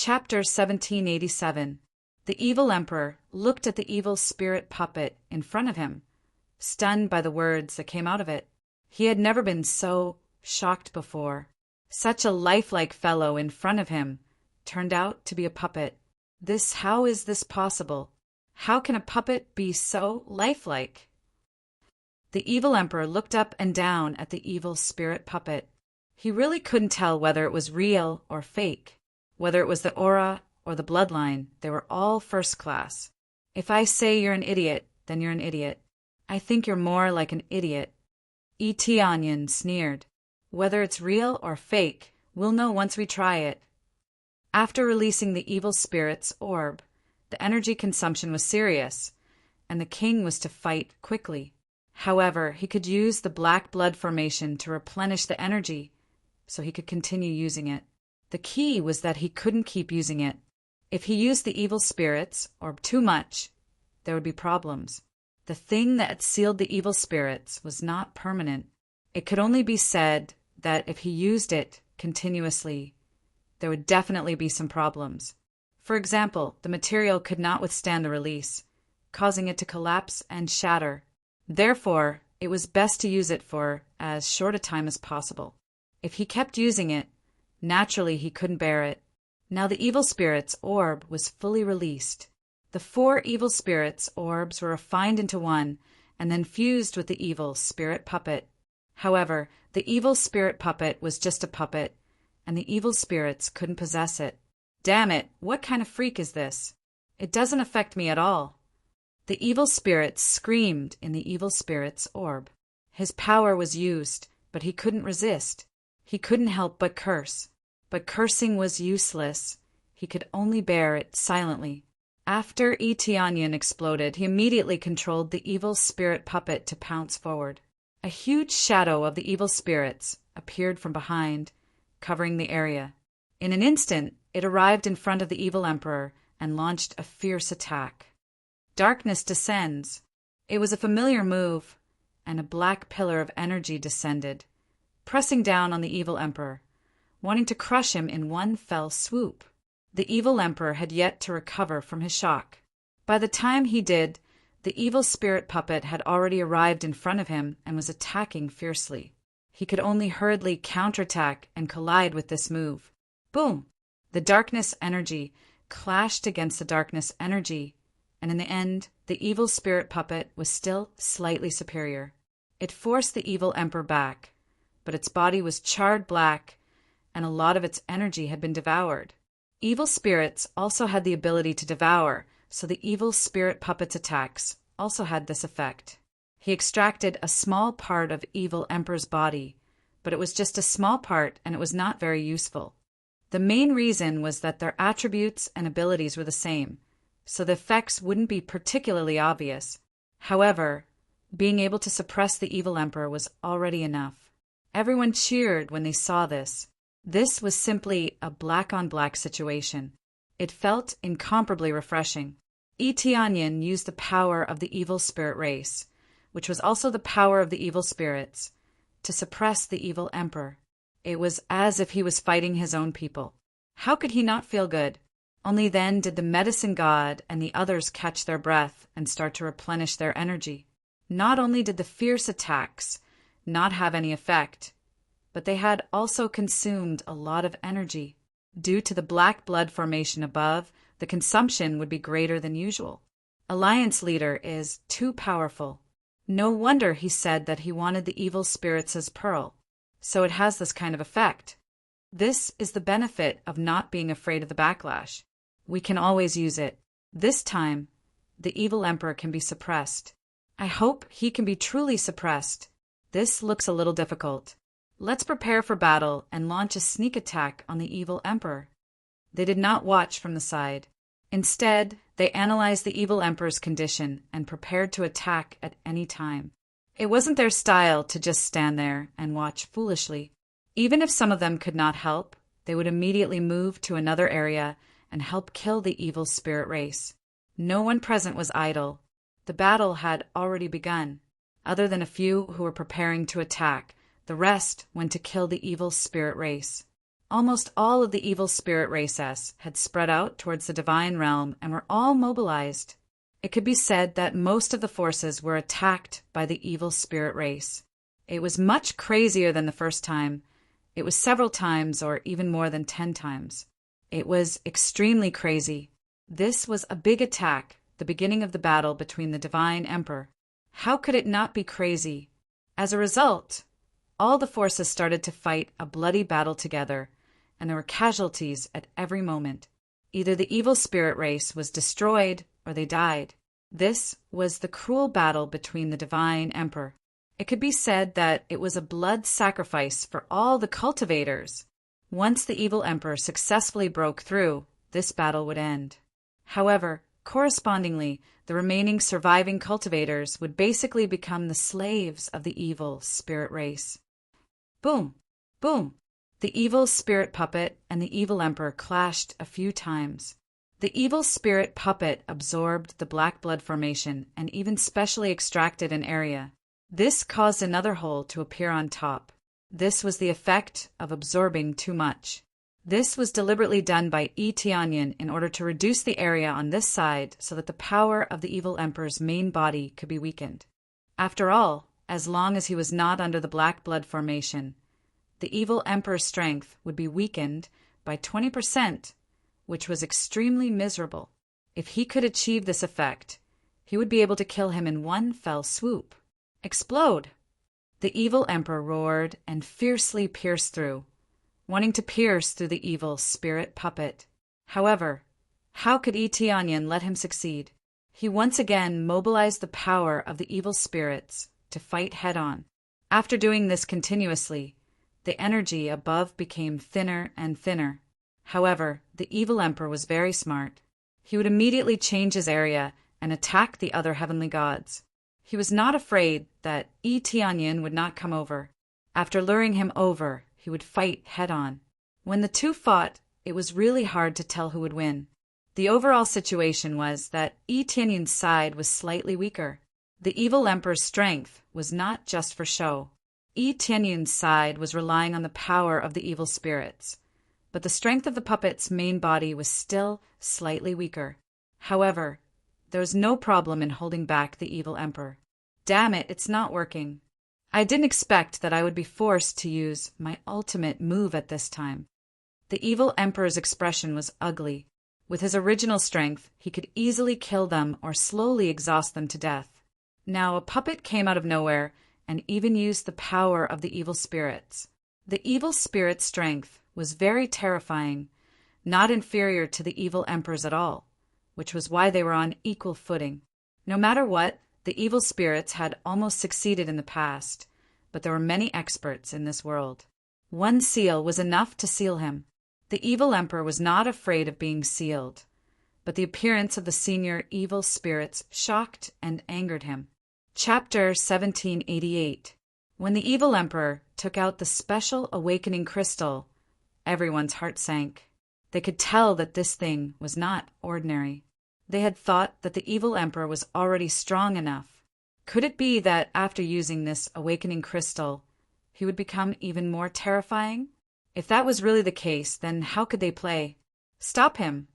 Chapter 1787. The evil emperor looked at the evil spirit puppet in front of him, stunned by the words that came out of it. He had never been so shocked before. Such a lifelike fellow in front of him turned out to be a puppet. How is this possible? How can a puppet be so lifelike? The evil emperor looked up and down at the evil spirit puppet. He really couldn't tell whether it was real or fake. Whether it was the aura or the bloodline, they were all first class. If I say you're an idiot, then you're an idiot. I think you're more like an idiot. Onion sneered. Whether it's real or fake, we'll know once we try it. After releasing the evil spirit's orb, the energy consumption was serious, and the king was to fight quickly. However, he could use the black blood formation to replenish the energy, so he could continue using it. The key was that he couldn't keep using it. If he used the evil spirits, or too much, there would be problems. The thing that sealed the evil spirits was not permanent. It could only be said that if he used it continuously, there would definitely be some problems. For example, the material could not withstand the release, causing it to collapse and shatter. Therefore, it was best to use it for as short a time as possible. If he kept using it, naturally he couldn't bear it. Now the evil spirit's orb was fully released. The 4 evil spirits' orbs were refined into one and then fused with the evil spirit puppet. However, the evil spirit puppet was just a puppet, and the evil spirits couldn't possess it. Damn it, what kind of freak is this? It doesn't affect me at all. The evil spirit screamed in the evil spirit's orb. His power was used, but he couldn't resist. He couldn't help but curse. But cursing was useless. He could only bear it silently. After Onion exploded, he immediately controlled the evil spirit puppet to pounce forward. A huge shadow of the evil spirits appeared from behind, covering the area. In an instant, it arrived in front of the evil emperor and launched a fierce attack. Darkness descends. It was a familiar move, and a black pillar of energy descended, pressing down on the evil emperor, wanting to crush him in one fell swoop. The evil emperor had yet to recover from his shock. By the time he did, the evil spirit puppet had already arrived in front of him and was attacking fiercely. He could only hurriedly counterattack and collide with this move. Boom! The darkness energy clashed against the darkness energy, and in the end, the evil spirit puppet was still slightly superior. It forced the evil emperor back, but its body was charred black, and a lot of its energy had been devoured. Evil spirits also had the ability to devour, so the evil spirit puppet's attacks also had this effect. He extracted a small part of evil emperor's body, but it was just a small part and it was not very useful. The main reason was that their attributes and abilities were the same, so the effects wouldn't be particularly obvious. However, being able to suppress the evil emperor was already enough. Everyone cheered when they saw this. This was simply a black-on-black situation. It felt incomparably refreshing. Onion used the power of the evil spirit race, which was also the power of the evil spirits, to suppress the evil emperor. It was as if he was fighting his own people. How could he not feel good? Only then did the medicine god and the others catch their breath and start to replenish their energy. Not only did the fierce attacks not have any effect, but they had also consumed a lot of energy. Due to the black blood formation above, the consumption would be greater than usual. Alliance leader is too powerful. No wonder he said that he wanted the evil spirits as pearl. So it has this kind of effect. This is the benefit of not being afraid of the backlash. We can always use it. This time, the evil emperor can be suppressed. I hope he can be truly suppressed. This looks a little difficult. Let's prepare for battle and launch a sneak attack on the evil emperor. They did not watch from the side. Instead, they analyzed the evil emperor's condition and prepared to attack at any time. It wasn't their style to just stand there and watch foolishly. Even if some of them could not help, they would immediately move to another area and help kill the evil spirit race. No one present was idle. The battle had already begun. Other than a few who were preparing to attack, the rest went to kill the evil spirit race. Almost all of the evil spirit races had spread out towards the divine realm and were all mobilized. It could be said that most of the forces were attacked by the evil spirit race. It was much crazier than the first time. It was several times or even more than 10 times. It was extremely crazy. This was a big attack, the beginning of the battle between the divine emperor. How could it not be crazy? As a result, all the forces started to fight a bloody battle together, and there were casualties at every moment. Either the evil spirit race was destroyed or they died. This was the cruel battle between the divine emperor. It could be said that it was a blood sacrifice for all the cultivators. Once the evil emperor successfully broke through, this battle would end. However, correspondingly, the remaining surviving cultivators would basically become the slaves of the evil spirit race. Boom! Boom! The evil spirit puppet and the evil emperor clashed a few times. The evil spirit puppet absorbed the black blood formation and even specially extracted an area. This caused another hole to appear on top. This was the effect of absorbing too much. This was deliberately done by Yi Tianyin in order to reduce the area on this side so that the power of the evil emperor's main body could be weakened. After all, as long as he was not under the black blood formation, the evil emperor's strength would be weakened by 20%, which was extremely miserable. If he could achieve this effect, he would be able to kill him in one fell swoop. Explode! The evil emperor roared and fiercely pierced through, wanting to pierce through the evil spirit puppet. However, how could Yi Tianyin let him succeed? He once again mobilized the power of the evil spirits to fight head-on. After doing this continuously, the energy above became thinner and thinner. However, the evil emperor was very smart. He would immediately change his area and attack the other heavenly gods. He was not afraid that Yi Tianyin would not come over. After luring him over, he would fight head-on. When the two fought, it was really hard to tell who would win. The overall situation was that Yi Tianyin's side was slightly weaker. The evil emperor's strength was not just for show. Yi Tianyin's side was relying on the power of the evil spirits, but the strength of the puppet's main body was still slightly weaker. However, there was no problem in holding back the evil emperor. Damn it, it's not working. I didn't expect that I would be forced to use my ultimate move at this time. The evil emperor's expression was ugly. With his original strength, he could easily kill them or slowly exhaust them to death. Now a puppet came out of nowhere and even used the power of the evil spirits. The evil spirit's strength was very terrifying, not inferior to the evil emperor's at all, which was why they were on equal footing. No matter what, the evil spirits had almost succeeded in the past, but there were many experts in this world. One seal was enough to seal him. The evil emperor was not afraid of being sealed, but the appearance of the senior evil spirits shocked and angered him. Chapter 1788. When the evil emperor took out the special awakening crystal, everyone's heart sank. They could tell that this thing was not ordinary. They had thought that the evil emperor was already strong enough. Could it be that after using this awakening crystal, he would become even more terrifying? If that was really the case, then how could they play? Stop him!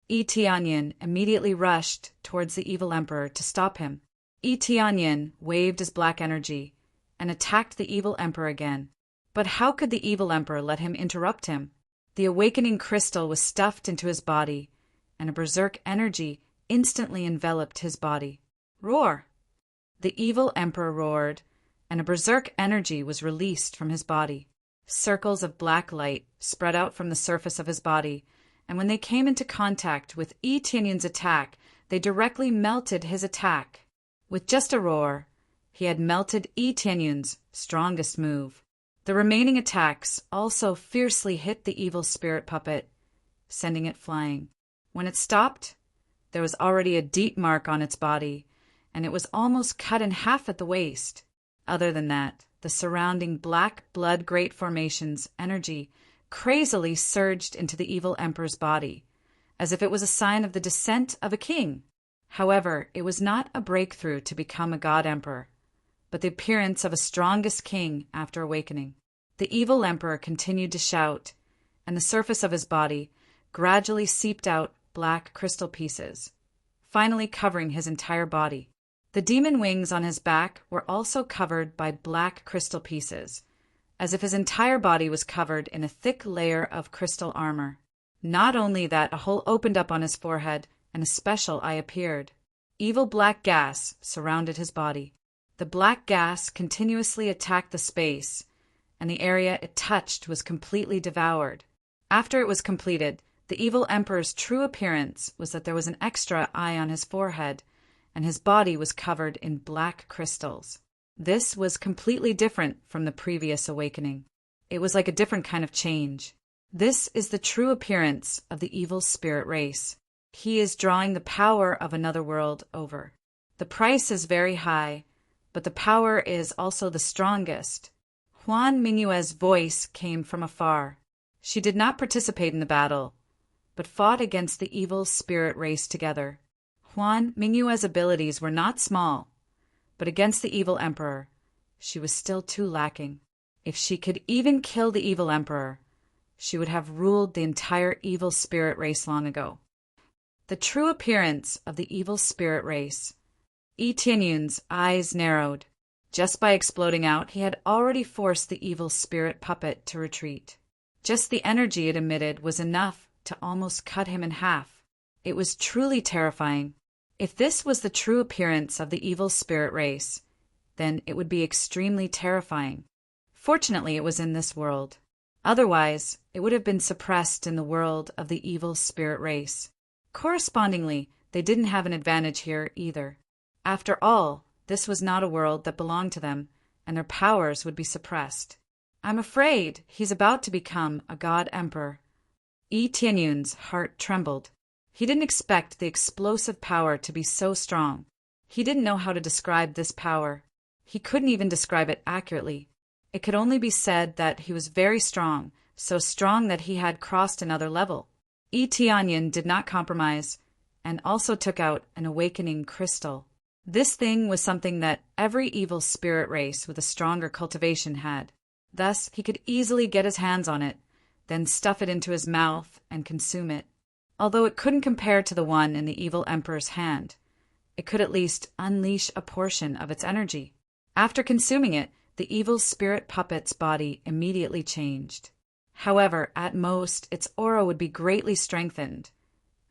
Yi Tianyin immediately rushed towards the evil emperor to stop him. Yi Tianyin waved his black energy and attacked the evil emperor again. But how could the evil emperor let him interrupt him? The awakening crystal was stuffed into his body, and a berserk energy instantly enveloped his body. Roar! The evil emperor roared, and a berserk energy was released from his body. Circles of black light spread out from the surface of his body, and when they came into contact with Yi Tianyin's attack, they directly melted his attack. With just a roar, he had melted Yi Tianyin's strongest move. The remaining attacks also fiercely hit the evil spirit puppet, sending it flying. When it stopped, there was already a deep mark on its body, and it was almost cut in half at the waist. Other than that, the surrounding black blood great formation's energy crazily surged into the evil emperor's body, as if it was a sign of the descent of a king. However, it was not a breakthrough to become a god emperor, but the appearance of a strongest king after awakening. The evil emperor continued to shout, and the surface of his body gradually seeped out black crystal pieces, finally covering his entire body. The demon wings on his back were also covered by black crystal pieces, as if his entire body was covered in a thick layer of crystal armor. Not only that, a hole opened up on his forehead, and a special eye appeared. Evil black gas surrounded his body. The black gas continuously attacked the space, and the area it touched was completely devoured. After it was completed, the evil emperor's true appearance was that there was an extra eye on his forehead, and his body was covered in black crystals. This was completely different from the previous awakening. It was like a different kind of change. This is the true appearance of the evil spirit race. He is drawing the power of another world over. The price is very high, but the power is also the strongest. Juan Minuet's voice came from afar. She did not participate in the battle, but fought against the evil spirit race together. Juan Minuet's abilities were not small, but against the evil emperor, she was still too lacking. If she could even kill the evil emperor, she would have ruled the entire evil spirit race long ago. The true appearance of the evil spirit race. Yi Tianyun's eyes narrowed. Just by exploding out, he had already forced the evil spirit puppet to retreat. Just the energy it emitted was enough to almost cut him in half. It was truly terrifying. If this was the true appearance of the evil spirit race, then it would be extremely terrifying. Fortunately, it was in this world. Otherwise, it would have been suppressed in the world of the evil spirit race. Correspondingly, they didn't have an advantage here either. After all, this was not a world that belonged to them, and their powers would be suppressed. I'm afraid he's about to become a god emperor. Yi Tianyun's heart trembled. He didn't expect the explosive power to be so strong. He didn't know how to describe this power. He couldn't even describe it accurately. It could only be said that he was very strong, so strong that he had crossed another level. Yi Tianyun did not compromise, and also took out an awakening crystal. This thing was something that every evil spirit race with a stronger cultivation had. Thus, he could easily get his hands on it, then stuff it into his mouth and consume it. Although it couldn't compare to the one in the evil emperor's hand, it could at least unleash a portion of its energy. After consuming it, the evil spirit puppet's body immediately changed. However, at most, its aura would be greatly strengthened,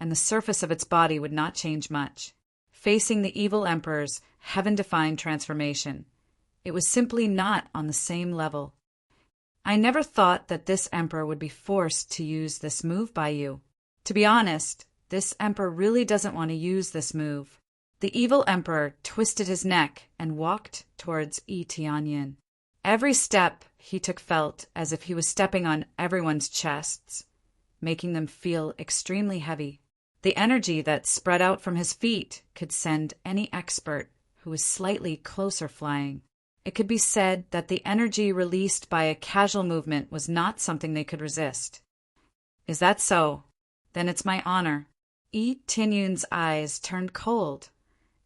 and the surface of its body would not change much. Facing the evil emperor's heaven-defying transformation, it was simply not on the same level. I never thought that this emperor would be forced to use this move by you. To be honest, this emperor really doesn't want to use this move. The evil emperor twisted his neck and walked towards Yi Tianyun. Every step he took felt as if he was stepping on everyone's chests, making them feel extremely heavy. The energy that spread out from his feet could send any expert who was slightly closer flying. It could be said that the energy released by a casual movement was not something they could resist. Is that so? Then it's my honor. Yi Tianyun's eyes turned cold,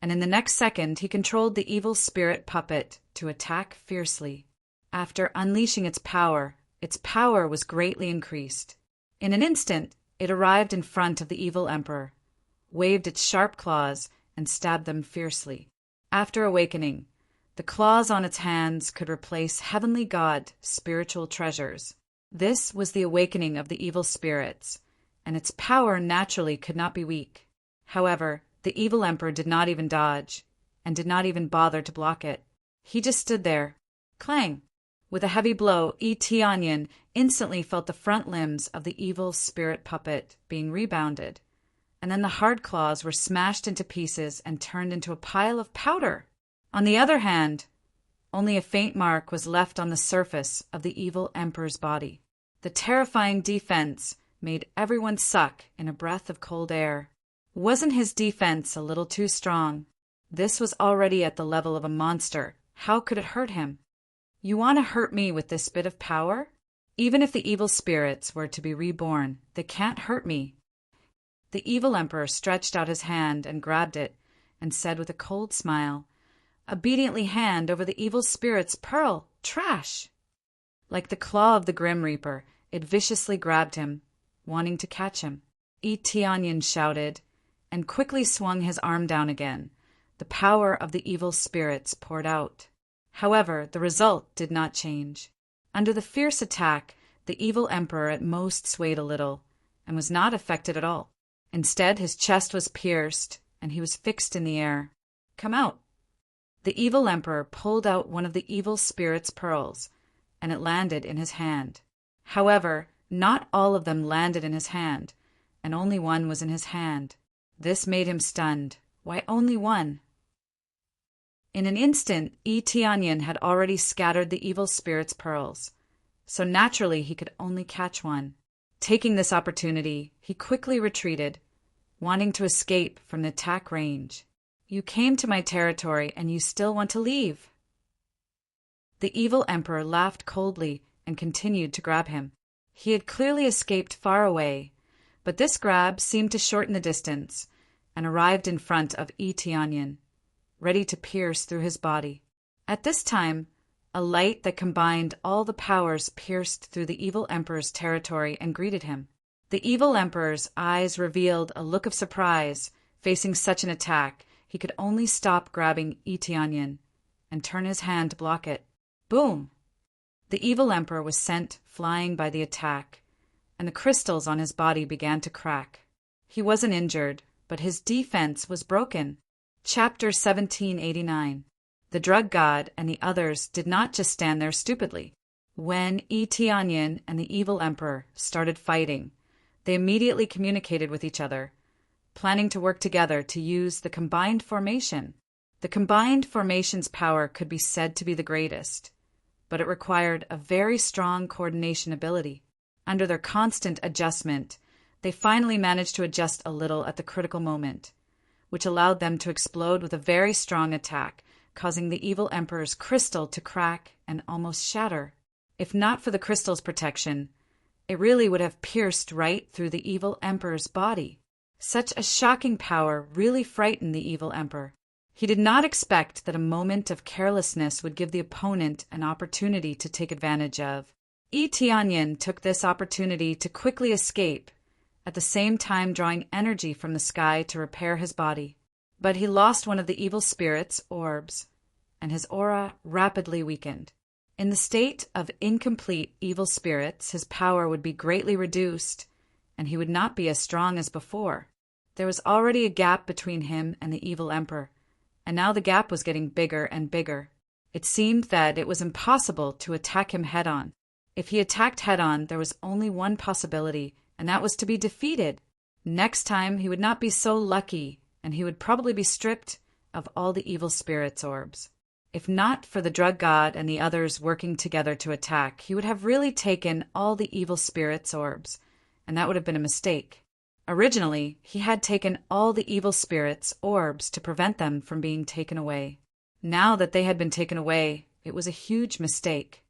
and in the next second he controlled the evil spirit puppet to attack fiercely. After unleashing its power was greatly increased. In an instant, it arrived in front of the evil emperor, waved its sharp claws, and stabbed them fiercely. After awakening, the claws on its hands could replace heavenly god spiritual treasures. This was the awakening of the evil spirits, and its power naturally could not be weak. However, the evil emperor did not even dodge, and did not even bother to block it. He just stood there. Clang! With a heavy blow, Yi Tianyun instantly felt the front limbs of the evil spirit puppet being rebounded, and then the hard claws were smashed into pieces and turned into a pile of powder. On the other hand, only a faint mark was left on the surface of the evil emperor's body. The terrifying defense made everyone suck in a breath of cold air. Wasn't his defense a little too strong? This was already at the level of a monster. How could it hurt him? You want to hurt me with this bit of power? Even if the evil spirits were to be reborn, they can't hurt me. The evil emperor stretched out his hand and grabbed it, and said with a cold smile, obediently hand over the evil spirit's pearl, trash! Like the claw of the Grim Reaper, it viciously grabbed him, wanting to catch him. Tianyin shouted, and quickly swung his arm down again. The power of the evil spirits poured out. However, the result did not change. Under the fierce attack, the evil emperor at most swayed a little, and was not affected at all. Instead, his chest was pierced, and he was fixed in the air. "Come out." The evil emperor pulled out one of the evil spirit's pearls, and it landed in his hand. However, not all of them landed in his hand, and only one was in his hand. This made him stunned. Why only one? In an instant, Tianyin had already scattered the evil spirit's pearls, so naturally he could only catch one. Taking this opportunity, he quickly retreated, wanting to escape from the attack range. "You came to my territory and you still want to leave?" The evil emperor laughed coldly and continued to grab him. He had clearly escaped far away, but this grab seemed to shorten the distance and arrived in front of Tianyin, ready to pierce through his body. At this time, a light that combined all the powers pierced through the evil emperor's territory and greeted him. The evil emperor's eyes revealed a look of surprise. Facing such an attack, he could only stop grabbing Tianyin and turn his hand to block it. Boom! The evil emperor was sent flying by the attack, and the crystals on his body began to crack. He wasn't injured, but his defense was broken. Chapter 1789. The drug god and the others did not just stand there stupidly. When Tianyin and the evil emperor started fighting, they immediately communicated with each other, planning to work together to use the combined formation. The combined formation's power could be said to be the greatest, but it required a very strong coordination ability. Under their constant adjustment, they finally managed to adjust a little at the critical moment, which allowed them to explode with a very strong attack, causing the evil emperor's crystal to crack and almost shatter. If not for the crystal's protection, it really would have pierced right through the evil emperor's body. Such a shocking power really frightened the evil emperor. He did not expect that a moment of carelessness would give the opponent an opportunity to take advantage of. Tianyin took this opportunity to quickly escape, at the same time drawing energy from the sky to repair his body. But he lost one of the evil spirit's orbs, and his aura rapidly weakened. In the state of incomplete evil spirits, his power would be greatly reduced, and he would not be as strong as before. There was already a gap between him and the evil emperor, and now the gap was getting bigger and bigger. It seemed that it was impossible to attack him head-on. If he attacked head-on, there was only one possibility, and that was to be defeated. Next time, he would not be so lucky, and he would probably be stripped of all the evil spirit's orbs. If not for the drug god and the others working together to attack, he would have really taken all the evil spirit's orbs, and that would have been a mistake. Originally, he had taken all the evil spirit's orbs to prevent them from being taken away. Now that they had been taken away, it was a huge mistake.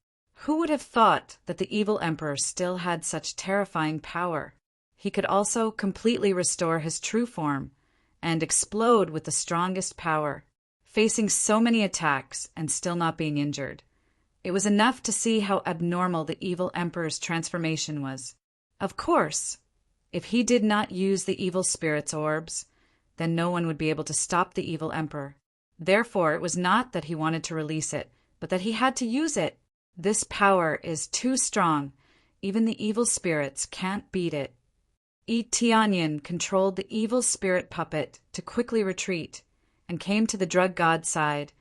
Who would have thought that the evil emperor still had such terrifying power? He could also completely restore his true form and explode with the strongest power, facing so many attacks and still not being injured. It was enough to see how abnormal the evil emperor's transformation was. Of course, if he did not use the evil spirit's orbs, then no one would be able to stop the evil emperor. Therefore, it was not that he wanted to release it, but that he had to use it. This power is too strong. Even the evil spirits can't beat it. Tianyin controlled the evil spirit puppet to quickly retreat and came to the drug god's side,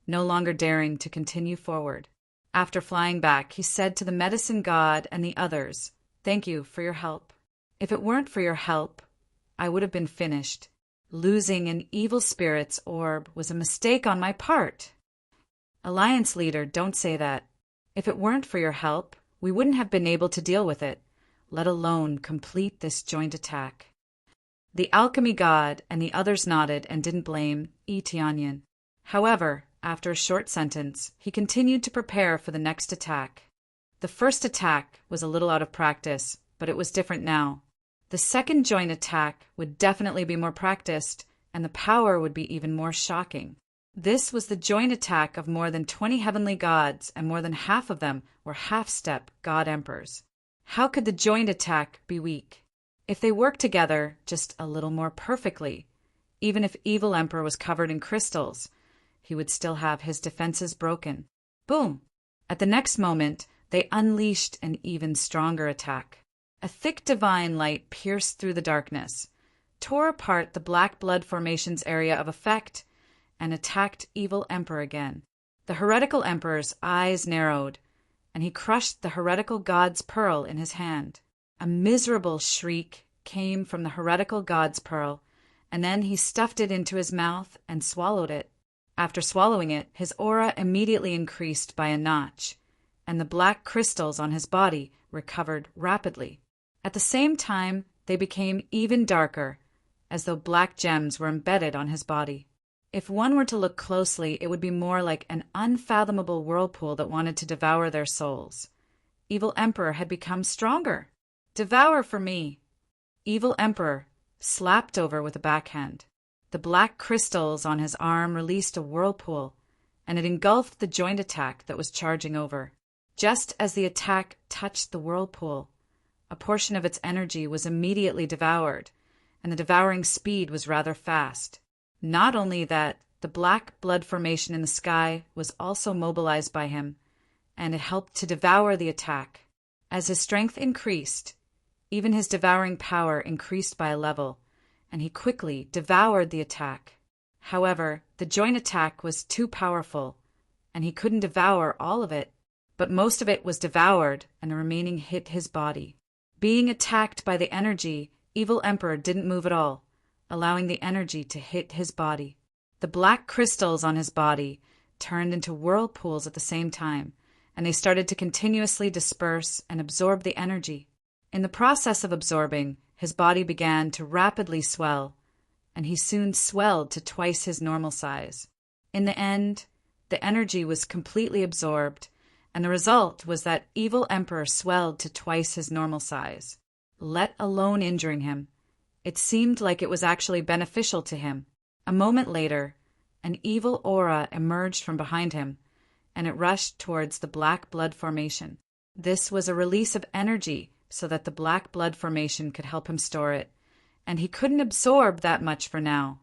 no longer daring to continue forward. After flying back, he said to the medicine god and the others, "Thank you for your help. If it weren't for your help, I would have been finished. Losing an evil spirit's orb was a mistake on my part." Alliance leader, don't say that. If it weren't for your help, we wouldn't have been able to deal with it, let alone complete this joint attack. The alchemy god and the others nodded and didn't blame Tianyin. However, after a short sentence, he continued to prepare for the next attack. The first attack was a little out of practice, but it was different now. The second joint attack would definitely be more practiced, and the power would be even more shocking. This was the joint attack of more than 20 heavenly gods, and more than half of them were half-step god emperors. How could the joint attack be weak? If they worked together just a little more perfectly, even if Evil Emperor was covered in crystals, he would still have his defenses broken. Boom! At the next moment, they unleashed an even stronger attack. A thick divine light pierced through the darkness, tore apart the black blood formation's area of effect, and attacked Evil Emperor again. The heretical emperor's eyes narrowed, and he crushed the heretical god's pearl in his hand. A miserable shriek came from the heretical god's pearl, and then he stuffed it into his mouth and swallowed it. After swallowing it, his aura immediately increased by a notch, and the black crystals on his body recovered rapidly. At the same time, they became even darker, as though black gems were embedded on his body. If one were to look closely, it would be more like an unfathomable whirlpool that wanted to devour their souls. Evil Emperor had become stronger. Devour for me! Evil Emperor slapped over with a backhand. The black crystals on his arm released a whirlpool, and it engulfed the joint attack that was charging over. Just as the attack touched the whirlpool, a portion of its energy was immediately devoured, and the devouring speed was rather fast. Not only that, the black blood formation in the sky was also mobilized by him, and it helped to devour the attack. As his strength increased, even his devouring power increased by a level, and he quickly devoured the attack. However, the joint attack was too powerful, and he couldn't devour all of it, but most of it was devoured, and the remaining hit his body. Being attacked by the energy, Evil Emperor didn't move at all, allowing the energy to hit his body. The black crystals on his body turned into whirlpools at the same time, and they started to continuously disperse and absorb the energy. In the process of absorbing, his body began to rapidly swell, and he soon swelled to twice his normal size. In the end, the energy was completely absorbed, and the result was that Evil Emperor swelled to twice his normal size. Let alone injuring him, it seemed like it was actually beneficial to him. A moment later, an evil aura emerged from behind him, and it rushed towards the black blood formation. This was a release of energy so that the black blood formation could help him store it, and he couldn't absorb that much for now.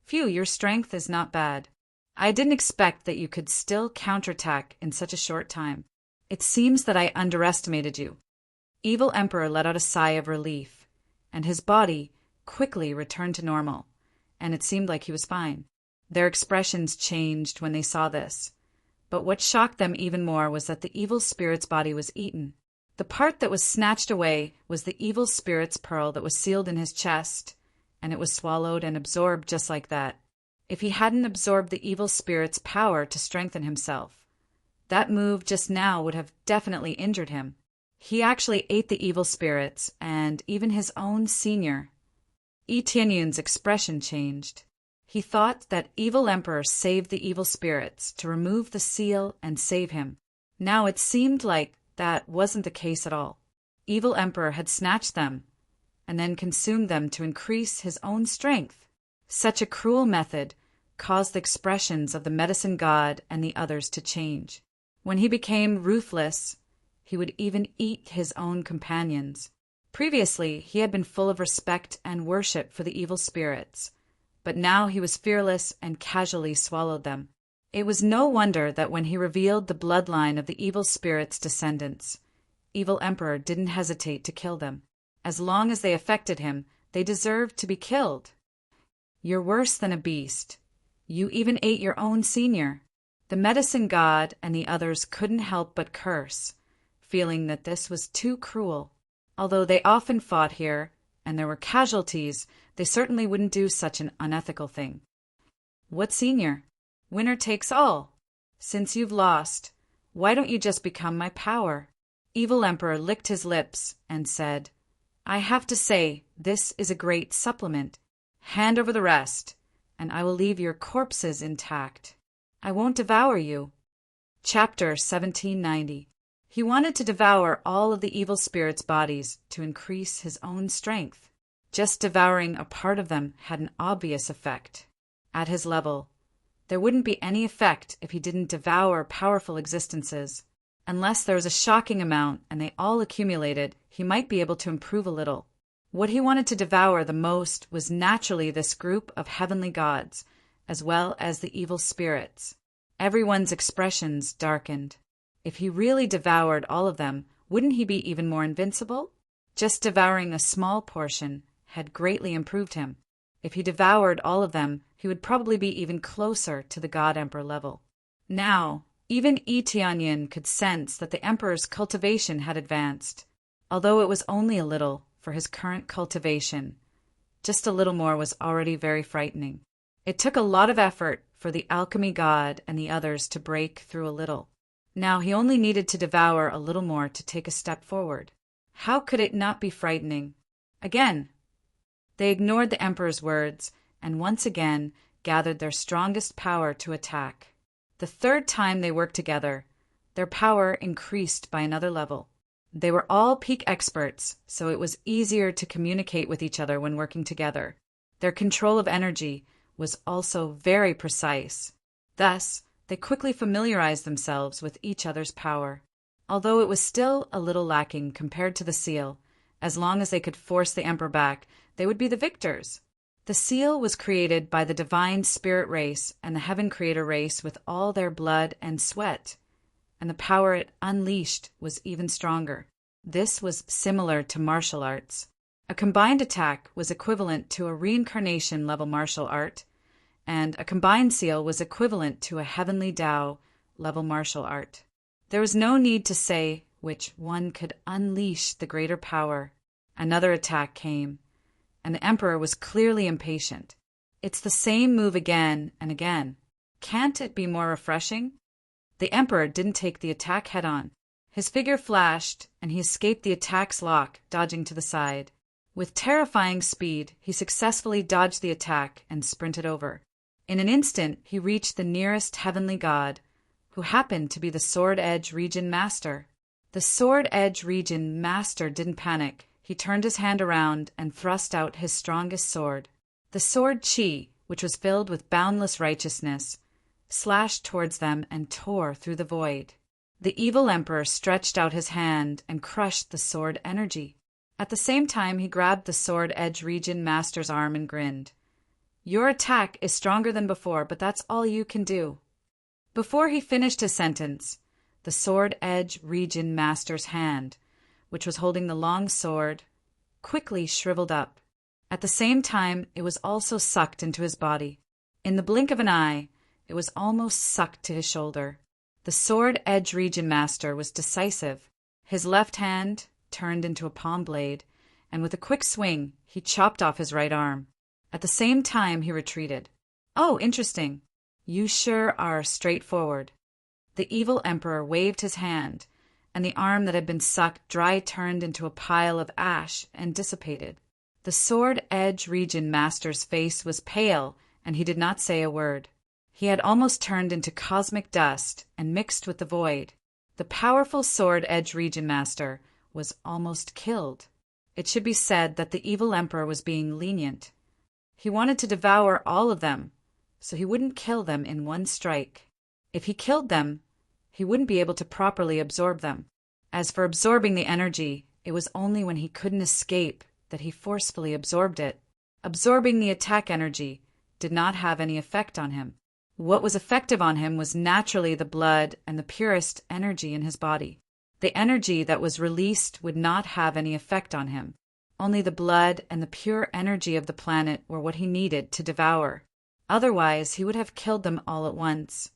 Phew, your strength is not bad. I didn't expect that you could still counterattack in such a short time. It seems that I underestimated you. Evil Emperor let out a sigh of relief, and his body quickly returned to normal, and it seemed like he was fine. Their expressions changed when they saw this, but what shocked them even more was that the evil spirit's body was eaten. The part that was snatched away was the evil spirit's pearl that was sealed in his chest, and it was swallowed and absorbed just like that. If he hadn't absorbed the evil spirit's power to strengthen himself, that move just now would have definitely injured him. He actually ate the evil spirits and even his own senior. Yi Tianyun's expression changed. He thought that Evil Emperor saved the evil spirits to remove the seal and save him. Now it seemed like that wasn't the case at all. Evil Emperor had snatched them and then consumed them to increase his own strength. Such a cruel method caused the expressions of the medicine god and the others to change. When he became ruthless, he would even eat his own companions. Previously, he had been full of respect and worship for the evil spirits, but now he was fearless and casually swallowed them. It was no wonder that when he revealed the bloodline of the evil spirit's descendants, Evil Emperor didn't hesitate to kill them. As long as they affected him, they deserved to be killed. You're worse than a beast. You even ate your own senior. The medicine god and the others couldn't help but curse, feeling that this was too cruel. Although they often fought here, and there were casualties, they certainly wouldn't do such an unethical thing. What senior? Winner takes all. Since you've lost, why don't you just become my power? Evil Emperor licked his lips and said, I have to say, this is a great supplement. Hand over the rest, and I will leave your corpses intact. I won't devour you. Chapter 1790. He wanted to devour all of the evil spirits' bodies to increase his own strength. Just devouring a part of them had an obvious effect. At his level, there wouldn't be any effect if he didn't devour powerful existences. Unless there was a shocking amount and they all accumulated, he might be able to improve a little. What he wanted to devour the most was naturally this group of heavenly gods, as well as the evil spirits. Everyone's expressions darkened. If he really devoured all of them, wouldn't he be even more invincible? Just devouring a small portion had greatly improved him. If he devoured all of them, he would probably be even closer to the God Emperor level. Now, even Yi Tianyin could sense that the Emperor's cultivation had advanced, although it was only a little for his current cultivation. Just a little more was already very frightening. It took a lot of effort for the alchemy god and the others to break through a little. Now he only needed to devour a little more to take a step forward. How could it not be frightening? Again, they ignored the Emperor's words and once again gathered their strongest power to attack. The third time they worked together, their power increased by another level. They were all peak experts, so it was easier to communicate with each other when working together. Their control of energy was also very precise. Thus, they quickly familiarized themselves with each other's power. Although it was still a little lacking compared to the seal, as long as they could force the Emperor back, they would be the victors. The seal was created by the divine spirit race and the heaven creator race with all their blood and sweat, and the power it unleashed was even stronger. This was similar to martial arts. A combined attack was equivalent to a reincarnation level martial art, and a combined seal was equivalent to a heavenly Tao level martial art. There was no need to say which one could unleash the greater power. Another attack came, and the Emperor was clearly impatient. It's the same move again and again. Can't it be more refreshing? The Emperor didn't take the attack head-on. His figure flashed, and he escaped the attack's lock, dodging to the side. With terrifying speed, he successfully dodged the attack and sprinted over. In an instant, he reached the nearest heavenly god, who happened to be the Sword Edge Region Master. The Sword Edge Region Master didn't panic. He turned his hand around and thrust out his strongest sword. The sword Qi, which was filled with boundless righteousness, slashed towards them and tore through the void. The evil Emperor stretched out his hand and crushed the sword energy. At the same time, he grabbed the Sword Edge Region Master's arm and grinned. "Your attack is stronger than before, but that's all you can do." Before he finished his sentence, the Sword Edge Region Master's hand, which was holding the long sword, quickly shriveled up. At the same time, it was also sucked into his body. In the blink of an eye, it was almost sucked to his shoulder. The Sword Edge Region Master was decisive. His left hand turned into a palm blade, and with a quick swing, he chopped off his right arm. At the same time, he retreated. "Oh, interesting. You sure are straightforward." The evil Emperor waved his hand, and the arm that had been sucked dry turned into a pile of ash and dissipated. The Sword Edge Region Master's face was pale, and he did not say a word. He had almost turned into cosmic dust and mixed with the void. The powerful Sword Edge Region Master was almost killed. It should be said that the evil Emperor was being lenient. He wanted to devour all of them, so he wouldn't kill them in one strike. If he killed them, he wouldn't be able to properly absorb them. As for absorbing the energy, it was only when he couldn't escape that he forcefully absorbed it. Absorbing the attack energy did not have any effect on him. What was effective on him was naturally the blood and the purest energy in his body. The energy that was released would not have any effect on him. Only the blood and the pure energy of the planet were what he needed to devour. Otherwise, he would have killed them all at once,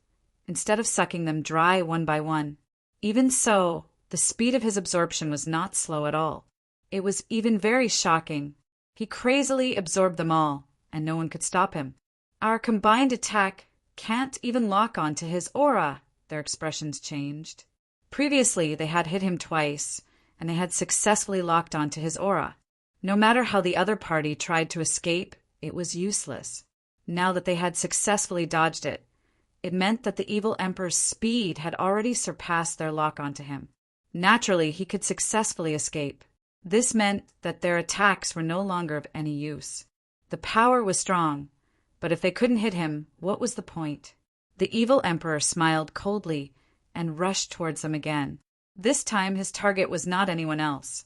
instead of sucking them dry one by one. Even so, the speed of his absorption was not slow at all. It was even very shocking. He crazily absorbed them all, and no one could stop him. "Our combined attack can't even lock on to his aura," their expressions changed. Previously, they had hit him twice, and they had successfully locked onto his aura. No matter how the other party tried to escape, it was useless. Now that they had successfully dodged it, it meant that the evil Emperor's speed had already surpassed their lock onto him. Naturally, he could successfully escape. This meant that their attacks were no longer of any use. The power was strong, but if they couldn't hit him, what was the point? The evil Emperor smiled coldly and rushed towards them again. This time his target was not anyone else,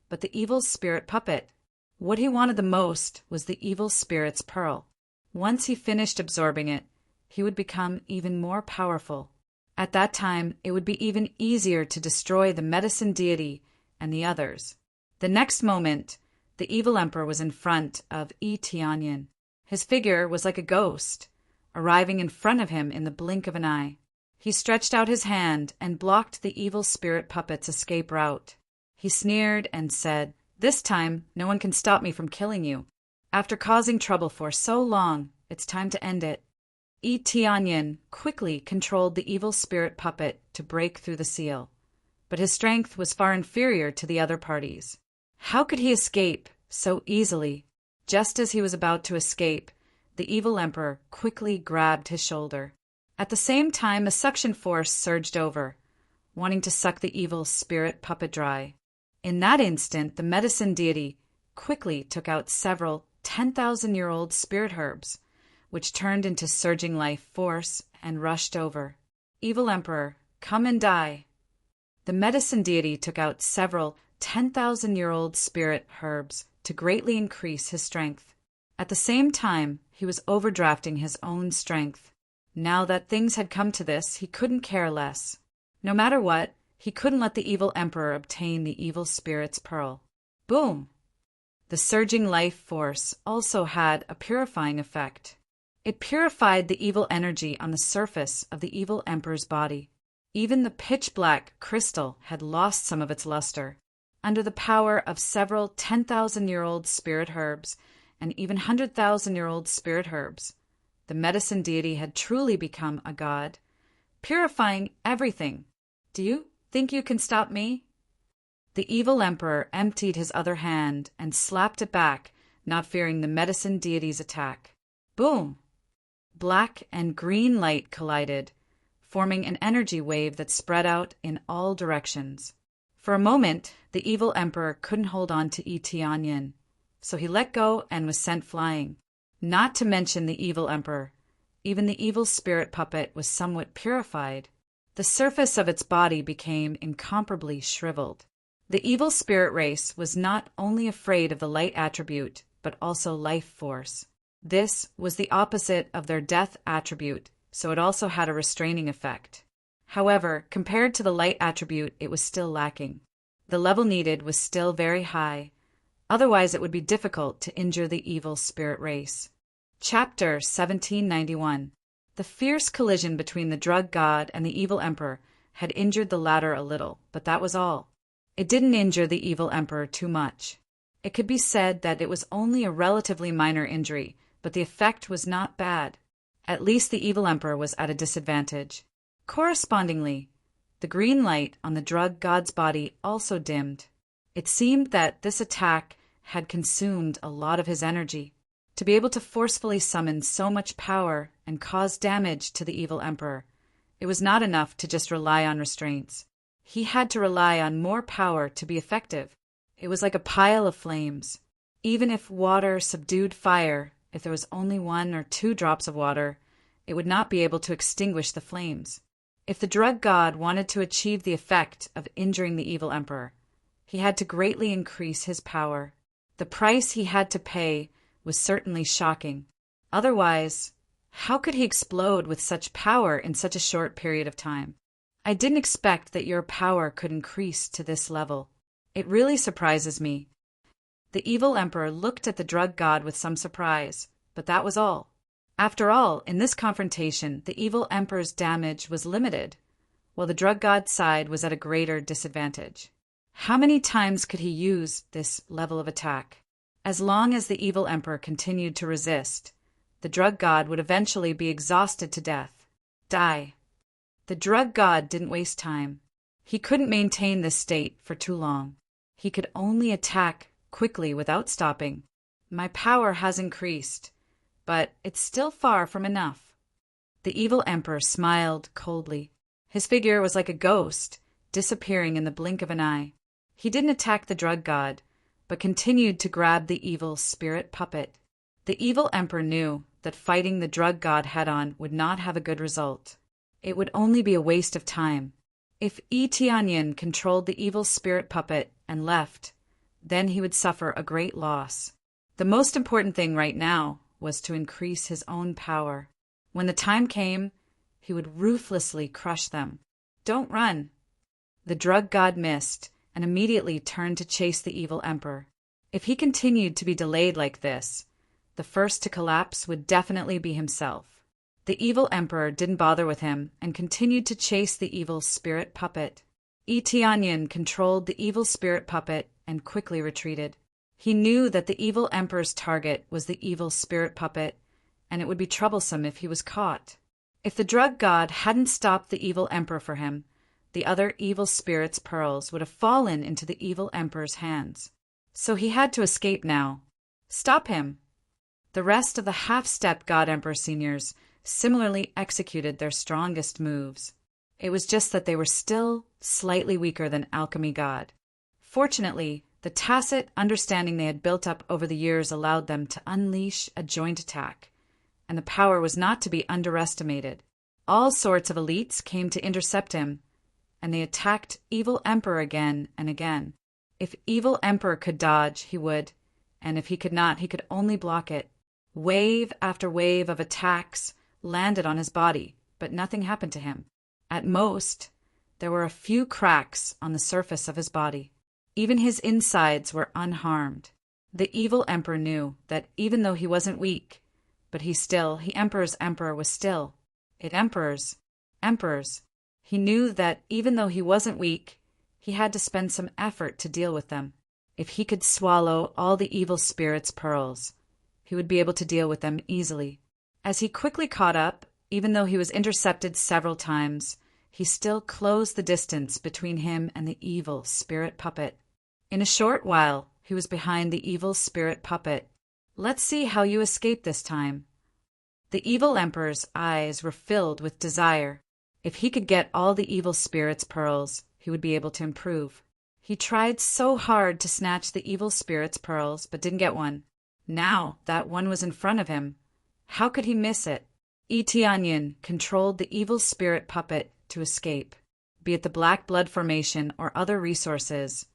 but the evil spirit puppet. What he wanted the most was the evil spirit's pearl. Once he finished absorbing it, he would become even more powerful. At that time, it would be even easier to destroy the medicine deity and the others. The next moment, the evil emperor was in front of Tianyan. His figure was like a ghost, arriving in front of him in the blink of an eye. He stretched out his hand and blocked the evil spirit puppet's escape route. He sneered and said, "This time, no one can stop me from killing you. After causing trouble for so long, it's time to end it." Tianyan quickly controlled the evil spirit puppet to break through the seal, but his strength was far inferior to the other parties. How could he escape so easily? Just as he was about to escape, the evil emperor quickly grabbed his shoulder. At the same time, a suction force surged over, wanting to suck the evil spirit puppet dry. In that instant, the medicine deity quickly took out several 10,000-year-old spirit herbs, which turned into surging life force and rushed over. "Evil Emperor, come and die." The medicine deity took out several 10,000-year-old spirit herbs to greatly increase his strength. At the same time, he was overdrafting his own strength. Now that things had come to this, he couldn't care less. No matter what, he couldn't let the evil emperor obtain the evil spirit's pearl. Boom! The surging life force also had a purifying effect. It purified the evil energy on the surface of the evil emperor's body. Even the pitch-black crystal had lost some of its luster. Under the power of several 10,000-year-old spirit herbs and even 100,000-year-old spirit herbs, the medicine deity had truly become a god, purifying everything. "Do you think you can stop me?" The evil emperor emptied his other hand and slapped it back, not fearing the medicine deity's attack. Boom! Black and green light collided, forming an energy wave that spread out in all directions. For a moment, the evil emperor couldn't hold on to Tianyan, so he let go and was sent flying. Not to mention the evil emperor, even the evil spirit puppet was somewhat purified. The surface of its body became incomparably shriveled. The evil spirit race was not only afraid of the light attribute, but also life force. This was the opposite of their death attribute, so it also had a restraining effect. However, compared to the light attribute, it was still lacking. The level needed was still very high. Otherwise, it would be difficult to injure the evil spirit race. Chapter 1791. The fierce collision between the drug god and the evil emperor had injured the latter a little, but that was all. It didn't injure the evil emperor too much. It could be said that it was only a relatively minor injury, but the effect was not bad. At least the evil emperor was at a disadvantage. Correspondingly, the green light on the drug god's body also dimmed. It seemed that this attack had consumed a lot of his energy. To be able to forcefully summon so much power and cause damage to the evil emperor, it was not enough to just rely on restraints. He had to rely on more power to be effective. It was like a pile of flames. Even if water subdued fire, if there was only 1 or 2 drops of water, it would not be able to extinguish the flames. If the drug god wanted to achieve the effect of injuring the evil emperor, he had to greatly increase his power. The price he had to pay was certainly shocking. Otherwise, how could he explode with such power in such a short period of time? "I didn't expect that your power could increase to this level. It really surprises me." The evil emperor looked at the drug god with some surprise, but that was all. After all, in this confrontation, the evil emperor's damage was limited, while the drug god's side was at a greater disadvantage. How many times could he use this level of attack? As long as the evil emperor continued to resist, the drug god would eventually be exhausted to death. Die. The drug god didn't waste time. He couldn't maintain this state for too long. He could only attack quickly without stopping. "My power has increased, but it's still far from enough." The evil emperor smiled coldly. His figure was like a ghost, disappearing in the blink of an eye. He didn't attack the drug god, but continued to grab the evil spirit puppet. The evil emperor knew that fighting the drug god head-on would not have a good result. It would only be a waste of time. If Tianyin controlled the evil spirit puppet and left, then he would suffer a great loss. The most important thing right now was to increase his own power. When the time came, he would ruthlessly crush them. Don't run. The drug god missed and immediately turned to chase the evil emperor. If he continued to be delayed like this, the first to collapse would definitely be himself. The evil emperor didn't bother with him and continued to chase the evil spirit puppet. Tianyin controlled the evil spirit puppet and quickly retreated. He knew that the evil emperor's target was the evil spirit puppet, and it would be troublesome if he was caught. If the drug god hadn't stopped the evil emperor for him, the other evil spirit's pearls would have fallen into the evil emperor's hands. So he had to escape now. Stop him! The rest of the half-step god emperor seniors similarly executed their strongest moves. It was just that they were still slightly weaker than alchemy god. Fortunately, the tacit understanding they had built up over the years allowed them to unleash a joint attack, and the power was not to be underestimated. All sorts of elites came to intercept him, and they attacked Evil Emperor again and again. If Evil Emperor could dodge, he would, and if he could not, he could only block it. Wave after wave of attacks landed on his body, but nothing happened to him. At most, there were a few cracks on the surface of his body. Even his insides were unharmed. The Evil Emperor knew that even though he wasn't weak, but he Emperor's emperor was still. Emperors. He knew that even though he wasn't weak, he had to spend some effort to deal with them. If he could swallow all the evil spirit's pearls, he would be able to deal with them easily. As he quickly caught up, even though he was intercepted several times, he still closed the distance between him and the evil spirit puppet. In a short while, he was behind the evil spirit puppet. Let's see how you escape this time. The evil emperor's eyes were filled with desire. If he could get all the evil spirit's pearls, he would be able to improve. He tried so hard to snatch the evil spirit's pearls, but didn't get one. Now that one was in front of him, how could he miss it? Tianyin controlled the evil spirit puppet to escape. Be it the black blood formation or other resources,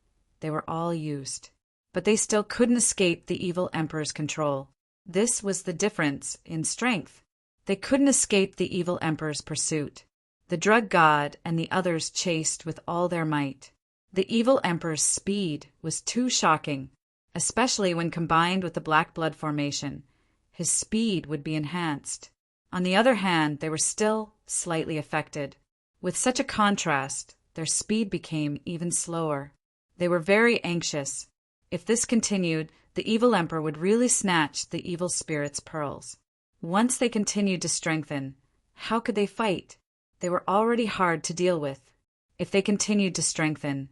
they were all used. But they still couldn't escape the evil emperor's control. This was the difference in strength. They couldn't escape the evil emperor's pursuit. The drug god and the others chased with all their might. The evil emperor's speed was too shocking, especially when combined with the black blood formation. His speed would be enhanced. On the other hand, they were still slightly affected. With such a contrast, their speed became even slower. They were very anxious. If this continued, the evil emperor would really snatch the evil spirit's pearls. Once they continued to strengthen, how could they fight? They were already hard to deal with. If they continued to strengthen,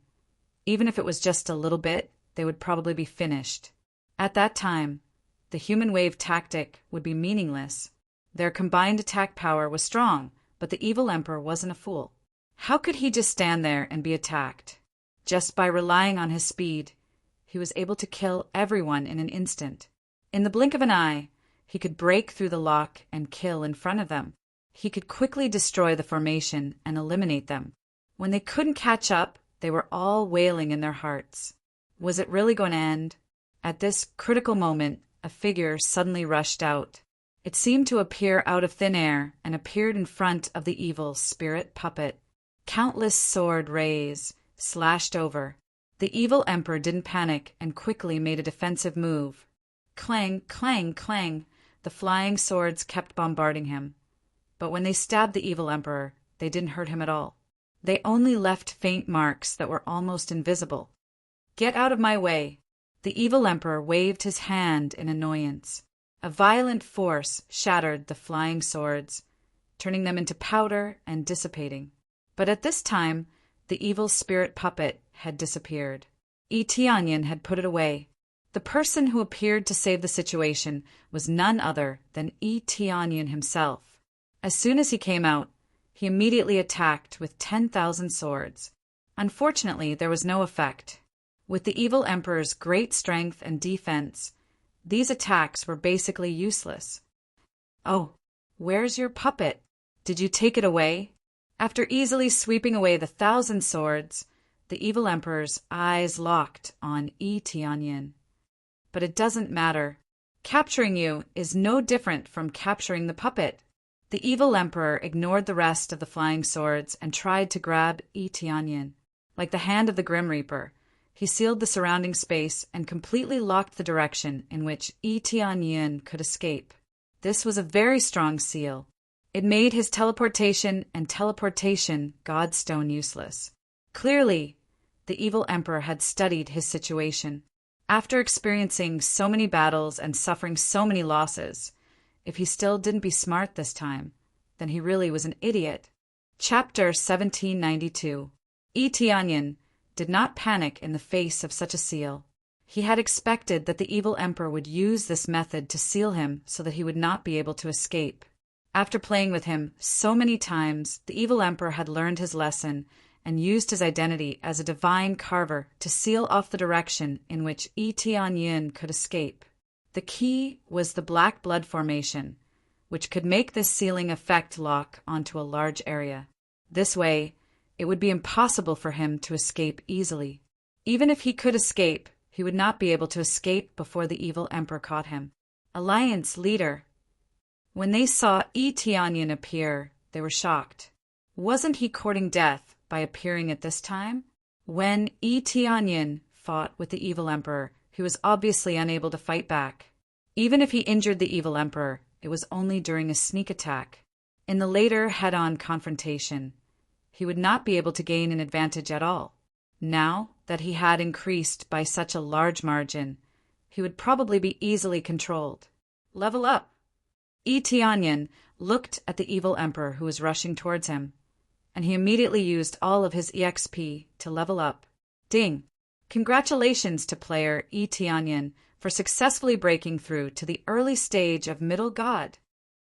even if it was just a little bit, they would probably be finished. At that time, the human wave tactic would be meaningless. Their combined attack power was strong, but the evil emperor wasn't a fool. How could he just stand there and be attacked? Just by relying on his speed, he was able to kill everyone in an instant. In the blink of an eye, he could break through the lock and kill in front of them. He could quickly destroy the formation and eliminate them. When they couldn't catch up, they were all wailing in their hearts. Was it really going to end? At this critical moment, a figure suddenly rushed out. It seemed to appear out of thin air and appeared in front of the evil spirit puppet. Countless sword rays slashed over. The evil emperor didn't panic and quickly made a defensive move. Clang, clang, clang. The flying swords kept bombarding him. But when they stabbed the evil emperor, they didn't hurt him at all. They only left faint marks that were almost invisible. Get out of my way! The evil emperor waved his hand in annoyance. A violent force shattered the flying swords, turning them into powder and dissipating. But at this time, the evil spirit puppet had disappeared. Tianyin had put it away. The person who appeared to save the situation was none other than Tianyin himself. As soon as he came out, he immediately attacked with 10,000 swords. Unfortunately, there was no effect. With the evil emperor's great strength and defense, these attacks were basically useless. Oh, where's your puppet? Did you take it away? After easily sweeping away the 1,000 swords, the evil emperor's eyes locked on Yi Tianyin. But it doesn't matter. Capturing you is no different from capturing the puppet. The evil emperor ignored the rest of the flying swords and tried to grab Yi Tianyin. Like the hand of the Grim Reaper, he sealed the surrounding space and completely locked the direction in which Yi Tianyin could escape. This was a very strong seal. It made his teleportation and teleportation godstone useless. Clearly, the evil emperor had studied his situation. After experiencing so many battles and suffering so many losses, if he still didn't be smart this time, then he really was an idiot. Chapter 1792. Yi Tianyin did not panic in the face of such a seal. He had expected that the evil emperor would use this method to seal him so that he would not be able to escape. After playing with him so many times, the evil emperor had learned his lesson and used his identity as a divine carver to seal off the direction in which Yi Tianyin could escape. The key was the black blood formation, which could make this sealing effect lock onto a large area. This way, it would be impossible for him to escape easily. Even if he could escape, he would not be able to escape before the evil emperor caught him. Alliance leader. When they saw Yi Tianyin appear, they were shocked. Wasn't he courting death by appearing at this time? When Yi Tianyin fought with the evil emperor, he was obviously unable to fight back. Even if he injured the evil emperor, it was only during a sneak attack. In the later head-on confrontation, he would not be able to gain an advantage at all. Now that he had increased by such a large margin, he would probably be easily controlled. Level up! Yi Tianyin looked at the evil emperor who was rushing towards him, and he immediately used all of his EXP to level up. Ding! Congratulations to player Yi Tianyin for successfully breaking through to the early stage of Middle God.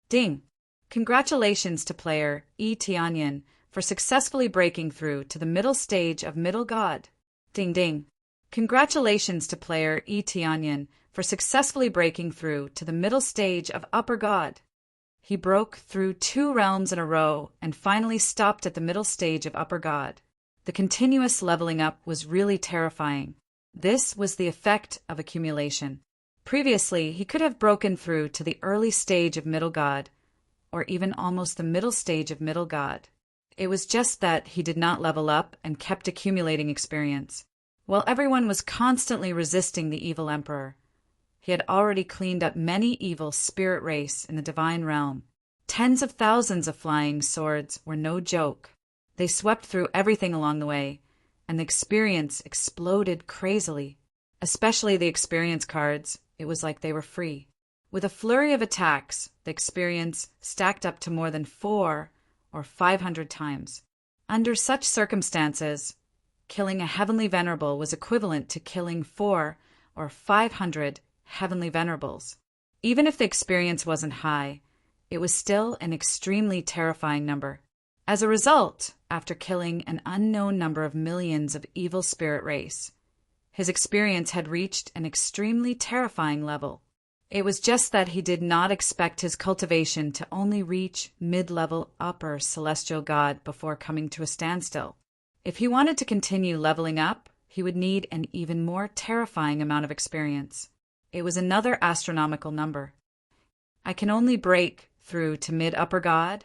Ding! Congratulations to player Yi Tianyin for successfully breaking through to the middle stage of Middle God. Ding ding! Congratulations to player Yi Tianyin for successfully breaking through to the middle stage of Upper God. He broke through 2 realms in a row and finally stopped at the middle stage of Upper God. The continuous leveling up was really terrifying. This was the effect of accumulation. Previously, he could have broken through to the early stage of Middle God, or even almost the middle stage of Middle God. It was just that he did not level up and kept accumulating experience. While everyone was constantly resisting the evil emperor, he had already cleaned up many evil spirit race in the divine realm. Tens of thousands of flying swords were no joke. They swept through everything along the way, and the experience exploded crazily. Especially the experience cards, it was like they were free. With a flurry of attacks, the experience stacked up to more than 400 or 500 times. Under such circumstances, killing a heavenly venerable was equivalent to killing 400 or 500 heavenly venerables. Even if the experience wasn't high, it was still an extremely terrifying number. As a result, after killing an unknown number of millions of evil spirit race, his experience had reached an extremely terrifying level. It was just that he did not expect his cultivation to only reach mid-level upper celestial god before coming to a standstill. If he wanted to continue leveling up, he would need an even more terrifying amount of experience. It was another astronomical number. I can only break through to mid-upper god,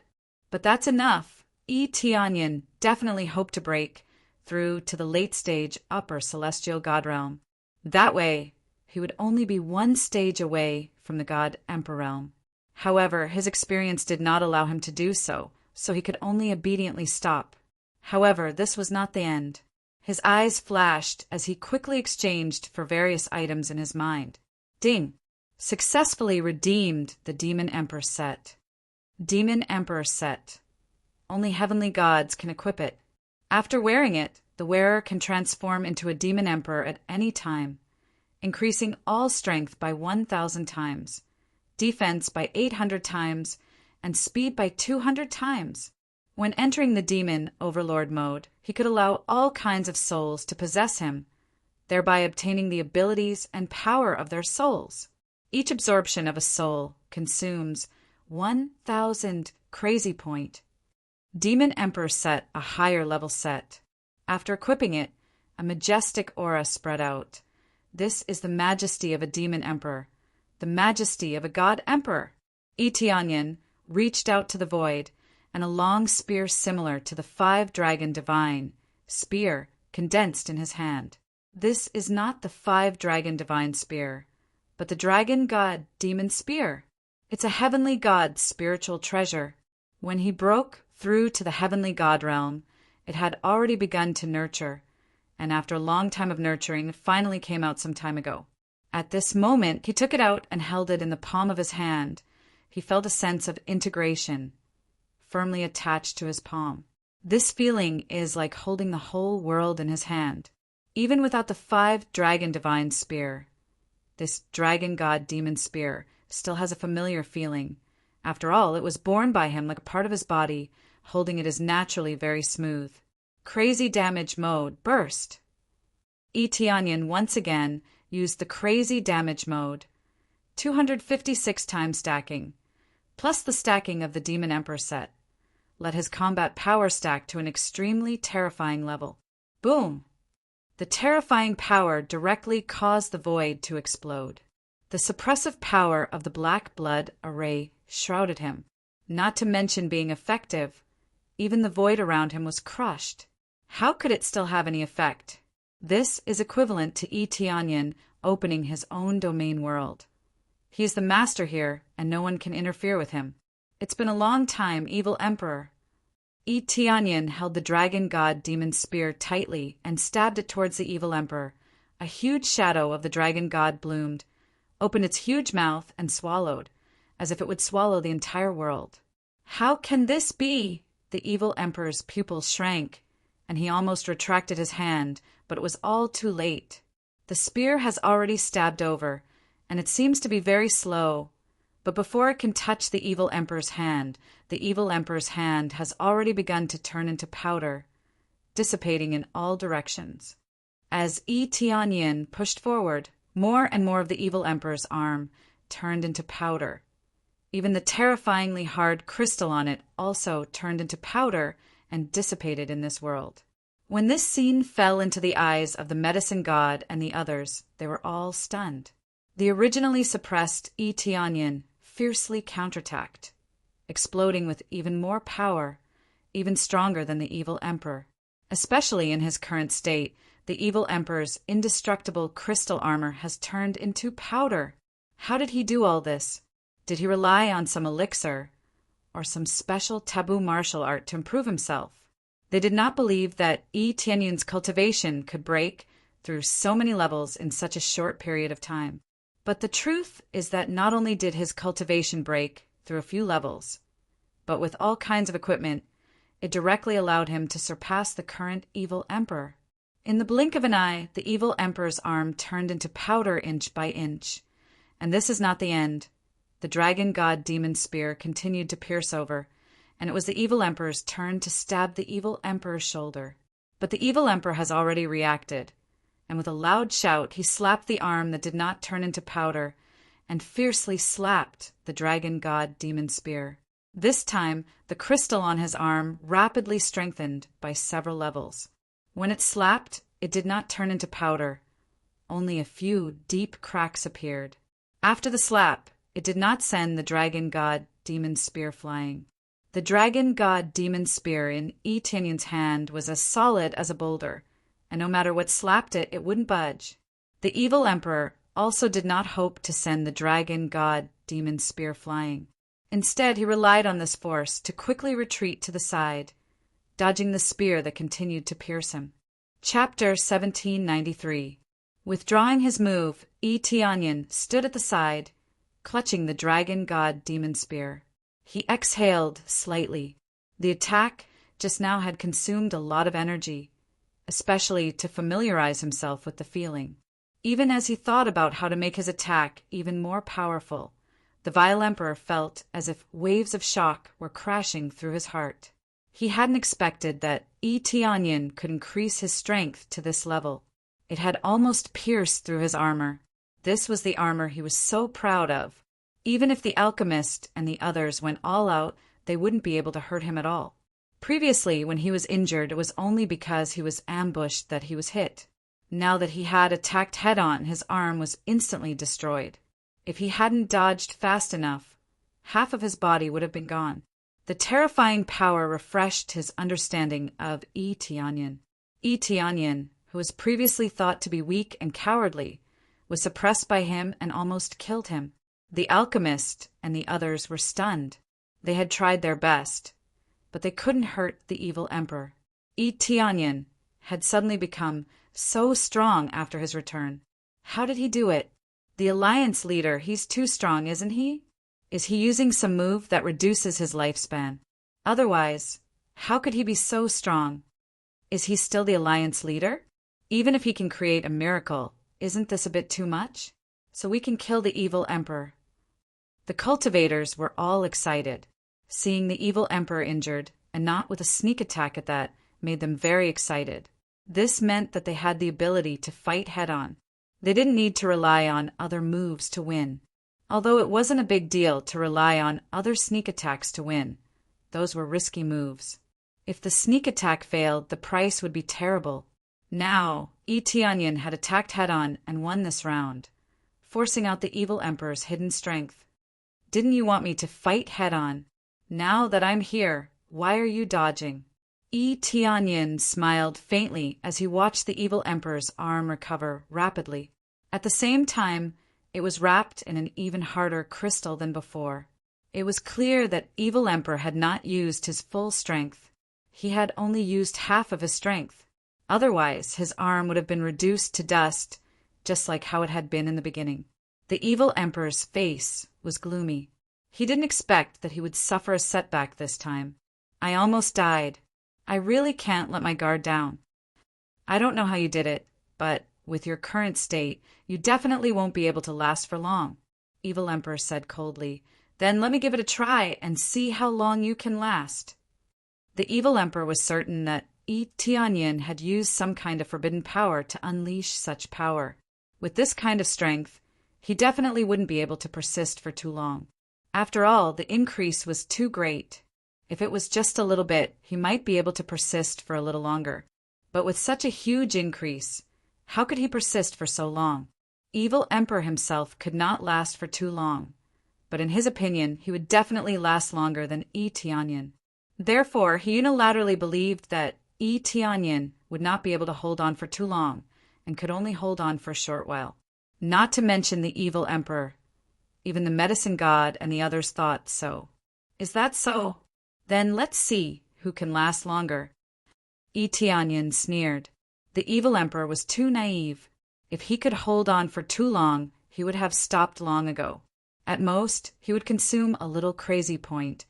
but that's enough. Yi Tianyin definitely hoped to break through to the late-stage upper celestial god realm. That way, he would only be 1 stage away from the god emperor realm. However, his experience did not allow him to do so, so he could only obediently stop. However, this was not the end. His eyes flashed as he quickly exchanged for various items in his mind. Ding! Successfully redeemed the Demon Emperor set. Demon Emperor set. Only heavenly gods can equip it. After wearing it, the wearer can transform into a Demon Emperor at any time, increasing all strength by 1,000 times, defense by 800 times, and speed by 200 times. When entering the Demon Overlord mode, he could allow all kinds of souls to possess him, thereby obtaining the abilities and power of their souls. Each absorption of a soul consumes 1,000 crazy point. Demon Emperor set a higher level set. After equipping it, a majestic aura spread out. This is the majesty of a demon emperor, the majesty of a god emperor. Eteonyan reached out to the void, and a long spear similar to the 5-dragon divine spear condensed in his hand. This is not the 5-dragon divine spear, but the dragon god demon spear. It's a heavenly god's spiritual treasure. When he broke through to the heavenly god realm, it had already begun to nurture, and after a long time of nurturing, it finally came out some time ago. At this moment, he took it out and held it in the palm of his hand. He felt a sense of integration, firmly attached to his palm. This feeling is like holding the whole world in his hand. Even without the 5-dragon divine spear, this dragon god demon spear still has a familiar feeling. After all, it was born by him like a part of his body. Holding it is naturally very smooth. Crazy damage mode burst. Eteonyan once again used the crazy damage mode. 256 times stacking, plus the stacking of the Demon Emperor set. Let his combat power stack to an extremely terrifying level. Boom! The terrifying power directly caused the void to explode. The suppressive power of the black blood array shrouded him. Not to mention being effective, even the void around him was crushed. How could it still have any effect? This is equivalent to Eteonyan opening his own domain world. He is the master here, and no one can interfere with him. It's been a long time, evil emperor. Eteonyan held the dragon god demon spear tightly and stabbed it towards the evil emperor. A huge shadow of the dragon god bloomed, opened its huge mouth, and swallowed, as if it would swallow the entire world. How can this be? The evil emperor's pupils shrank, and he almost retracted his hand, but it was all too late. The spear has already stabbed over, and it seems to be very slow. But before it can touch the evil emperor's hand, the evil emperor's hand has already begun to turn into powder, dissipating in all directions. As Eteonyan pushed forward, more and more of the evil emperor's arm turned into powder. Even the terrifyingly hard crystal on it also turned into powder and dissipated in this world. When this scene fell into the eyes of the medicine god and the others, they were all stunned. The originally suppressed Eteonyan fiercely counterattacked, exploding with even more power, even stronger than the evil emperor. Especially in his current state, the evil emperor's indestructible crystal armor has turned into powder. How did he do all this? Did he rely on some elixir or some special taboo martial art to improve himself? They did not believe that Eteonyan's cultivation could break through so many levels in such a short period of time. But the truth is that not only did his cultivation break through a few levels, but with all kinds of equipment, it directly allowed him to surpass the current evil emperor. In the blink of an eye, the evil emperor's arm turned into powder inch by inch. And this is not the end. The dragon god demon spear continued to pierce over, and it was the evil emperor's turn to stab the evil emperor's shoulder. But the evil emperor has already reacted, and with a loud shout he slapped the arm that did not turn into powder and fiercely slapped the dragon god demon spear. This time, the crystal on his arm rapidly strengthened by several levels. When it slapped, it did not turn into powder. Only a few deep cracks appeared. After the slap, it did not send the dragon god demon spear flying. The dragon god demon spear in Eteonyan's hand was as solid as a boulder, and no matter what slapped it, it wouldn't budge. The evil emperor also did not hope to send the dragon god demon spear flying. Instead, he relied on this force to quickly retreat to the side, dodging the spear that continued to pierce him. Chapter 1793. Withdrawing his move, Eteonyan stood at the side, clutching the dragon god demon spear. He exhaled slightly. The attack just now had consumed a lot of energy, especially to familiarize himself with the feeling. Even as he thought about how to make his attack even more powerful, the vile emperor felt as if waves of shock were crashing through his heart. He hadn't expected that Eteonyan could increase his strength to this level. It had almost pierced through his armor. This was the armor he was so proud of. Even if the alchemist and the others went all out, they wouldn't be able to hurt him at all. Previously, when he was injured, it was only because he was ambushed that he was hit. Now that he had attacked head-on, his arm was instantly destroyed. If he hadn't dodged fast enough, half of his body would have been gone. The terrifying power refreshed his understanding of Yi Tianyan. Yi Tianyan, who was previously thought to be weak and cowardly, was suppressed by him and almost killed him. The alchemist and the others were stunned. They had tried their best, but they couldn't hurt the evil emperor. Yi Tianyan had suddenly become so strong after his return. How did he do it? The alliance leader, he's too strong, isn't he? Is he using some move that reduces his lifespan? Otherwise, how could he be so strong? Is he still the alliance leader? Even if he can create a miracle, isn't this a bit too much? So we can kill the evil emperor. The cultivators were all excited. Seeing the evil emperor injured, and not with a sneak attack at that, made them very excited. This meant that they had the ability to fight head-on. They didn't need to rely on other moves to win. Although it wasn't a big deal to rely on other sneak attacks to win. Those were risky moves. If the sneak attack failed, the price would be terrible. Now, Yi Tianyan had attacked head-on and won this round, forcing out the evil emperor's hidden strength. Didn't you want me to fight head-on? Now that I'm here, why are you dodging? Yi Tianyan smiled faintly as he watched the evil emperor's arm recover rapidly. At the same time, it was wrapped in an even harder crystal than before. It was clear that evil emperor had not used his full strength. He had only used half of his strength. Otherwise, his arm would have been reduced to dust, just like how it had been in the beginning. The evil emperor's face was gloomy. He didn't expect that he would suffer a setback this time. I almost died. I really can't let my guard down. I don't know how you did it, but with your current state, you definitely won't be able to last for long, Evil Emperor said coldly. Then let me give it a try and see how long you can last. The Evil Emperor was certain that Yi Tianyan had used some kind of forbidden power to unleash such power. With this kind of strength, he definitely wouldn't be able to persist for too long. After all, the increase was too great. If it was just a little bit, he might be able to persist for a little longer. But with such a huge increase, how could he persist for so long? Evil Emperor himself could not last for too long, but in his opinion, he would definitely last longer than Yi Tianyan. Therefore, he unilaterally believed that Yi Tianyan would not be able to hold on for too long, and could only hold on for a short while. Not to mention the Evil Emperor. Even the medicine god and the others thought so. Is that so? Then let's see who can last longer. Yi Tianyan sneered. The Evil Emperor was too naive. If he could hold on for too long, he would have stopped long ago. At most, he would consume a little crazy point,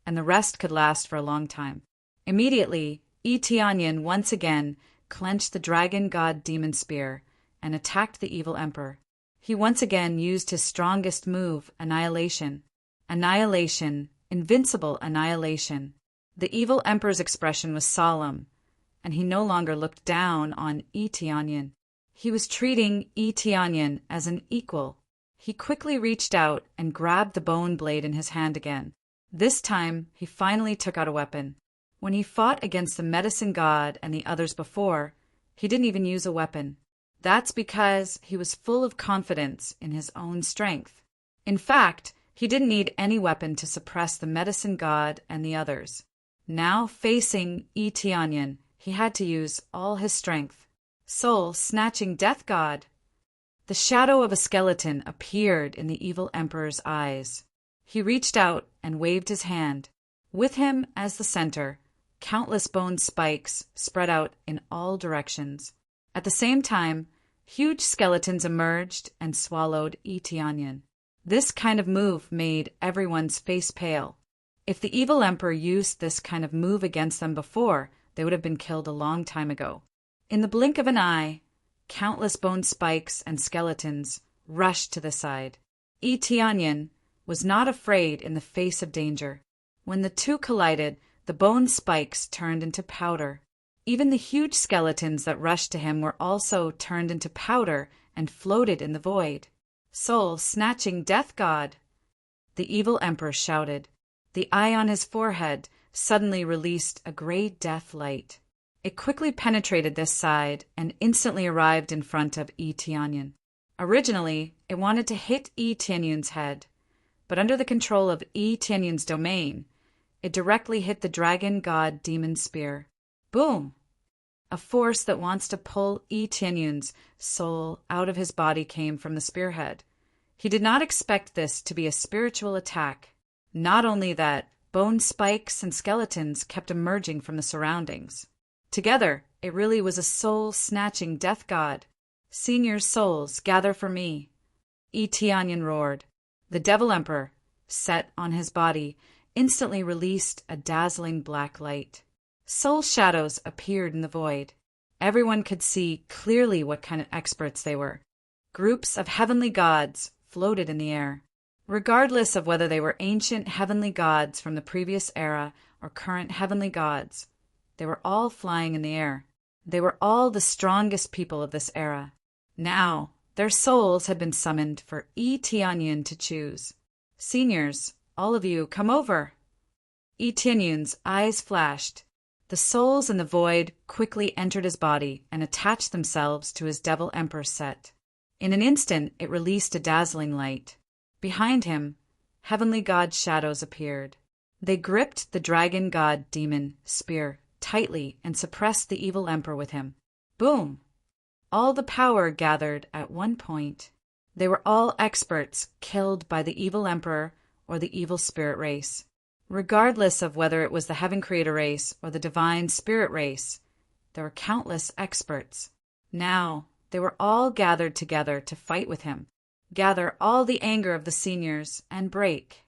and the rest could last for a long time. Immediately, Yi Tianyan once again clenched the dragon god demon spear and attacked the Evil Emperor. He once again used his strongest move, Annihilation. Annihilation, invincible annihilation. The Evil Emperor's expression was solemn, and he no longer looked down on Yi Tianyan. He was treating Yi Tianyan as an equal. He quickly reached out and grabbed the bone blade in his hand again. This time, he finally took out a weapon. When he fought against the medicine god and the others before, he didn't even use a weapon. That's because he was full of confidence in his own strength. In fact, he didn't need any weapon to suppress the medicine god and the others. Now, facing Yi Tianyan, he had to use all his strength. Soul-snatching death god! The shadow of a skeleton appeared in the Evil Emperor's eyes. He reached out and waved his hand. With him as the center, countless bone spikes spread out in all directions. At the same time, huge skeletons emerged and swallowed Yi Tianyan. This kind of move made everyone's face pale. If the Evil Emperor used this kind of move against them before, they would have been killed a long time ago. In the blink of an eye, countless bone spikes and skeletons rushed to the side. Yi Tianyan was not afraid in the face of danger. When the two collided, the bone spikes turned into powder. Even the huge skeletons that rushed to him were also turned into powder and floated in the void. Soul-snatching death god! The Evil Emperor shouted. The eye on his forehead suddenly released a gray death light. It quickly penetrated this side and instantly arrived in front of Yi Tianyan. Originally, it wanted to hit Yi Tianyan's head, but under the control of Yi Tianyan's domain, it directly hit the dragon god demon spear. Boom! A force that wants to pull Yi Tianyan's soul out of his body came from the spearhead. He did not expect this to be a spiritual attack. Not only that, bone spikes and skeletons kept emerging from the surroundings. Together, it really was a soul-snatching death god. Senior's souls, gather for me. Yi Tianyan roared. The Devil Emperor, set on his body, instantly released a dazzling black light. Soul shadows appeared in the void. Everyone could see clearly what kind of experts they were. Groups of heavenly gods floated in the air. Regardless of whether they were ancient heavenly gods from the previous era or current heavenly gods, they were all flying in the air. They were all the strongest people of this era. Now, their souls had been summoned for Yi Tianyan to choose. Seniors, all of you, come over. Yi Tianyan's eyes flashed. The souls in the void quickly entered his body and attached themselves to his Devil Emperor set. In an instant, it released a dazzling light. Behind him, heavenly god shadows appeared. They gripped the dragon god demon spear tightly and suppressed the evil emperor with him. Boom! All the power gathered at one point. They were all experts killed by the evil emperor or the evil spirit race. Regardless of whether it was the heaven creator race or the divine spirit race, there were countless experts. Now, they were all gathered together to fight with him, gather all the anger of the seniors, and break.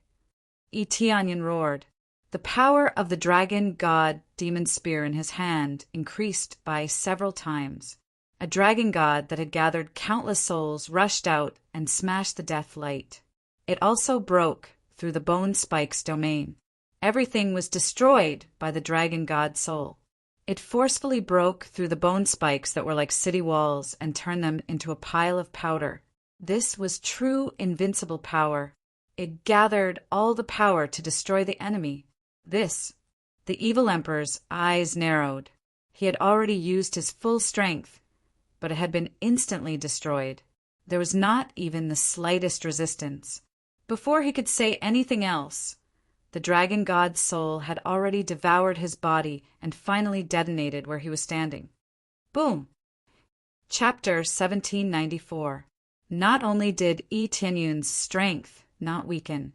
Yi Tianyan roared. The power of the dragon god demon spear in his hand increased by several times. A dragon god that had gathered countless souls rushed out and smashed the death light. It also broke through the bone spike's domain. Everything was destroyed by the dragon god soul. It forcefully broke through the bone spikes that were like city walls and turned them into a pile of powder. This was true invincible power. It gathered all the power to destroy the enemy. The evil emperor's eyes narrowed. He had already used his full strength, but it had been instantly destroyed. There was not even the slightest resistance. Before he could say anything else, the dragon god's soul had already devoured his body and finally detonated where he was standing. Boom! Chapter 1794. Not only did Yi Tianyan's strength not weaken,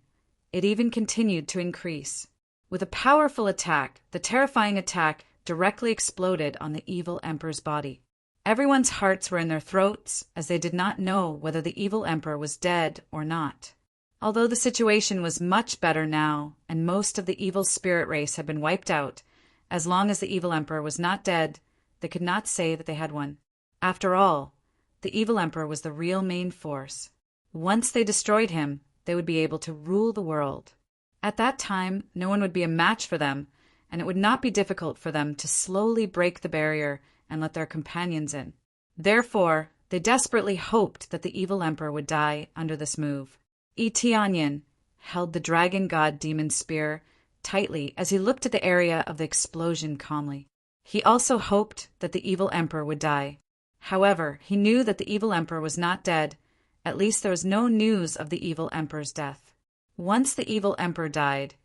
it even continued to increase. With a powerful attack, the terrifying attack directly exploded on the evil emperor's body. Everyone's hearts were in their throats as they did not know whether the evil emperor was dead or not. Although the situation was much better now and most of the evil spirit race had been wiped out, as long as the evil emperor was not dead, they could not say that they had won. After all, the evil emperor was the real main force. Once they destroyed him, they would be able to rule the world. At that time, no one would be a match for them, and it would not be difficult for them to slowly break the barrier and let their companions in. Therefore, they desperately hoped that the evil emperor would die under this move. Yi Tianyan held the dragon god demon spear tightly as he looked at the area of the explosion calmly. He also hoped that the evil emperor would die. However, he knew that the evil emperor was not dead. At least there was no news of the evil emperor's death. Once the evil emperor died,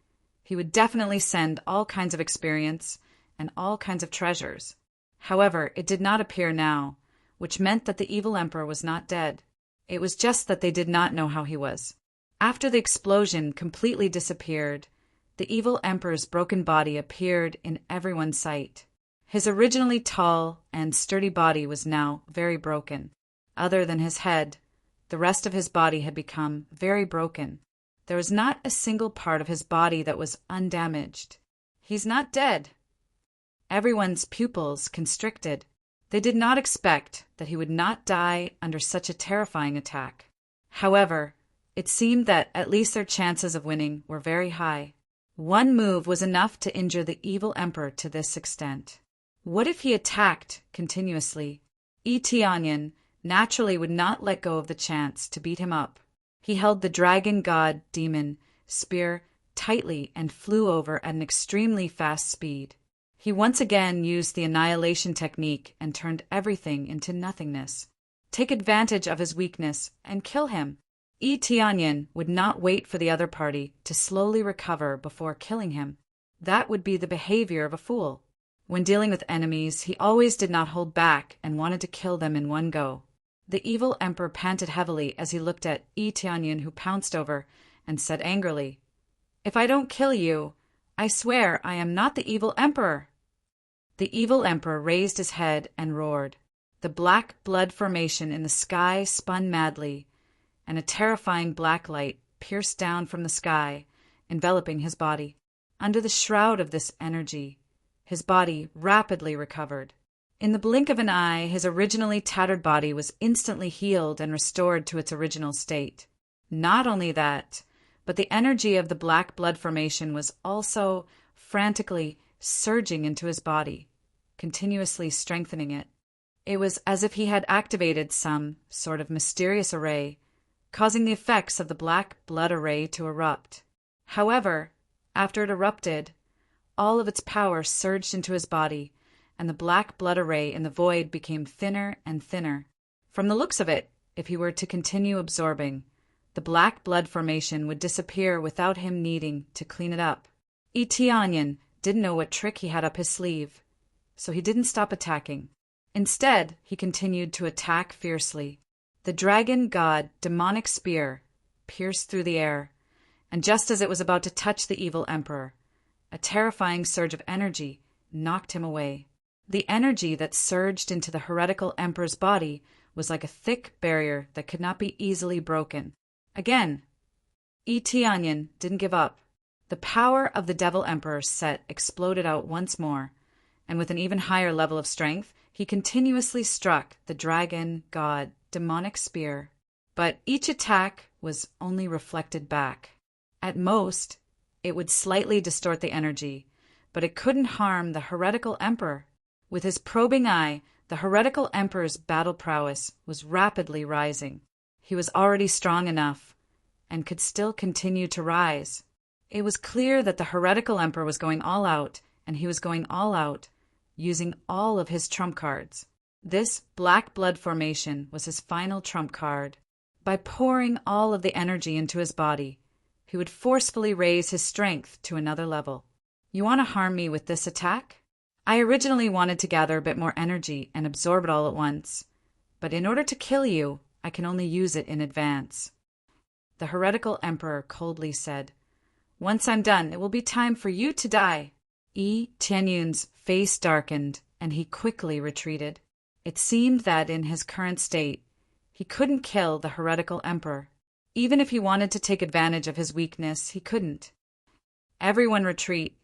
he would definitely send all kinds of experience and all kinds of treasures. However, it did not appear now, which meant that the evil emperor was not dead. It was just that they did not know how he was. After the explosion completely disappeared, the evil emperor's broken body appeared in everyone's sight. His originally tall and sturdy body was now very broken. Other than his head, the rest of his body had become very broken. There was not a single part of his body that was undamaged. He's not dead. Everyone's pupils constricted. They did not expect that he would not die under such a terrifying attack. However, it seemed that at least their chances of winning were very high. One move was enough to injure the evil emperor to this extent. What if he attacked continuously? Yi Tianyan naturally would not let go of the chance to beat him up. He held the dragon god demon spear tightly and flew over at an extremely fast speed. He once again used the annihilation technique and turned everything into nothingness. Take advantage of his weakness and kill him. Tianyin would not wait for the other party to slowly recover before killing him. That would be the behavior of a fool. When dealing with enemies, he always did not hold back and wanted to kill them in one go. The evil emperor panted heavily as he looked at Tianyin, who pounced over and said angrily, "If I don't kill you, I swear I am not the evil emperor." The evil emperor raised his head and roared. The black blood formation in the sky spun madly, and a terrifying black light pierced down from the sky, enveloping his body. Under the shroud of this energy, his body rapidly recovered. In the blink of an eye, his originally tattered body was instantly healed and restored to its original state. Not only that, but the energy of the black blood formation was also frantically surging into his body, continuously strengthening it. It was as if he had activated some sort of mysterious array, causing the effects of the black blood array to erupt. However, after it erupted, all of its power surged into his body, and the black blood array in the void became thinner and thinner. From the looks of it, if he were to continue absorbing, the black blood formation would disappear without him needing to clean it up. Tianyin didn't know what trick he had up his sleeve, so he didn't stop attacking. Instead, he continued to attack fiercely. The dragon god demonic spear pierced through the air, and just as it was about to touch the evil emperor, a terrifying surge of energy knocked him away. The energy that surged into the heretical emperor's body was like a thick barrier that could not be easily broken. Again, Tianyin didn't give up. The power of the devil emperor's set exploded out once more, and with an even higher level of strength, he continuously struck the dragon god demonic spear. But each attack was only reflected back. At most, it would slightly distort the energy, but it couldn't harm the heretical emperor. With his probing eye, the heretical emperor's battle prowess was rapidly rising. He was already strong enough, and could still continue to rise. It was clear that the heretical emperor was going all out, and he was going all out, using all of his trump cards. This black blood formation was his final trump card. By pouring all of the energy into his body, he would forcefully raise his strength to another level. You want to harm me with this attack? I originally wanted to gather a bit more energy and absorb it all at once, but in order to kill you, I can only use it in advance. The heretical emperor coldly said, "Once I'm done, it will be time for you to die." Tianyun's face darkened, and he quickly retreated. It seemed that in his current state, he couldn't kill the heretical emperor. Even if he wanted to take advantage of his weakness, he couldn't. "Everyone retreat.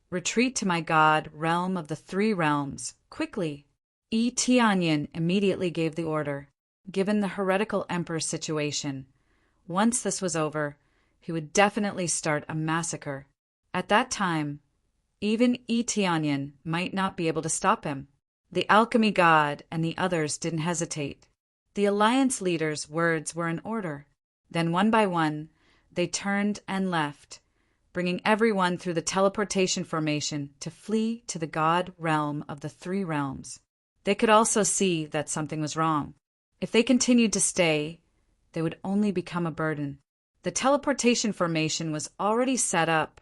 Retreat to my god, realm of the three realms, quickly." Tianyin immediately gave the order. Given the heretical emperor's situation, once this was over, he would definitely start a massacre. At that time, even Tianyin might not be able to stop him. The alchemy god and the others didn't hesitate. The alliance leader's words were in order. Then one by one, they turned and left, bringing everyone through the teleportation formation to flee to the god realm of the three realms. They could also see that something was wrong. If they continued to stay, they would only become a burden. The teleportation formation was already set up,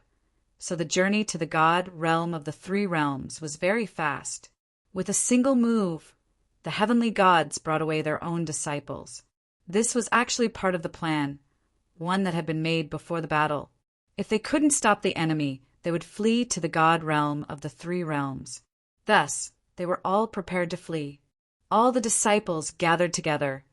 so the journey to the god realm of the three realms was very fast. With a single move, the heavenly gods brought away their own disciples. This was actually part of the plan, one that had been made before the battle. If they couldn't stop the enemy, they would flee to the god realm of the three realms. Thus, they were all prepared to flee. All the disciples gathered together,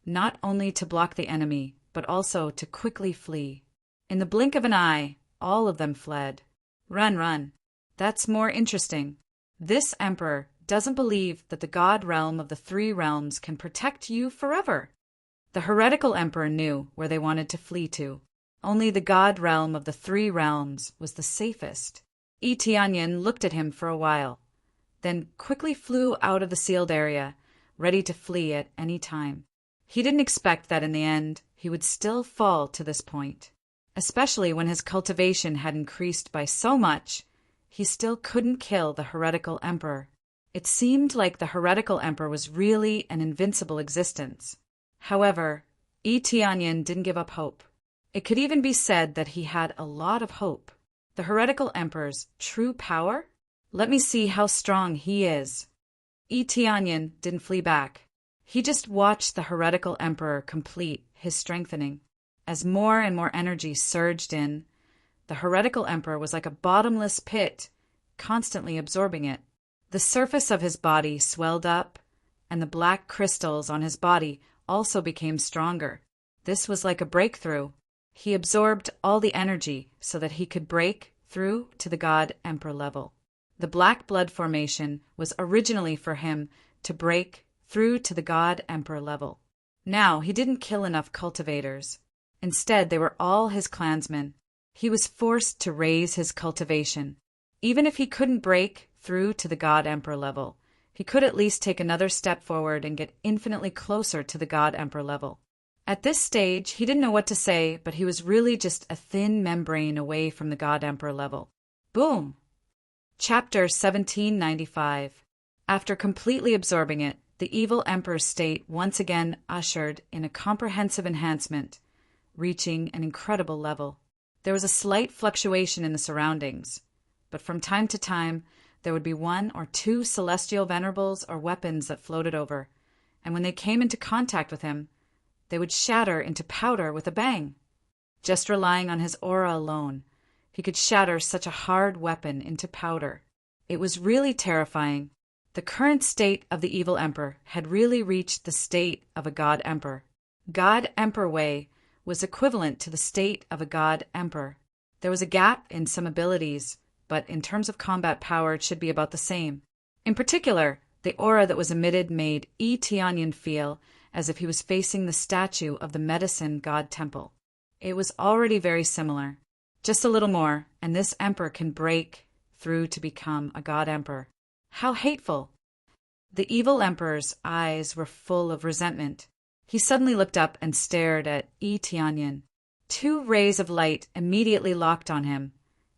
not only to block the enemy, but also to quickly flee. In the blink of an eye, all of them fled. Run, run. That's more interesting. This emperor doesn't believe that the god realm of the three realms can protect you forever. The heretical emperor knew where they wanted to flee to. Only the god realm of the three realms was the safest. Tianyin looked at him for a while, then quickly flew out of the sealed area, ready to flee at any time. He didn't expect that in the end he would still fall to this point. especially when his cultivation had increased by so much. He still couldn't kill the heretical emperor. It seemed like the heretical emperor was really an invincible existence. However, Tianyin didn't give up hope. It could even be said that he had a lot of hope. The heretical emperor's true power? Let me see how strong he is. Tianyin didn't flee back. He just watched the heretical emperor complete his strengthening. As more and more energy surged in, the heretical emperor was like a bottomless pit, constantly absorbing it. The surface of his body swelled up, and the black crystals on his body also became stronger. This was like a breakthrough. He absorbed all the energy so that he could break through to the God-Emperor level. The black blood formation was originally for him to break through to the God-Emperor level. Now he didn't kill enough cultivators. Instead, they were all his clansmen. He was forced to raise his cultivation. Even if he couldn't break through to the God-Emperor level, he could at least take another step forward and get infinitely closer to the God-Emperor level. At this stage, he didn't know what to say, but he was really just a thin membrane away from the God-Emperor level. Boom! Chapter 1795. After completely absorbing it, the evil emperor's state once again ushered in a comprehensive enhancement, reaching an incredible level. There was a slight fluctuation in the surroundings, but from time to time, there would be 1 or 2 celestial venerables or weapons that floated over, and when they came into contact with him, they would shatter into powder with a bang. Just relying on his aura alone, he could shatter such a hard weapon into powder. It was really terrifying. The current state of the evil emperor had really reached the state of a god-emperor. God-emperor Wei was equivalent to the state of a god-emperor. There was a gap in some abilities, but in terms of combat power it should be about the same. In particular, the aura that was emitted made Tianyin feel as if he was facing the statue of the medicine god temple. It was already very similar. Just a little more, and this emperor can break through to become a god-emperor. How hateful! The evil emperor's eyes were full of resentment. He suddenly looked up and stared at Tianyin. 2 rays of light immediately locked on him,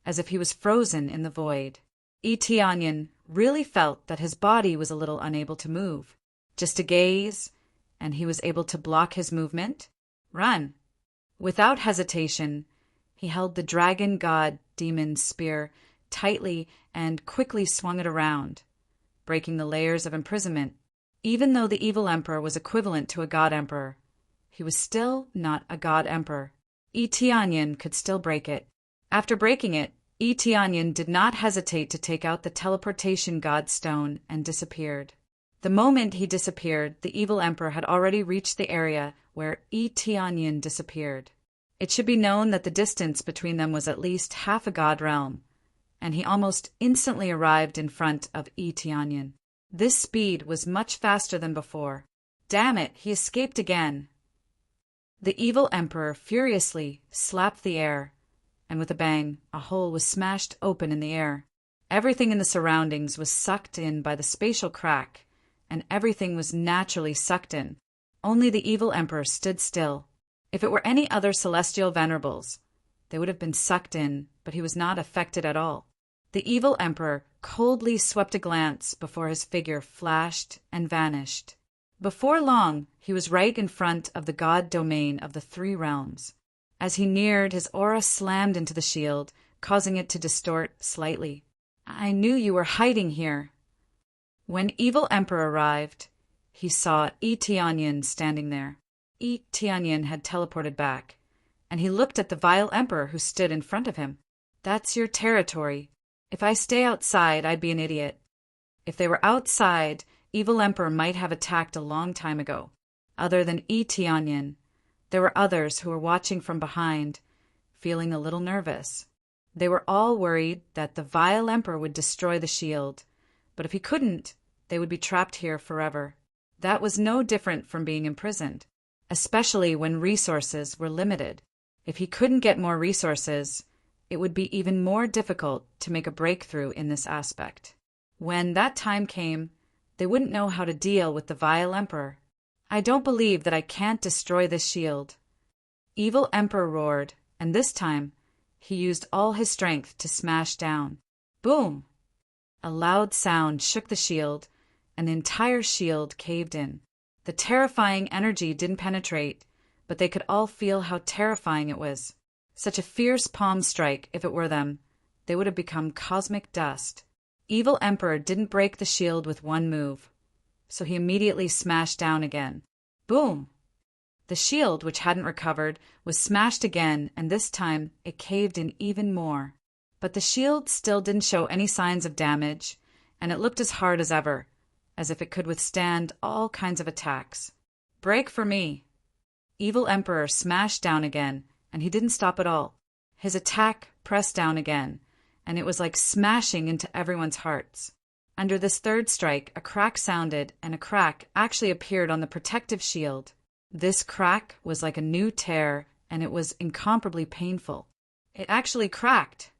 as if he was frozen in the void. Tianyin really felt that his body was a little unable to move. Just a gaze, and he was able to block his movement. Run! Without hesitation, he held the dragon god demon's spear tightly and quickly swung it around, breaking the layers of imprisonment. Even though the evil emperor was equivalent to a god-emperor, he was still not a god-emperor. Tianyin could still break it. After breaking it, Tianyin did not hesitate to take out the teleportation god stone and disappeared. The moment he disappeared, the evil emperor had already reached the area where Tianyin disappeared. It should be known that the distance between them was at least half a god realm, and he almost instantly arrived in front of Tianyin. This speed was much faster than before. Damn it, he escaped again. The evil emperor furiously slapped the air, and with a bang, a hole was smashed open in the air. Everything in the surroundings was sucked in by the spatial crack, and everything was naturally sucked in. Only the evil emperor stood still. If it were any other celestial venerables, they would have been sucked in, but he was not affected at all. The evil emperor coldly swept a glance before his figure flashed and vanished. Before long, he was right in front of the god domain of the 3 realms. As he neared, his aura slammed into the shield, causing it to distort slightly. I knew you were hiding here. When evil emperor arrived, he saw Tianyin standing there. Tianyin had teleported back, and he looked at the vile emperor who stood in front of him. That's your territory. If I stay outside, I'd be an idiot. If they were outside, evil emperor might have attacked a long time ago. Other than Tianyin, there were others who were watching from behind, feeling a little nervous. They were all worried that the vile emperor would destroy the shield, but if he couldn't, they would be trapped here forever. That was no different from being imprisoned, especially when resources were limited. If he couldn't get more resources, it would be even more difficult to make a breakthrough in this aspect. When that time came, they wouldn't know how to deal with the vile emperor. I don't believe that I can't destroy this shield. Evil emperor roared, and this time he used all his strength to smash down. Boom! A loud sound shook the shield, and the entire shield caved in. The terrifying energy didn't penetrate, but they could all feel how terrifying it was. Such a fierce palm strike, if it were them, they would have become cosmic dust. Evil Emperor didn't break the shield with one move, so he immediately smashed down again. Boom! The shield, which hadn't recovered, was smashed again, and this time it caved in even more. But the shield still didn't show any signs of damage, and it looked as hard as ever, as if it could withstand all kinds of attacks. Break for me! Evil Emperor smashed down again, and he didn't stop at all. His attack pressed down again, and it was like smashing into everyone's hearts. Under this third strike, a crack sounded, and a crack actually appeared on the protective shield. This crack was like a new tear, and it was incomparably painful. It actually cracked.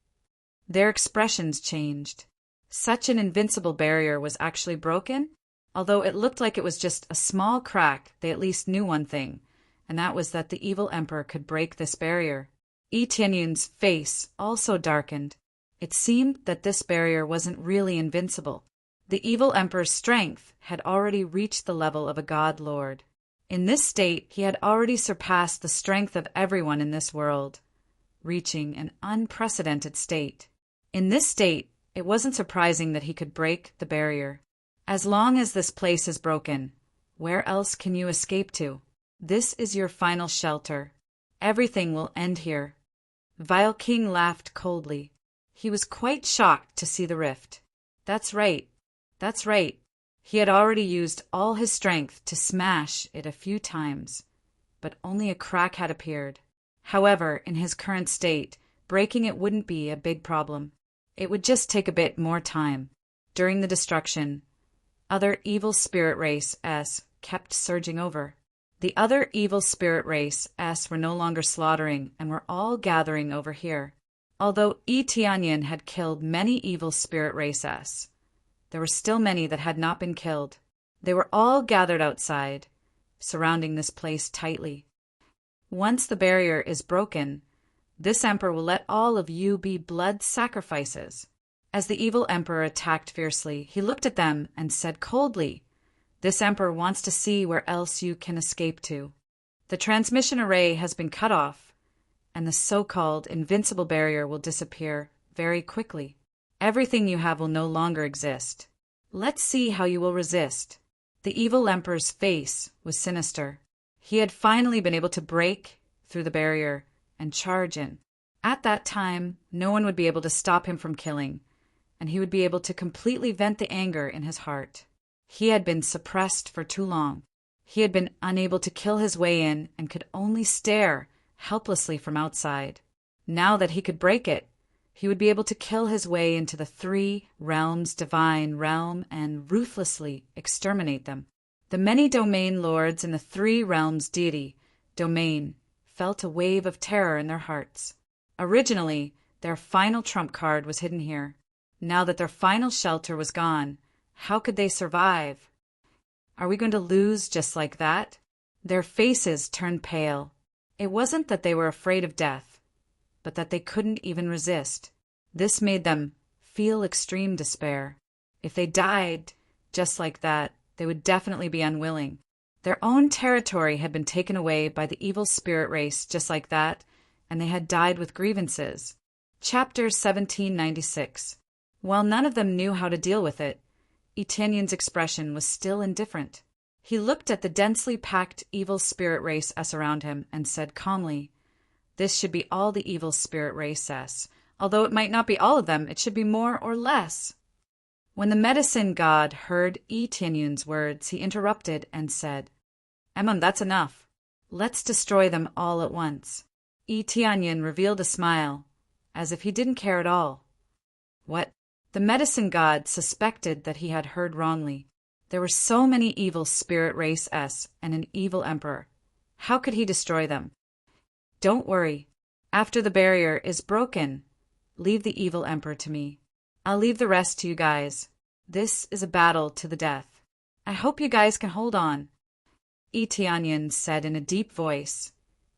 Their expressions changed. Such an invincible barrier was actually broken? Although it looked like it was just a small crack, they at least knew one thing, and that was that the evil emperor could break this barrier. Yi Tianyun's face also darkened. It seemed that this barrier wasn't really invincible. The evil emperor's strength had already reached the level of a god lord. In this state, he had already surpassed the strength of everyone in this world, reaching an unprecedented state. In this state, it wasn't surprising that he could break the barrier. As long as this place is broken, where else can you escape to? This is your final shelter. Everything will end here. Vile King laughed coldly. He was quite shocked to see the rift. That's right. That's right. He had already used all his strength to smash it a few times, but only a crack had appeared. However, in his current state, breaking it wouldn't be a big problem. It would just take a bit more time. During the destruction, other evil spirit race S kept surging over. The other evil spirit race S were no longer slaughtering and were all gathering over here. Although Yi Tianyun had killed many evil spirit race S, there were still many that had not been killed. They were all gathered outside, surrounding this place tightly. Once the barrier is broken, this emperor will let all of you be blood sacrifices. As the evil emperor attacked fiercely, he looked at them and said coldly, "This emperor wants to see where else you can escape to. The transmission array has been cut off, and the so-called invincible barrier will disappear very quickly. Everything you have will no longer exist. Let's see how you will resist." The evil emperor's face was sinister. He had finally been able to break through the barrier and charge in. At that time, no one would be able to stop him from killing, and he would be able to completely vent the anger in his heart. He had been suppressed for too long. He had been unable to kill his way in and could only stare helplessly from outside. Now that he could break it, he would be able to kill his way into the three realms, divine realm, and ruthlessly exterminate them. The many domain lords in the three realms deity, domain, felt a wave of terror in their hearts. Originally, their final trump card was hidden here. Now that their final shelter was gone, how could they survive? Are we going to lose just like that? Their faces turned pale. It wasn't that they were afraid of death, but that they couldn't even resist. This made them feel extreme despair. If they died just like that, they would definitely be unwilling. Their own territory had been taken away by the evil spirit race just like that, and they had died with grievances. Chapter 1796. While none of them knew how to deal with it, Yi Tianyun's expression was still indifferent. He looked at the densely packed evil spirit race S around him and said calmly, "This should be all the evil spirit race S. Although it might not be all of them, it should be more or less." When the medicine god heard Yi Tianyun's words, he interrupted and said, "Emon, that's enough. Let's destroy them all at once." Yi Tianyun revealed a smile, as if he didn't care at all. What? The medicine god suspected that he had heard wrongly. There were so many evil spirit race S and an evil emperor. How could he destroy them? "Don't worry. After the barrier is broken, leave the evil emperor to me. I'll leave the rest to you guys. This is a battle to the death. I hope you guys can hold on." Yi Tianyun said in a deep voice,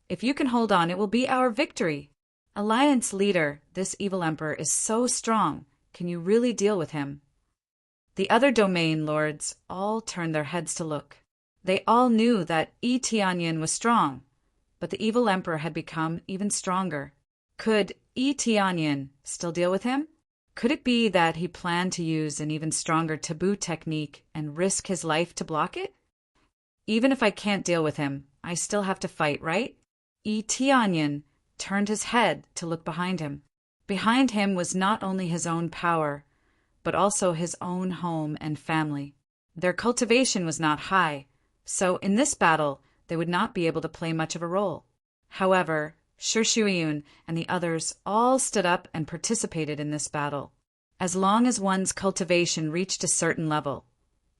"If you can hold on, it will be our victory. Alliance leader, this evil emperor is so strong. Can you really deal with him? The other domain lords all turned their heads to look. They all knew that Yi Tianyin was strong, but the evil emperor had become even stronger. Could Yi Tianyin still deal with him? Could it be that he planned to use an even stronger taboo technique and risk his life to block it? Even if I can't deal with him, I still have to fight, right? Yi Tianyin turned his head to look behind him. Behind him was not only his own power, but also his own home and family. Their cultivation was not high, so in this battle they would not be able to play much of a role. However, Shi Shuiyun and the others all stood up and participated in this battle. As long as one's cultivation reached a certain level,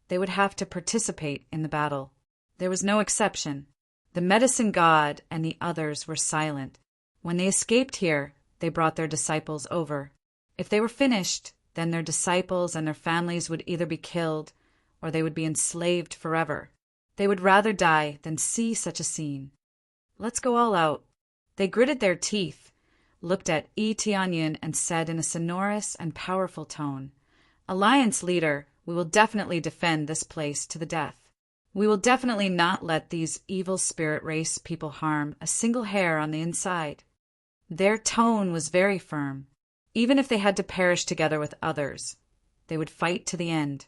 they would have to participate in the battle. There was no exception. The medicine god and the others were silent. When they escaped here, they brought their disciples over. If they were finished, then their disciples and their families would either be killed or they would be enslaved forever. They would rather die than see such a scene. Let's go all out. They gritted their teeth, looked at Yi Tianyin and said in a sonorous and powerful tone, "Alliance leader, we will definitely defend this place to the death. We will definitely not let these evil spirit race people harm a single hair on the inside." Their tone was very firm. Even if they had to perish together with others, they would fight to the end.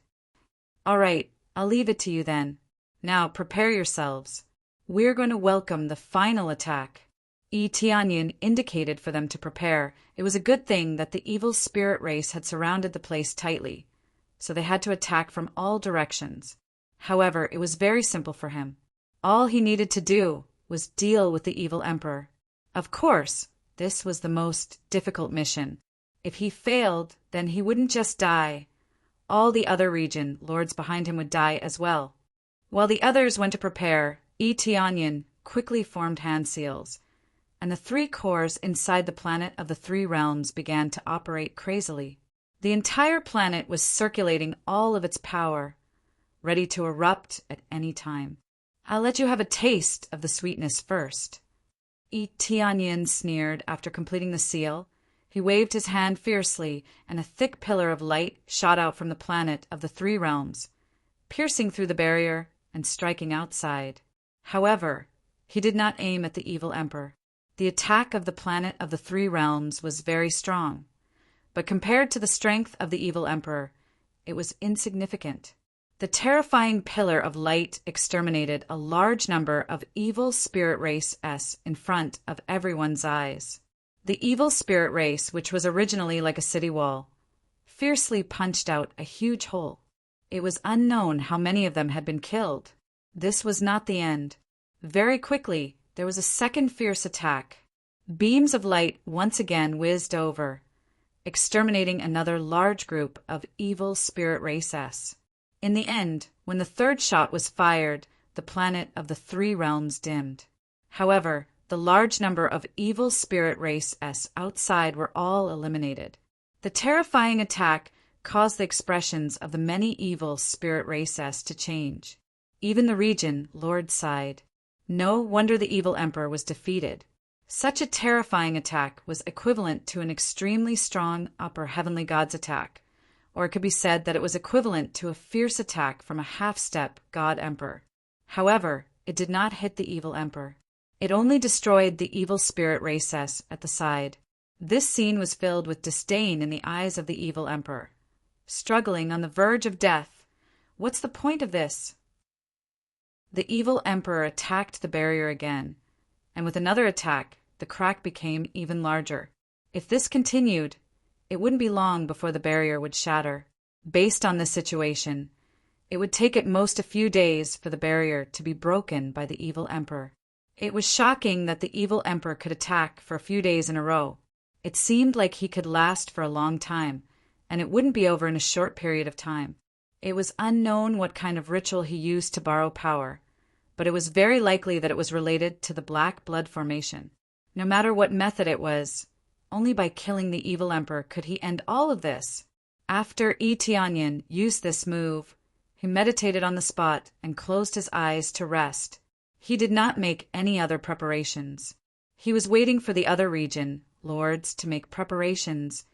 "All right, I'll leave it to you then. Now prepare yourselves. We're going to welcome the final attack." Yi Tianyin indicated for them to prepare. It was a good thing that the evil spirit race had surrounded the place tightly, so they had to attack from all directions. However, it was very simple for him. All he needed to do was deal with the evil emperor. Of course, this was the most difficult mission. If he failed, then he wouldn't just die. All the other region lords behind him would die as well. While the others went to prepare, Yi Tianyin quickly formed hand seals, and the 3 cores inside the planet of the 3 realms began to operate crazily. The entire planet was circulating all of its power, ready to erupt at any time. "I'll let you have a taste of the sweetness first." Yi Tianyin sneered after completing the seal. He waved his hand fiercely, and a thick pillar of light shot out from the planet of the 3 realms, piercing through the barrier and striking outside. However, he did not aim at the evil emperor. The attack of the planet of the 3 realms was very strong, but compared to the strength of the evil emperor, it was insignificant. The terrifying pillar of light exterminated a large number of evil spirit race S in front of everyone's eyes. The evil spirit race, which was originally like a city wall, fiercely punched out a huge hole. It was unknown how many of them had been killed. This was not the end. Very quickly, there was a second fierce attack. Beams of light once again whizzed over, exterminating another large group of evil spirit race S. In the end, when the 3rd shot was fired, the planet of the 3 realms dimmed. However, the large number of evil spirit race S outside were all eliminated. The terrifying attack caused the expressions of the many evil spirit race S to change. Even the region lord sighed. No wonder the evil emperor was defeated. Such a terrifying attack was equivalent to an extremely strong upper heavenly god's attack, or it could be said that it was equivalent to a fierce attack from a half-step god emperor. However, it did not hit the evil emperor. It only destroyed the evil spirit race S at the side. This scene was filled with disdain in the eyes of the evil emperor. Struggling on the verge of death. What's the point of this? The evil emperor attacked the barrier again, and with another attack, the crack became even larger. If this continued, it wouldn't be long before the barrier would shatter. Based on this situation, it would take at most a few days for the barrier to be broken by the evil emperor. It was shocking that the evil emperor could attack for a few days in a row. It seemed like he could last for a long time, and it wouldn't be over in a short period of time. It was unknown what kind of ritual he used to borrow power, but it was very likely that it was related to the black blood formation. No matter what method it was, only by killing the evil emperor could he end all of this. After Yi Tianyin used this move, he meditated on the spot and closed his eyes to rest. He did not make any other preparations. He was waiting for the other region, lords to make preparations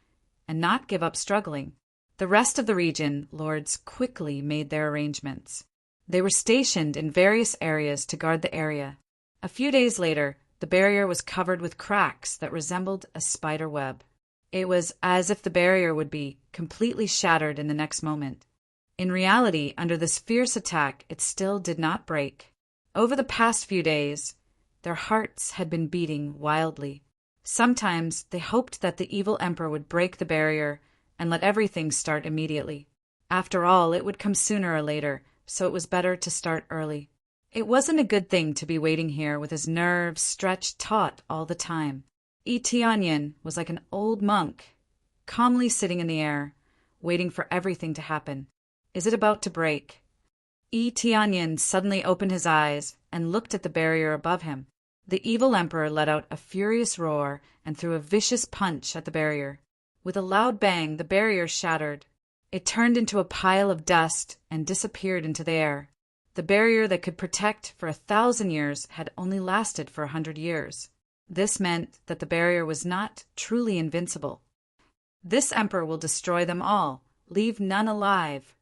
and not give up struggling. The rest of the region, lords quickly made their arrangements. They were stationed in various areas to guard the area. A few days later, the barrier was covered with cracks that resembled a spider web. It was as if the barrier would be completely shattered in the next moment. In reality, under this fierce attack, it still did not break. Over the past few days, their hearts had been beating wildly. Sometimes they hoped that the evil emperor would break the barrier and let everything start immediately. After all, it would come sooner or later, so it was better to start early. It wasn't a good thing to be waiting here with his nerves stretched taut all the time. Tianyin was like an old monk, calmly sitting in the air, waiting for everything to happen. Is it about to break? Tianyin suddenly opened his eyes and looked at the barrier above him. The evil emperor let out a furious roar and threw a vicious punch at the barrier. With a loud bang, the barrier shattered. It turned into a pile of dust and disappeared into the air. The barrier that could protect for 1,000 years had only lasted for 100 years. This meant that the barrier was not truly invincible. This emperor will destroy them all, leave none alive.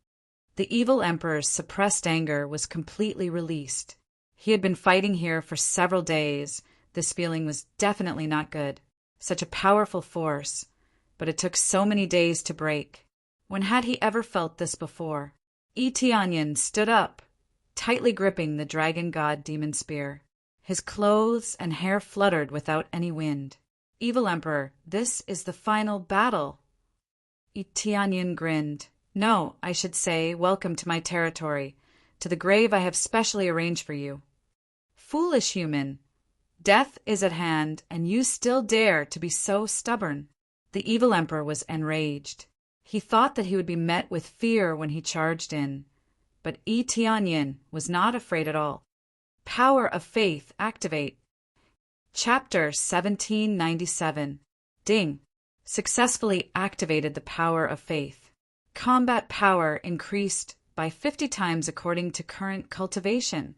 The evil emperor's suppressed anger was completely released. He had been fighting here for several days. This feeling was definitely not good. Such a powerful force, but it took so many days to break. When had he ever felt this before? Tianyin stood up, tightly gripping the dragon god demon spear. His clothes and hair fluttered without any wind. Evil Emperor, this is the final battle. Tianyin grinned. No, I should say, welcome to my territory, to the grave I have specially arranged for you. Foolish human, death is at hand, and you still dare to be so stubborn. The evil emperor was enraged. He thought that he would be met with fear when he charged in, but Tianyin was not afraid at all. Power of faith activate. Chapter 1797. Ding. Successfully activated the power of faith. Combat power increased by 50 times according to current cultivation.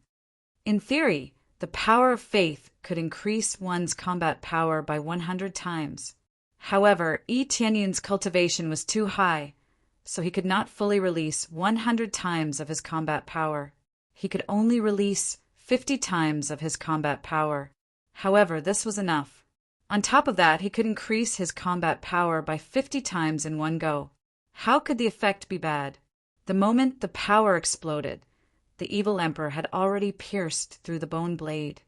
In theory, the power of faith could increase one's combat power by 100 times. However, Tianyin's cultivation was too high, so he could not fully release 100 times of his combat power. He could only release 50 times of his combat power. However, this was enough. On top of that, he could increase his combat power by 50 times in one go. How could the effect be bad? The moment the power exploded, the evil emperor had already pierced through the bone blade.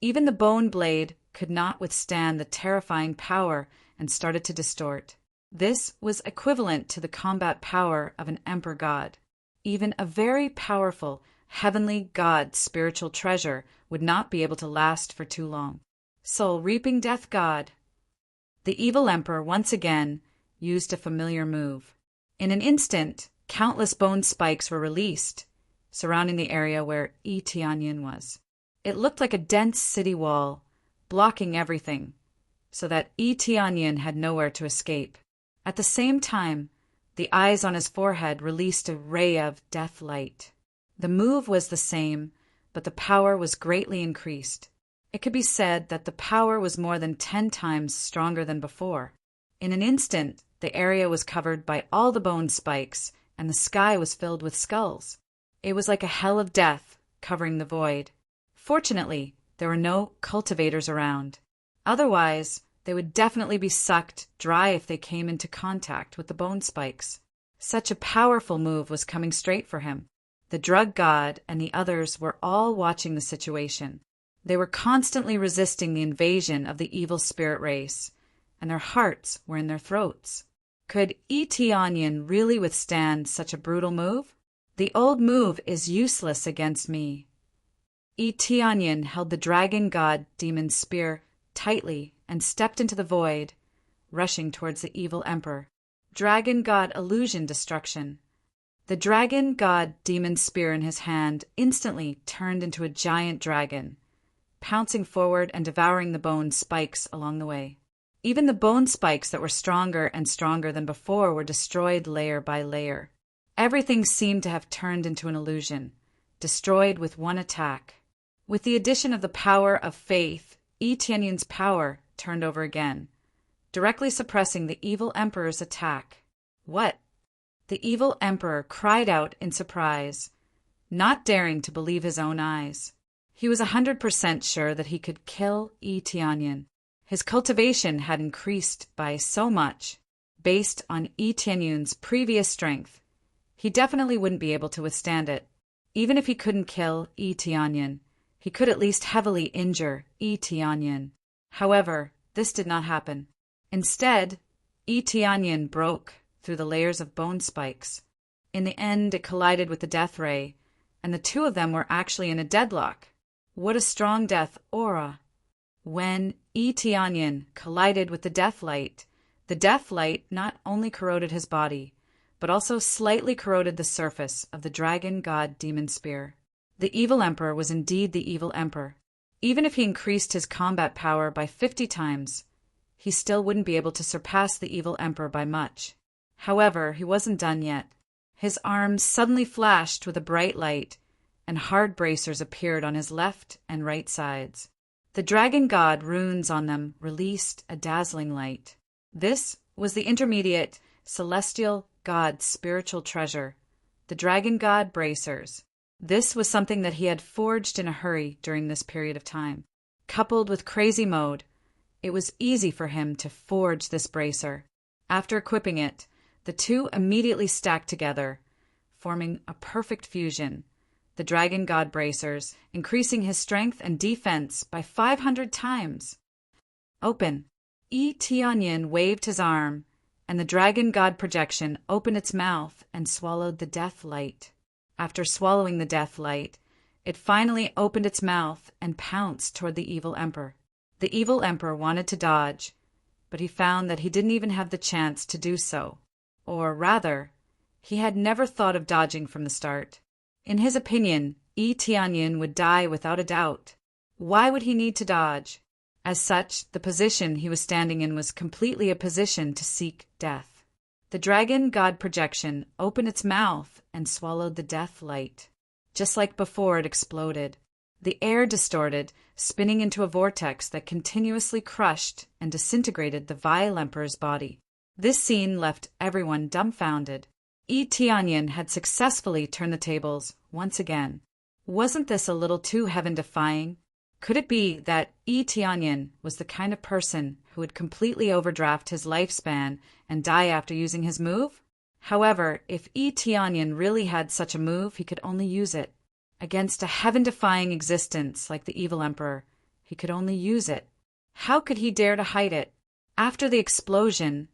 Even the bone blade could not withstand the terrifying power and started to distort. This was equivalent to the combat power of an emperor god. Even a very powerful heavenly god spiritual treasure would not be able to last for too long. Soul reaping death god. The evil emperor once again used a familiar move. In an instant, countless bone spikes were released, surrounding the area where Tianyin was. It looked like a dense city wall, blocking everything, so that Tianyin had nowhere to escape. At the same time, the eyes on his forehead released a ray of death light. The move was the same, but the power was greatly increased. It could be said that the power was more than 10 times stronger than before. In an instant, the area was covered by all the bone spikes, and the sky was filled with skulls. It was like a hell of death, covering the void. Fortunately, there were no cultivators around. Otherwise, they would definitely be sucked dry if they came into contact with the bone spikes. Such a powerful move was coming straight for him. The drug god and the others were all watching the situation. They were constantly resisting the invasion of the evil spirit race, and their hearts were in their throats. Could Tianyin really withstand such a brutal move? The old move is useless against me. Tianyin held the dragon god demon spear tightly and stepped into the void, rushing towards the evil emperor. Dragon god illusion destruction. The dragon god demon spear in his hand instantly turned into a giant dragon, pouncing forward and devouring the bone spikes along the way. Even the bone spikes that were stronger and stronger than before were destroyed layer by layer. Everything seemed to have turned into an illusion, destroyed with one attack. With the addition of the power of faith, Tianyin's power turned over again. directly suppressing the evil emperor's attack. What? The evil emperor cried out in surprise, not daring to believe his own eyes. He was 100% sure that he could kill Yi Tianyin. His cultivation had increased by so much, based on Yi Tianyun's previous strength. He definitely wouldn't be able to withstand it. Even if he couldn't kill Yi Tianyin, he could at least heavily injure Yi Tianyin. However, this did not happen. Instead, Yi Tianyin broke through the layers of bone spikes. In the end, it collided with the death ray, and the two of them were actually in a deadlock. What a strong death aura! When Yi Tianyin collided with the death light not only corroded his body, but also slightly corroded the surface of the dragon god demon spear. The evil emperor was indeed the evil emperor. Even if he increased his combat power by 50 times, he still wouldn't be able to surpass the evil emperor by much. However, he wasn't done yet. His arms suddenly flashed with a bright light, and hard bracers appeared on his left and right sides. The dragon god runes on them released a dazzling light. This was the intermediate celestial god's spiritual treasure, the dragon god bracers. This was something that he had forged in a hurry during this period of time. Coupled with crazy mode, it was easy for him to forge this bracer. After equipping it, the two immediately stacked together, forming a perfect fusion. The dragon god bracers, increasing his strength and defense by 500 times. Open. Yi Tianyin waved his arm, and the dragon god projection opened its mouth and swallowed the death light. After swallowing the death light, it finally opened its mouth and pounced toward the evil emperor. The evil emperor wanted to dodge, but he found that he didn't even have the chance to do so. Or rather, he had never thought of dodging from the start. In his opinion, Yi Tianyin would die without a doubt. Why would he need to dodge? As such, the position he was standing in was completely a position to seek death. The dragon god projection opened its mouth and swallowed the death light. Just like before, it exploded. The air distorted, spinning into a vortex that continuously crushed and disintegrated the vile emperor's body. This scene left everyone dumbfounded. Yi Tianyin had successfully turned the tables once again. Wasn't this a little too heaven-defying? Could it be that Yi Tianyin was the kind of person who would completely overdraft his lifespan and die after using his move? However, if Yi Tianyin really had such a move, he could only use it. Against a heaven-defying existence like the evil emperor, he could only use it. How could he dare to hide it? After the explosion,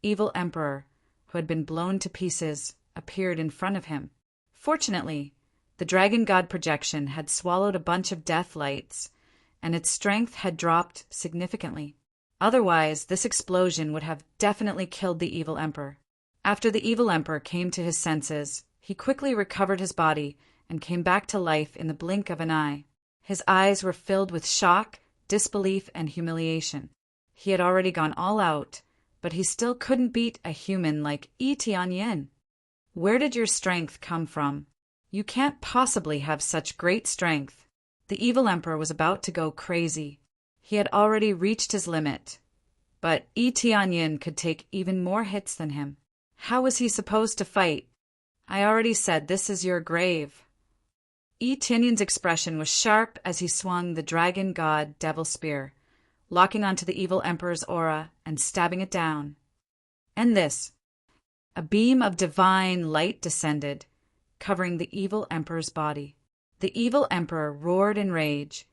evil emperor, who had been blown to pieces, appeared in front of him. Fortunately, the dragon god projection had swallowed a bunch of death lights, and its strength had dropped significantly. Otherwise, this explosion would have definitely killed the evil emperor. After the evil emperor came to his senses, he quickly recovered his body and came back to life in the blink of an eye. His eyes were filled with shock, disbelief, and humiliation. He had already gone all out, but he still couldn't beat a human like Yi Tianyin. Where did your strength come from? You can't possibly have such great strength. The evil emperor was about to go crazy. He had already reached his limit, but Yi Tianyin could take even more hits than him. How was he supposed to fight? I already said this is your grave. Yi Tianyin's expression was sharp as he swung the dragon god devil spear, locking onto the evil emperor's aura and stabbing it down. And this. A beam of divine light descended, covering the evil emperor's body. The evil emperor roared in rage,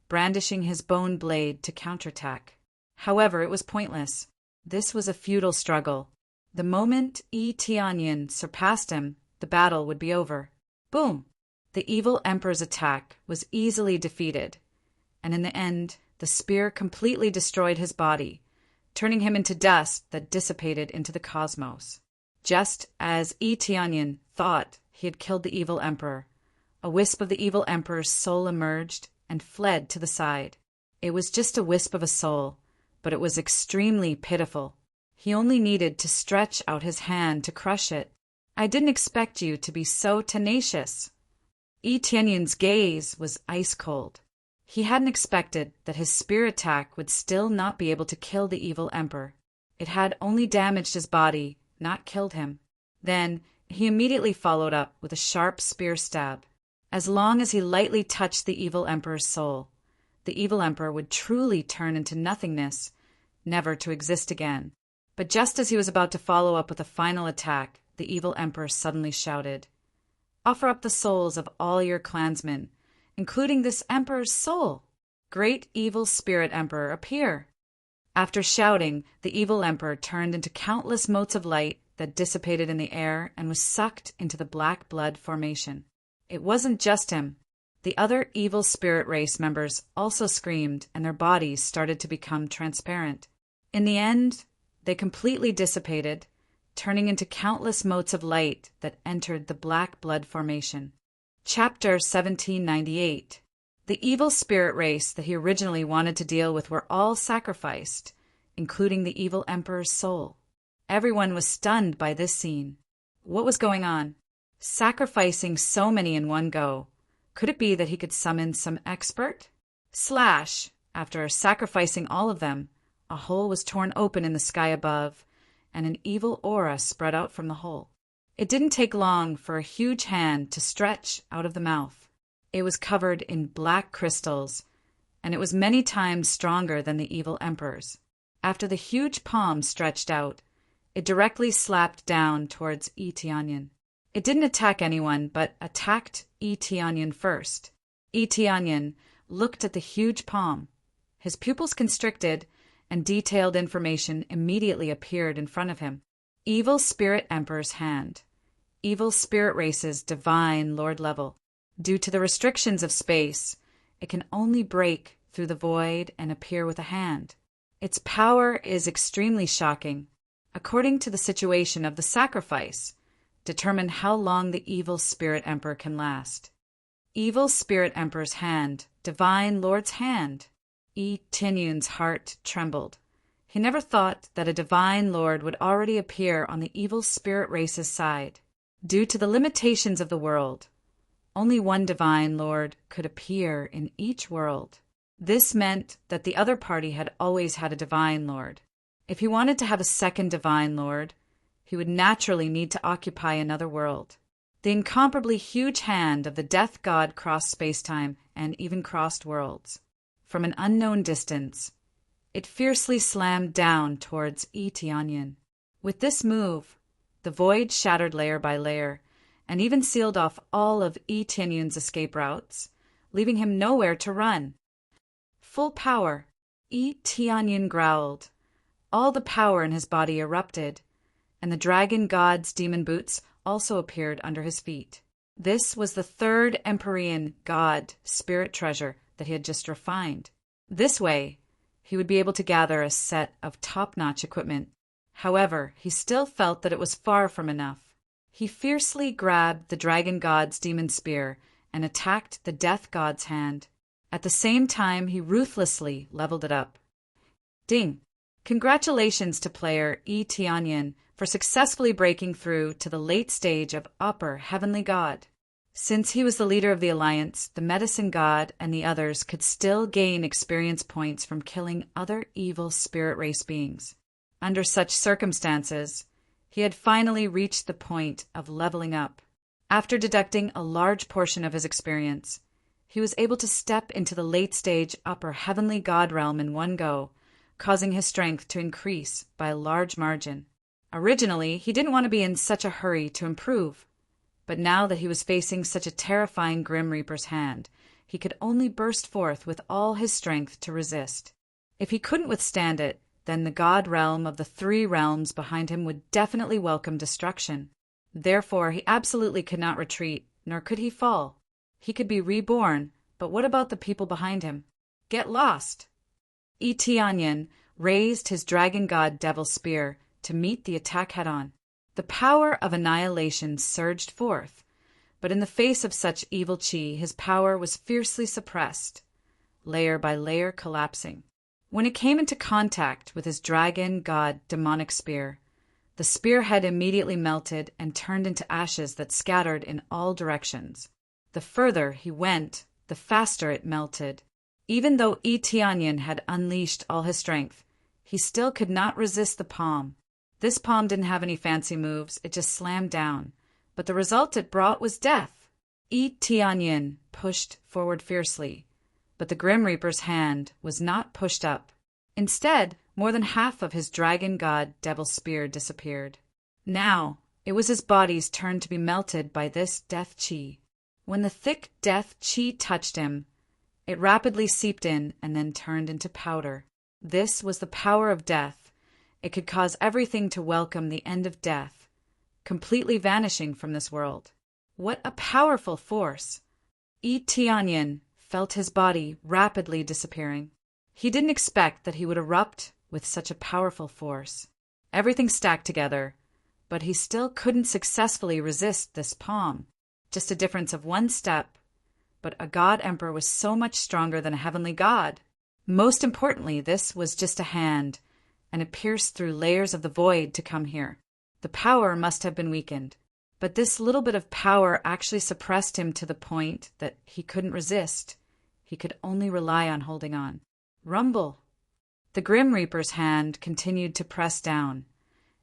brandishing his bone blade to counterattack. However, it was pointless. This was a futile struggle. The moment Yi Tianyin surpassed him, the battle would be over. Boom! The evil emperor's attack was easily defeated, and in the end, the spear completely destroyed his body, turning him into dust that dissipated into the cosmos. Just as Yi Tianyin thought he had killed the evil emperor, a wisp of the evil emperor's soul emerged and fled to the side. It was just a wisp of a soul, but it was extremely pitiful. He only needed to stretch out his hand to crush it. I didn't expect you to be so tenacious. Yi Tianyin's gaze was ice cold. He hadn't expected that his spear attack would still not be able to kill the evil emperor. It had only damaged his body, not killed him. Then he immediately followed up with a sharp spear stab. As long as he lightly touched the evil emperor's soul, the evil emperor would truly turn into nothingness, never to exist again. But just as he was about to follow up with a final attack, the evil emperor suddenly shouted, "Offer up the souls of all your clansmen, including this emperor's soul. Great evil spirit emperor, appear." After shouting, the evil emperor turned into countless motes of light that dissipated in the air and was sucked into the black blood formation. It wasn't just him. The other evil spirit race members also screamed, and their bodies started to become transparent. In the end, they completely dissipated, turning into countless motes of light that entered the black blood formation. Chapter 1798. The evil spirit race that he originally wanted to deal with were all sacrificed, including the evil emperor's soul. Everyone was stunned by this scene. What was going on? Sacrificing so many in one go. Could it be that he could summon some expert? Slash! After sacrificing all of them, a hole was torn open in the sky above, and an evil aura spread out from the hole. It didn't take long for a huge hand to stretch out of the mouth. It was covered in black crystals, and it was many times stronger than the evil emperor's. After the huge palm stretched out, it directly slapped down towards Tianyan. It didn't attack anyone, but attacked Tianyan first. Tianyan looked at the huge palm. His pupils constricted, and detailed information immediately appeared in front of him. Evil Spirit Emperor's hand. Evil Spirit Race's divine Lord level. Due to the restrictions of space, it can only break through the void and appear with a hand. Its power is extremely shocking. According to the situation of the sacrifice, determine how long the Evil Spirit Emperor can last. Evil Spirit Emperor's hand, Divine Lord's hand. Tianyun's heart trembled. He never thought that a Divine Lord would already appear on the Evil Spirit Race's side. Due to the limitations of the world, only one Divine Lord could appear in each world. This meant that the other party had always had a Divine Lord. If he wanted to have a second Divine Lord, he would naturally need to occupy another world. The incomparably huge hand of the Death God crossed spacetime and even crossed worlds. From an unknown distance, it fiercely slammed down towards Tianyan. With this move, the void shattered layer by layer, and even sealed off all of Tianyun's escape routes, leaving him nowhere to run. Full power, Tianyan growled. All the power in his body erupted, and the dragon god's demon boots also appeared under his feet. This was the third Empyrean god spirit treasure that he had just refined. This way, he would be able to gather a set of top-notch equipment. However, he still felt that it was far from enough. He fiercely grabbed the dragon god's demon spear and attacked the death god's hand. At the same time, he ruthlessly leveled it up. Ding! Congratulations to player Tianyan for successfully breaking through to the late stage of Upper Heavenly God. Since he was the leader of the Alliance, the Medicine God and the others could still gain experience points from killing other evil spirit race beings. Under such circumstances, he had finally reached the point of leveling up. After deducting a large portion of his experience, he was able to step into the late-stage Upper Heavenly God realm in one go, causing his strength to increase by a large margin. Originally, he didn't want to be in such a hurry to improve, but now that he was facing such a terrifying Grim Reaper's hand, he could only burst forth with all his strength to resist. If he couldn't withstand it, then the god realm of the three realms behind him would definitely welcome destruction. Therefore, he absolutely could not retreat, nor could he fall. He could be reborn, but what about the people behind him? Get lost! Tianyan raised his dragon god devil spear to meet the attack head-on. The power of annihilation surged forth, but in the face of such evil chi, his power was fiercely suppressed, layer by layer collapsing. When it came into contact with his dragon god demonic spear, the spearhead immediately melted and turned into ashes that scattered in all directions. The further he went, the faster it melted. Even though Tianyan had unleashed all his strength, he still could not resist the palm. This palm didn't have any fancy moves, it just slammed down. But the result it brought was death. Tianyin pushed forward fiercely, but the Grim Reaper's hand was not pushed up. Instead, more than half of his dragon god devil spear disappeared. Now, it was his body's turn to be melted by this death chi. When the thick death chi touched him, it rapidly seeped in and then turned into powder. This was the power of death. It could cause everything to welcome the end of death, completely vanishing from this world. What a powerful force! Tianyin felt his body rapidly disappearing. He didn't expect that he would erupt with such a powerful force. Everything stacked together, but he still couldn't successfully resist this palm. Just a difference of one step, but a god emperor was so much stronger than a heavenly god. Most importantly, this was just a hand, and it pierced through layers of the void to come here. The power must have been weakened, but this little bit of power actually suppressed him to the point that he couldn't resist. He could only rely on holding on. Rumble! The Grim Reaper's hand continued to press down,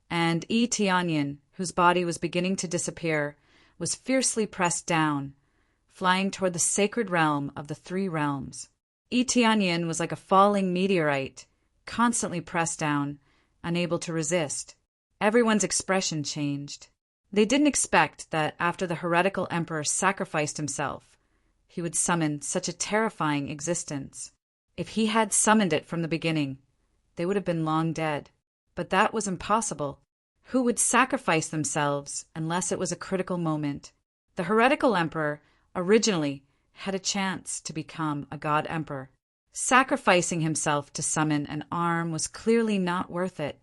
and Tianyin, whose body was beginning to disappear, was fiercely pressed down, flying toward the sacred realm of the three realms. Tianyin was like a falling meteorite, constantly pressed down, unable to resist. Everyone's expression changed. They didn't expect that after the heretical emperor sacrificed himself, he would summon such a terrifying existence. If he had summoned it from the beginning, they would have been long dead. But that was impossible. Who would sacrifice themselves unless it was a critical moment? The heretical emperor originally had a chance to become a god emperor. Sacrificing himself to summon an arm was clearly not worth it.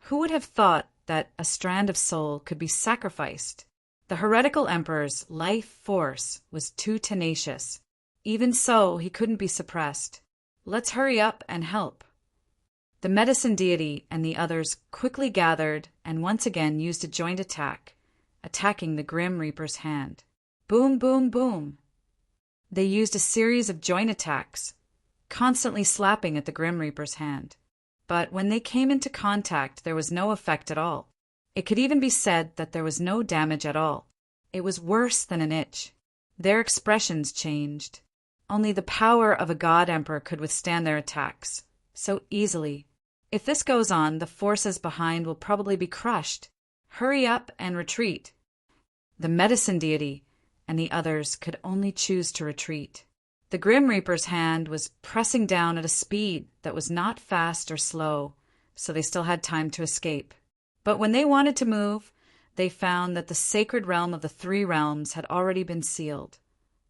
Who would have thought that a strand of soul could be sacrificed? The heretical emperor's life force was too tenacious. Even so, he couldn't be suppressed. Let's hurry up and help. The medicine deity and the others quickly gathered and once again used a joint attack, attacking the Grim Reaper's hand. Boom, boom, boom. They used a series of joint attacks, constantly slapping at the Grim Reaper's hand. But when they came into contact, there was no effect at all. It could even be said that there was no damage at all. It was worse than an itch. Their expressions changed. Only the power of a god emperor could withstand their attacks so easily. If this goes on, the forces behind will probably be crushed. Hurry up and retreat. The medicine deity and the others could only choose to retreat. The Grim Reaper's hand was pressing down at a speed that was not fast or slow, so they still had time to escape. But when they wanted to move, they found that the sacred realm of the three realms had already been sealed,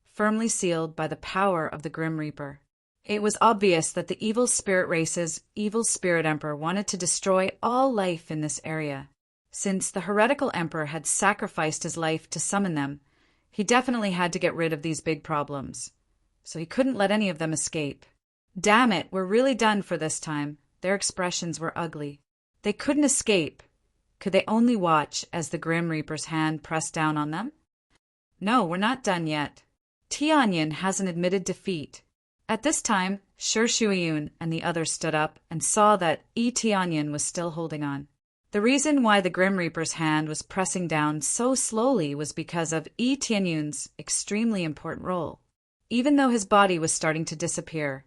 firmly sealed by the power of the Grim Reaper. It was obvious that the evil spirit race's evil spirit emperor wanted to destroy all life in this area. Since the heretical emperor had sacrificed his life to summon them, he definitely had to get rid of these big problems. So he couldn't let any of them escape. Damn it, we're really done for this time. Their expressions were ugly. They couldn't escape. Could they only watch as the Grim Reaper's hand pressed down on them? No, we're not done yet. Tianyin hasn't admitted defeat. At this time, Shi Shuiyun and the others stood up and saw that Tianyin was still holding on. The reason why the Grim Reaper's hand was pressing down so slowly was because of Tianyun's extremely important role. Even though his body was starting to disappear,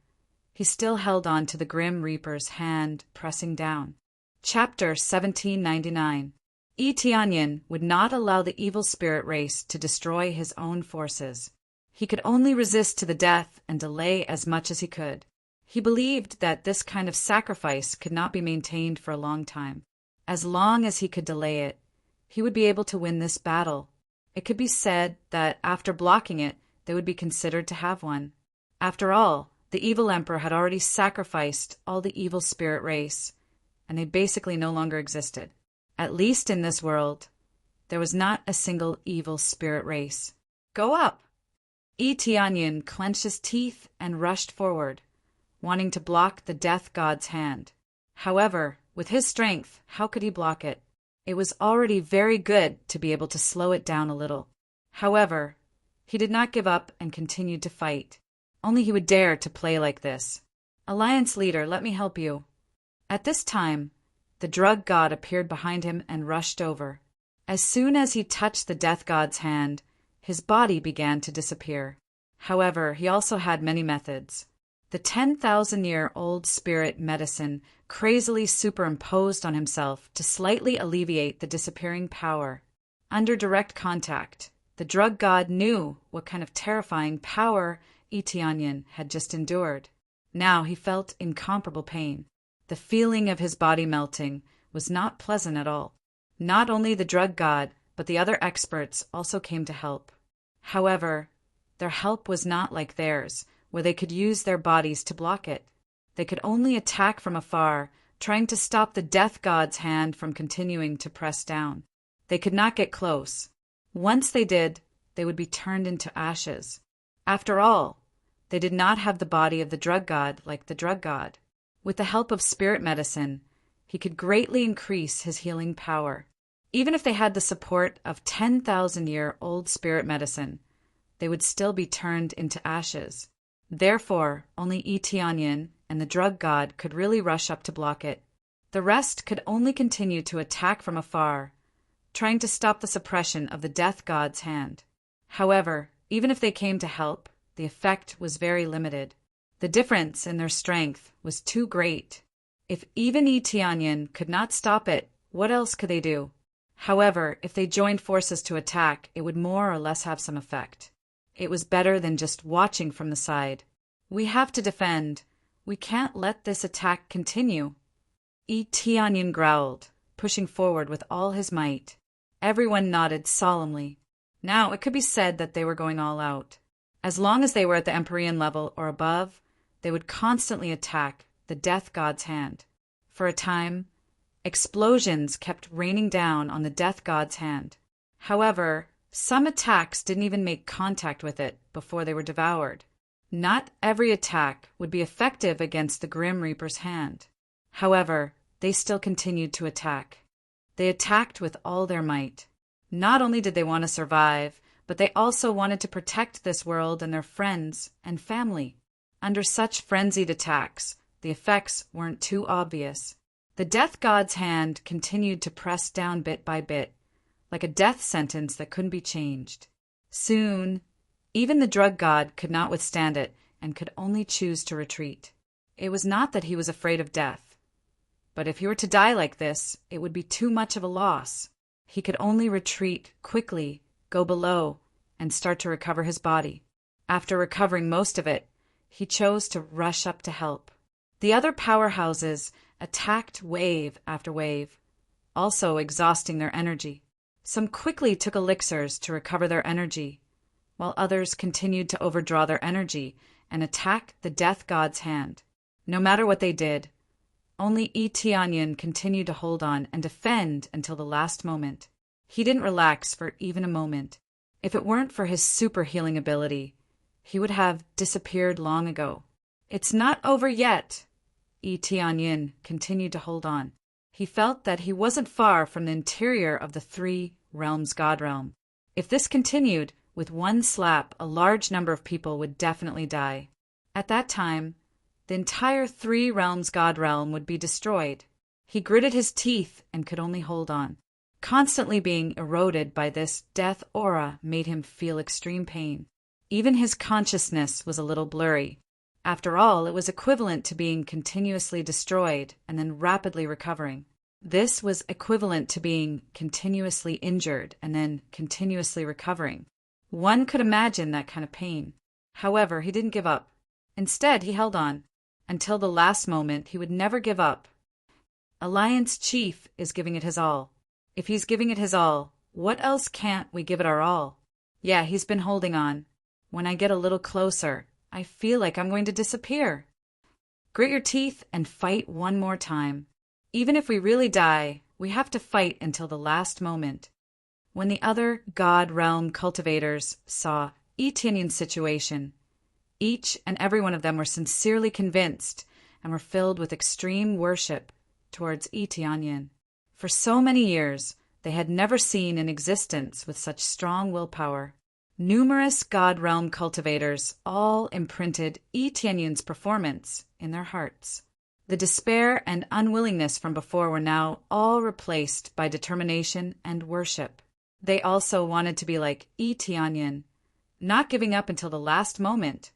he still held on to the Grim Reaper's hand pressing down. Chapter 1799. Tianyin would not allow the evil spirit race to destroy his own forces. He could only resist to the death and delay as much as he could. He believed that this kind of sacrifice could not be maintained for a long time. As long as he could delay it, he would be able to win this battle. It could be said that after blocking it, they would be considered to have won. After all, the evil emperor had already sacrificed all the evil spirit race, and they basically no longer existed. At least in this world, there was not a single evil spirit race. Go up! Tianyin clenched his teeth and rushed forward, wanting to block the death god's hand. However, with his strength, how could he block it? It was already very good to be able to slow it down a little. However, he did not give up and continued to fight. Only he would dare to play like this. Alliance leader, let me help you. At this time, the drug god appeared behind him and rushed over. As soon as he touched the death god's hand, his body began to disappear. However, he also had many methods. The 10,000-year-old spirit medicine crazily superimposed on himself to slightly alleviate the disappearing power. Under direct contact, the drug god knew what kind of terrifying power Itianyan had just endured. Now he felt incomparable pain. The feeling of his body melting was not pleasant at all. Not only the drug god, but the other experts also came to help. However, their help was not like theirs, where they could use their bodies to block it. They could only attack from afar, trying to stop the death god's hand from continuing to press down. They could not get close. Once they did, they would be turned into ashes. After all, they did not have the body of the drug god like the drug god. With the help of spirit medicine, he could greatly increase his healing power. Even if they had the support of 10,000-year-old spirit medicine, they would still be turned into ashes. Therefore, only Itianyan and the drug god could really rush up to block it. The rest could only continue to attack from afar, trying to stop the suppression of the death god's hand. However, even if they came to help, the effect was very limited. The difference in their strength was too great. If even Itianyan could not stop it, what else could they do? However, if they joined forces to attack, it would more or less have some effect. It was better than just watching from the side. We have to defend. We can't let this attack continue. Itianyan growled, pushing forward with all his might. Everyone nodded solemnly. Now it could be said that they were going all out. As long as they were at the Empyrean level or above, they would constantly attack the death god's hand. For a time, explosions kept raining down on the death god's hand. However, some attacks didn't even make contact with it before they were devoured. Not every attack would be effective against the Grim Reaper's hand. However, they still continued to attack. They attacked with all their might. Not only did they want to survive, but they also wanted to protect this world and their friends and family. Under such frenzied attacks, the effects weren't too obvious. The death god's hand continued to press down bit by bit, like a death sentence that couldn't be changed. Soon, even the drug god could not withstand it and could only choose to retreat. It was not that he was afraid of death, but if he were to die like this, it would be too much of a loss. He could only retreat quickly, go below, and start to recover his body. After recovering most of it, he chose to rush up to help. The other powerhouses attacked wave after wave, also exhausting their energy. Some quickly took elixirs to recover their energy, while others continued to overdraw their energy and attack the death god's hand. No matter what they did, only Itianyan continued to hold on and defend until the last moment. He didn't relax for even a moment. If it weren't for his super healing ability, he would have disappeared long ago. It's not over yet. Itianyan continued to hold on. He felt that he wasn't far from the interior of the Three Realms God Realm. If this continued, with one slap, a large number of people would definitely die. At that time, the entire Three Realms God Realm would be destroyed. He gritted his teeth and could only hold on. Constantly being eroded by this death aura made him feel extreme pain. Even his consciousness was a little blurry. After all, it was equivalent to being continuously destroyed and then rapidly recovering. This was equivalent to being continuously injured and then continuously recovering. One could imagine that kind of pain. However, he didn't give up. Instead, he held on. Until the last moment, he would never give up. Alliance Chief is giving it his all. If he's giving it his all, what else can't we give it our all? Yeah, he's been holding on. When I get a little closer, I feel like I'm going to disappear. Grit your teeth and fight one more time. Even if we really die, we have to fight until the last moment. When the other God Realm cultivators saw Etienne's situation, each and every one of them were sincerely convinced and were filled with extreme worship towards Etienne. For so many years, they had never seen an existence with such strong willpower. Numerous God Realm cultivators all imprinted Etienne's performance in their hearts. The despair and unwillingness from before were now all replaced by determination and worship. They also wanted to be like Tianyin, not giving up until the last moment.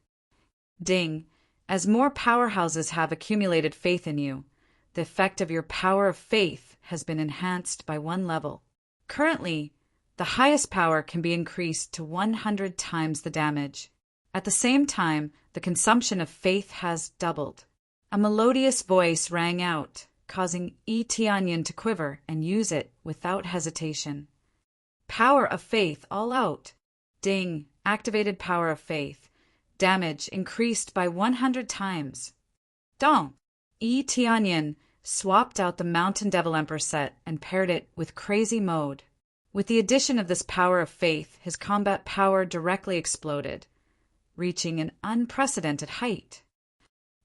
Ding. As more powerhouses have accumulated faith in you, the effect of your power of faith has been enhanced by 1 level. Currently, the highest power can be increased to 100 times the damage. At the same time, the consumption of faith has doubled. A melodious voice rang out, causing Tianyin to quiver and use it without hesitation. Power of faith all out. Ding. Activated power of faith. Damage increased by 100 times. Dong. Tianyin swapped out the Mountain Devil Emperor set and paired it with Crazy Mode. With the addition of this power of faith, his combat power directly exploded, reaching an unprecedented height.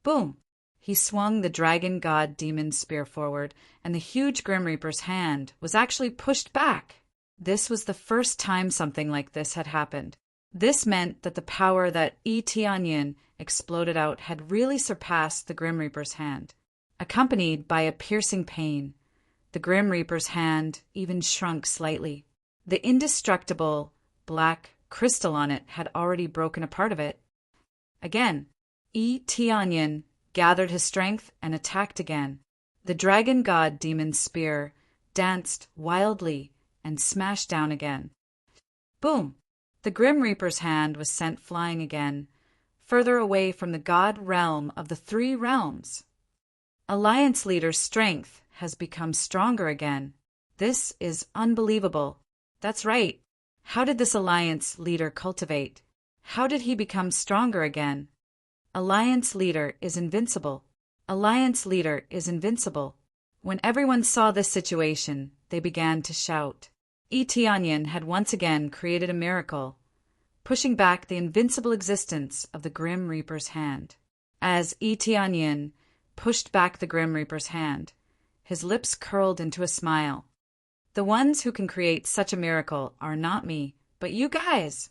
Boom! He swung the Dragon God Demon Spear forward, and the huge Grim Reaper's hand was actually pushed back. This was the first time something like this had happened. This meant that the power that Tianyin exploded out had really surpassed the Grim Reaper's hand. Accompanied by a piercing pain, the Grim Reaper's hand even shrunk slightly. The indestructible black crystal on it had already broken a part of it. Again, Tianyin gathered his strength and attacked again. The Dragon God Demon Spear danced wildly and smashed down again. Boom! The Grim Reaper's hand was sent flying again, further away from the God realm of the 3 realms. Alliance Leader's strength has become stronger again. This is unbelievable. That's right. How did this Alliance Leader cultivate? How did he become stronger again? Alliance Leader is invincible. Alliance Leader is invincible. When everyone saw this situation, they began to shout. Tianyin had once again created a miracle, pushing back the invincible existence of the Grim Reaper's hand. As Tianyin pushed back the Grim Reaper's hand, his lips curled into a smile. The ones who can create such a miracle are not me, but you guys.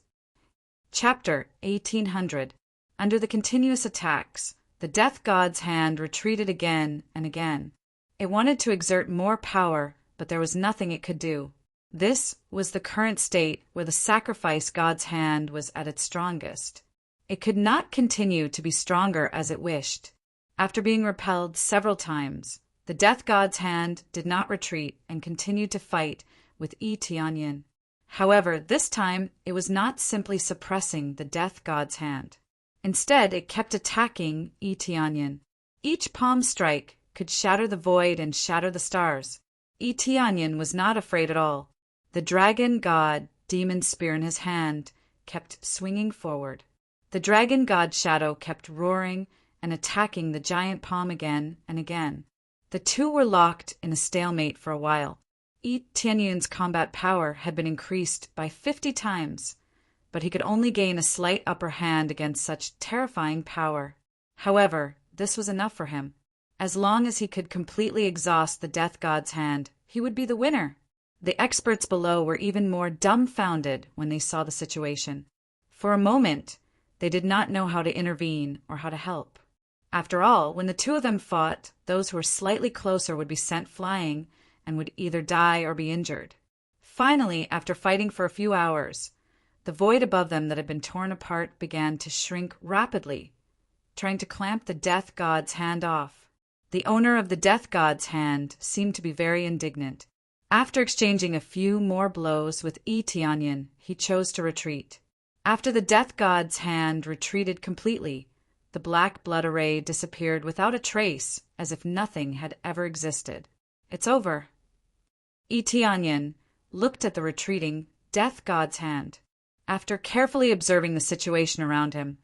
Chapter 1800. Under the continuous attacks, the Death God's hand retreated again and again. It wanted to exert more power, but there was nothing it could do. This was the current state where the Sacrifice God's hand was at its strongest. It could not continue to be stronger as it wished. After being repelled several times, the Death God's hand did not retreat and continued to fight with Tianyin. However, this time it was not simply suppressing the Death God's hand. Instead, it kept attacking Tianyin. Each palm strike could shatter the void and shatter the stars. Tianyin was not afraid at all. The Dragon God Demon Spear in his hand kept swinging forward. The Dragon God shadow kept roaring and attacking the giant palm again and again. The two were locked in a stalemate for a while. Tianyin's combat power had been increased by 50 times, but he could only gain a slight upper hand against such terrifying power. However, this was enough for him. As long as he could completely exhaust the Death God's hand, he would be the winner. The experts below were even more dumbfounded when they saw the situation. For a moment, they did not know how to intervene or how to help. After all, when the two of them fought, those who were slightly closer would be sent flying and would either die or be injured. Finally, after fighting for a few hours, the void above them that had been torn apart began to shrink rapidly, trying to clamp the Death God's hand off. The owner of the Death God's hand seemed to be very indignant. After exchanging a few more blows with Tianyin, he chose to retreat. After the Death God's hand retreated completely, the black blood array disappeared without a trace, as if nothing had ever existed. It's over. Tianyin looked at the retreating Death God's hand. After carefully observing the situation around him,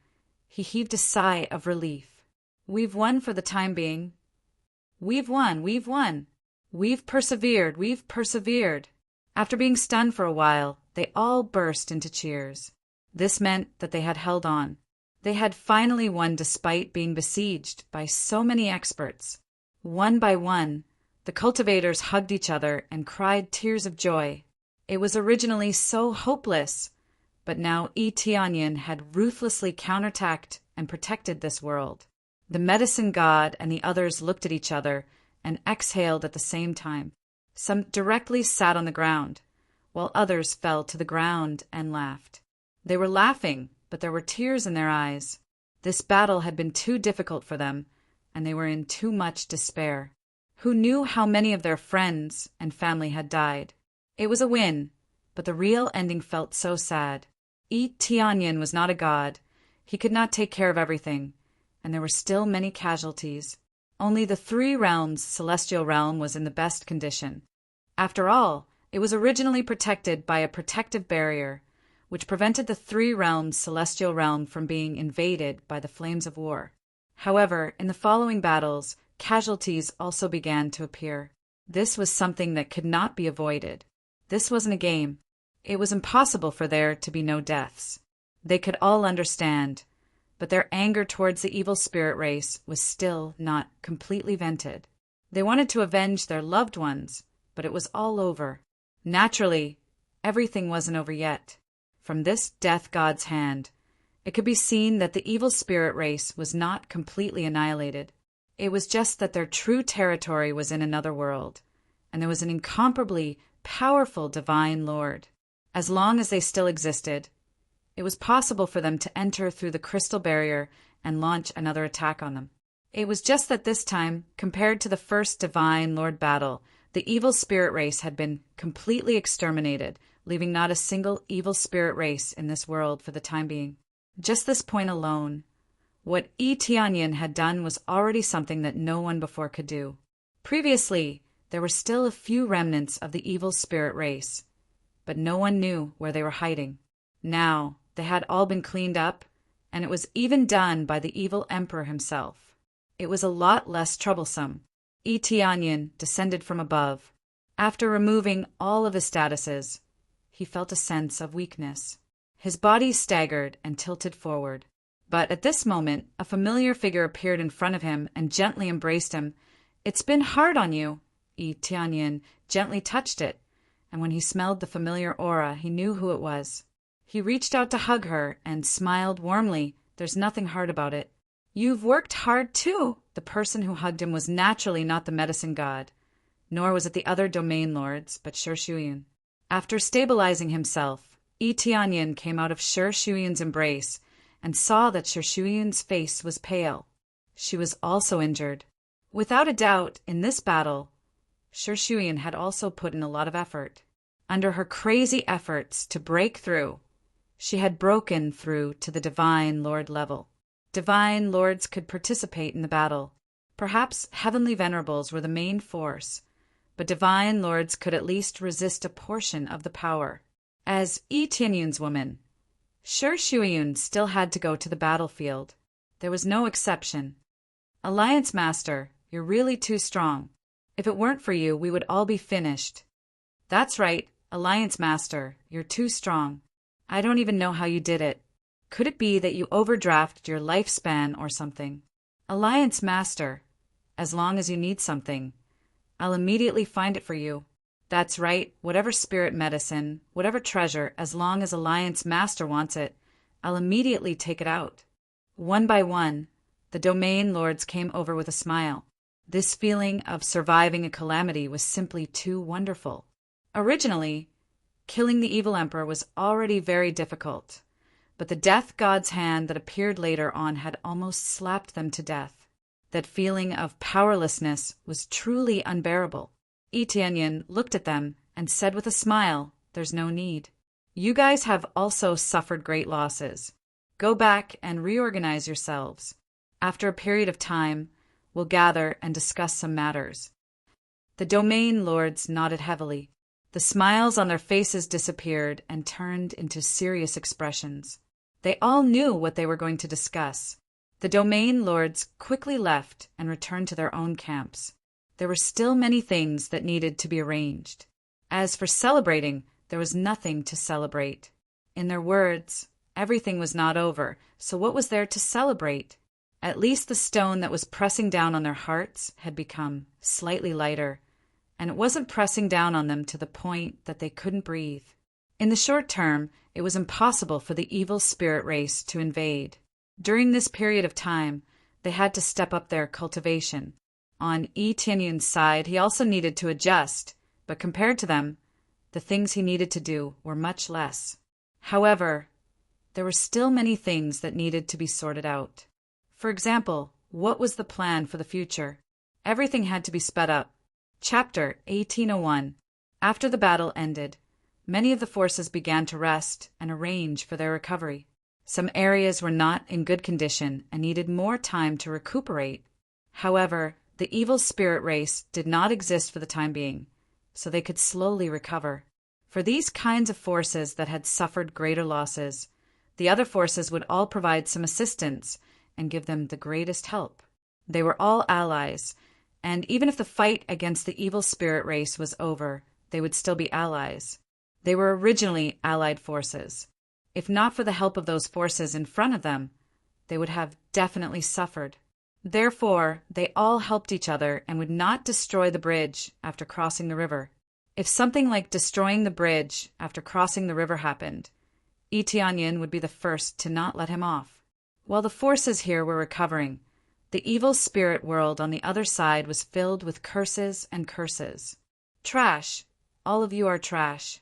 he heaved a sigh of relief. We've won for the time being. We've won. We've persevered. After being stunned for a while, they all burst into cheers. This meant that they had held on. They had finally won despite being besieged by so many experts. One by one, the cultivators hugged each other and cried tears of joy. It was originally so hopeless, but now Tianyin had ruthlessly counterattacked and protected this world. The medicine god and the others looked at each other and exhaled at the same time. Some directly sat on the ground, while others fell to the ground and laughed. They were laughing, but there were tears in their eyes. This battle had been too difficult for them, and they were in too much despair. Who knew how many of their friends and family had died? It was a win, but the real ending felt so sad. Tianyin was not a god. He could not take care of everything, and there were still many casualties. Only the three realms' celestial realm was in the best condition. After all, it was originally protected by a protective barrier, which prevented the three realms' celestial realm from being invaded by the flames of war. However, in the following battles, casualties also began to appear. This was something that could not be avoided. This wasn't a game. It was impossible for there to be no deaths. They could all understand, but their anger towards the evil spirit race was still not completely vented. They wanted to avenge their loved ones, but it was all over. Naturally, everything wasn't over yet. From this death god's hand, it could be seen that the evil spirit race was not completely annihilated. It was just that their true territory was in another world, and there was an incomparably powerful divine lord. As long as they still existed, it was possible for them to enter through the crystal barrier and launch another attack on them. It was just that this time, compared to the first divine lord battle, the evil spirit race had been completely exterminated, leaving not a single evil spirit race in this world for the time being. Just this point alone, what Tianyin had done was already something that no one before could do. Previously, there were still a few remnants of the evil spirit race, but no one knew where they were hiding. Now, they had all been cleaned up, and it was even done by the evil emperor himself. It was a lot less troublesome. Tianyin descended from above. After removing all of his statuses, he felt a sense of weakness. His body staggered and tilted forward. But at this moment, a familiar figure appeared in front of him and gently embraced him. "It's been hard on you." Tianyin gently touched it, and when he smelled the familiar aura, he knew who it was. He reached out to hug her and smiled warmly. "There's nothing hard about it." "You've worked hard too." The person who hugged him was naturally not the medicine god, nor was it the other domain lords, but Shi Shuyan. After stabilizing himself, Tianyin came out of Shi Shuyan's embrace and saw that Shi Shuyan's face was pale. She was also injured. Without a doubt, in this battle, Shi Shuyan had also put in a lot of effort. Under her crazy efforts to break through, she had broken through to the divine lord level. Divine lords could participate in the battle. Perhaps heavenly venerables were the main force, but divine lords could at least resist a portion of the power. As Tianyin's woman, Shi Shuyan still had to go to the battlefield. There was no exception. "Alliance Master, you're really too strong. If it weren't for you, we would all be finished." "That's right, Alliance Master, you're too strong. I don't even know how you did it. Could it be that you overdrafted your lifespan or something?" "Alliance Master, as long as you need something, I'll immediately find it for you." "That's right, whatever spirit medicine, whatever treasure, as long as Alliance Master wants it, I'll immediately take it out." One by one, the domain lords came over with a smile. This feeling of surviving a calamity was simply too wonderful. Originally, killing the evil emperor was already very difficult, but the death god's hand that appeared later on had almost slapped them to death. That feeling of powerlessness was truly unbearable. Tianyin looked at them and said with a smile, "There's no need. You guys have also suffered great losses. Go back and reorganize yourselves. After a period of time, we'll gather and discuss some matters." The domain lords nodded heavily. The smiles on their faces disappeared and turned into serious expressions. They all knew what they were going to discuss. The domain lords quickly left and returned to their own camps. There were still many things that needed to be arranged. As for celebrating, there was nothing to celebrate. In their words, everything was not over, so what was there to celebrate? At least the stone that was pressing down on their hearts had become slightly lighter, and it wasn't pressing down on them to the point that they couldn't breathe. In the short term, it was impossible for the evil spirit race to invade. During this period of time, They had to step up their cultivation. On Yi Tianyun's side, he also needed to adjust, but compared to them, the things he needed to do were much less. However, there were still many things that needed to be sorted out. For example, what was the plan for the future? Everything had to be sped up. Chapter 1801. After the battle ended, many of the forces began to rest and arrange for their recovery. Some areas were not in good condition and needed more time to recuperate. However, the evil spirit race did not exist for the time being, so they could slowly recover. For these kinds of forces that had suffered greater losses, the other forces would all provide some assistance and give them the greatest help. They were all allies, and even if the fight against the evil spirit race was over, they would still be allies. They were originally allied forces. If not for the help of those forces in front of them, they would have definitely suffered. Therefore, they all helped each other and would not destroy the bridge after crossing the river. If something like destroying the bridge after crossing the river happened, Yi Tianyun would be the first to not let him off. While the forces here were recovering, the evil spirit world on the other side was filled with curses and curses. Trash! All of you are trash.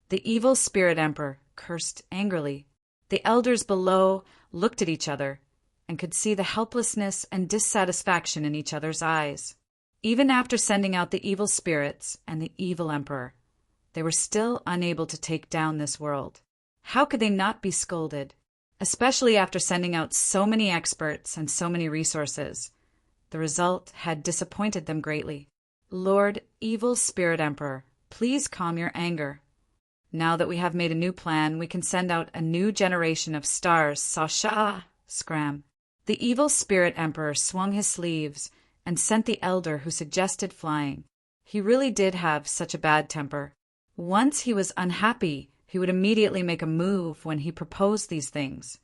The evil spirit emperor cursed angrily. The elders below looked at each other and could see the helplessness and dissatisfaction in each other's eyes. Even after sending out the evil spirits and the evil emperor, they were still unable to take down this world. How could they not be scolded? Especially after sending out so many experts and so many resources. The result had disappointed them greatly. Lord Evil Spirit Emperor, please calm your anger. Now that we have made a new plan, we can send out a new generation of stars. Sasha! Scram. The Evil Spirit Emperor swung his sleeves and sent the elder who suggested flying. He really did have such a bad temper. Once he was unhappy, he would immediately make a move when he proposed these things.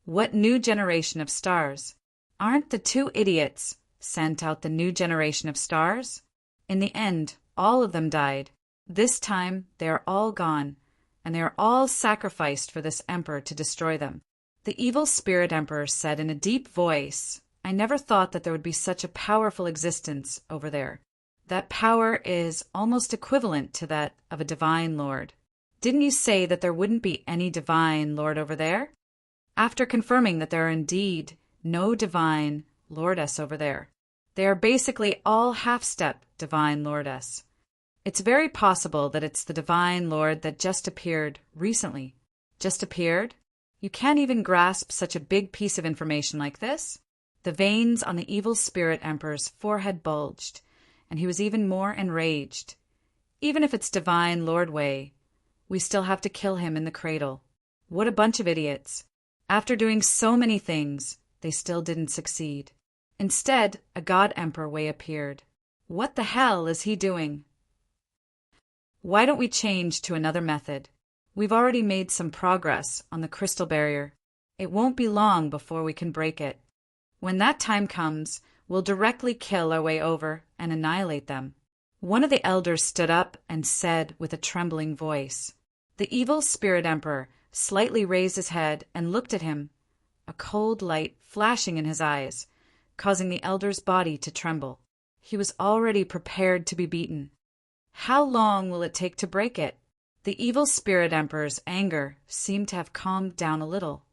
What new generation of stars? Aren't the two idiots sent out the new generation of stars? In the end, all of them died. This time, they are all gone, and they are all sacrificed for this emperor to destroy them. The evil spirit emperor said in a deep voice, I never thought that there would be such a powerful existence over there. That power is almost equivalent to that of a divine lord. Didn't you say that there wouldn't be any divine lord over there? After confirming that there are indeed no divine lordess over there, they are basically all half-step divine lordess. It's very possible that it's the divine lord that just appeared recently. Just appeared? You can't even grasp such a big piece of information like this? The veins on the evil spirit emperor's forehead bulged, and he was even more enraged. Even if it's divine Lord Wei, we still have to kill him in the cradle. What a bunch of idiots. After doing so many things, they still didn't succeed. Instead, a god emperor Wei appeared. What the hell is he doing? Why don't we change to another method? We've already made some progress on the crystal barrier. It won't be long before we can break it. When that time comes, we'll directly kill our way over and annihilate them. One of the elders stood up and said with a trembling voice. The evil spirit emperor slightly raised his head and looked at him, a cold light flashing in his eyes, causing the elder's body to tremble. He was already prepared to be beaten. How long will it take to break it? The evil spirit emperor's anger seemed to have calmed down a little.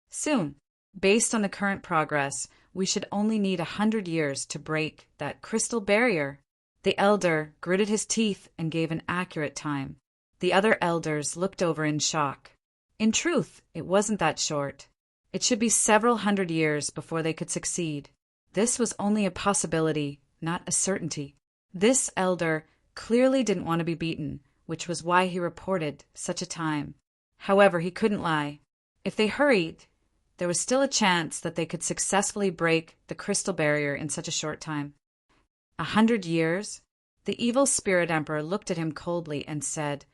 Soon. Based on the current progress, we should only need 100 years to break that crystal barrier. The elder gritted his teeth and gave an accurate time. The other elders looked over in shock. In truth, it wasn't that short. It should be several hundred years before they could succeed. This was only a possibility, not a certainty. This elder clearly didn't want to be beaten, which was why he reported such a time. However, he couldn't lie. If they hurried, there was still a chance that they could successfully break the crystal barrier in such a short time. 100 years? The evil spirit emperor looked at him coldly and said,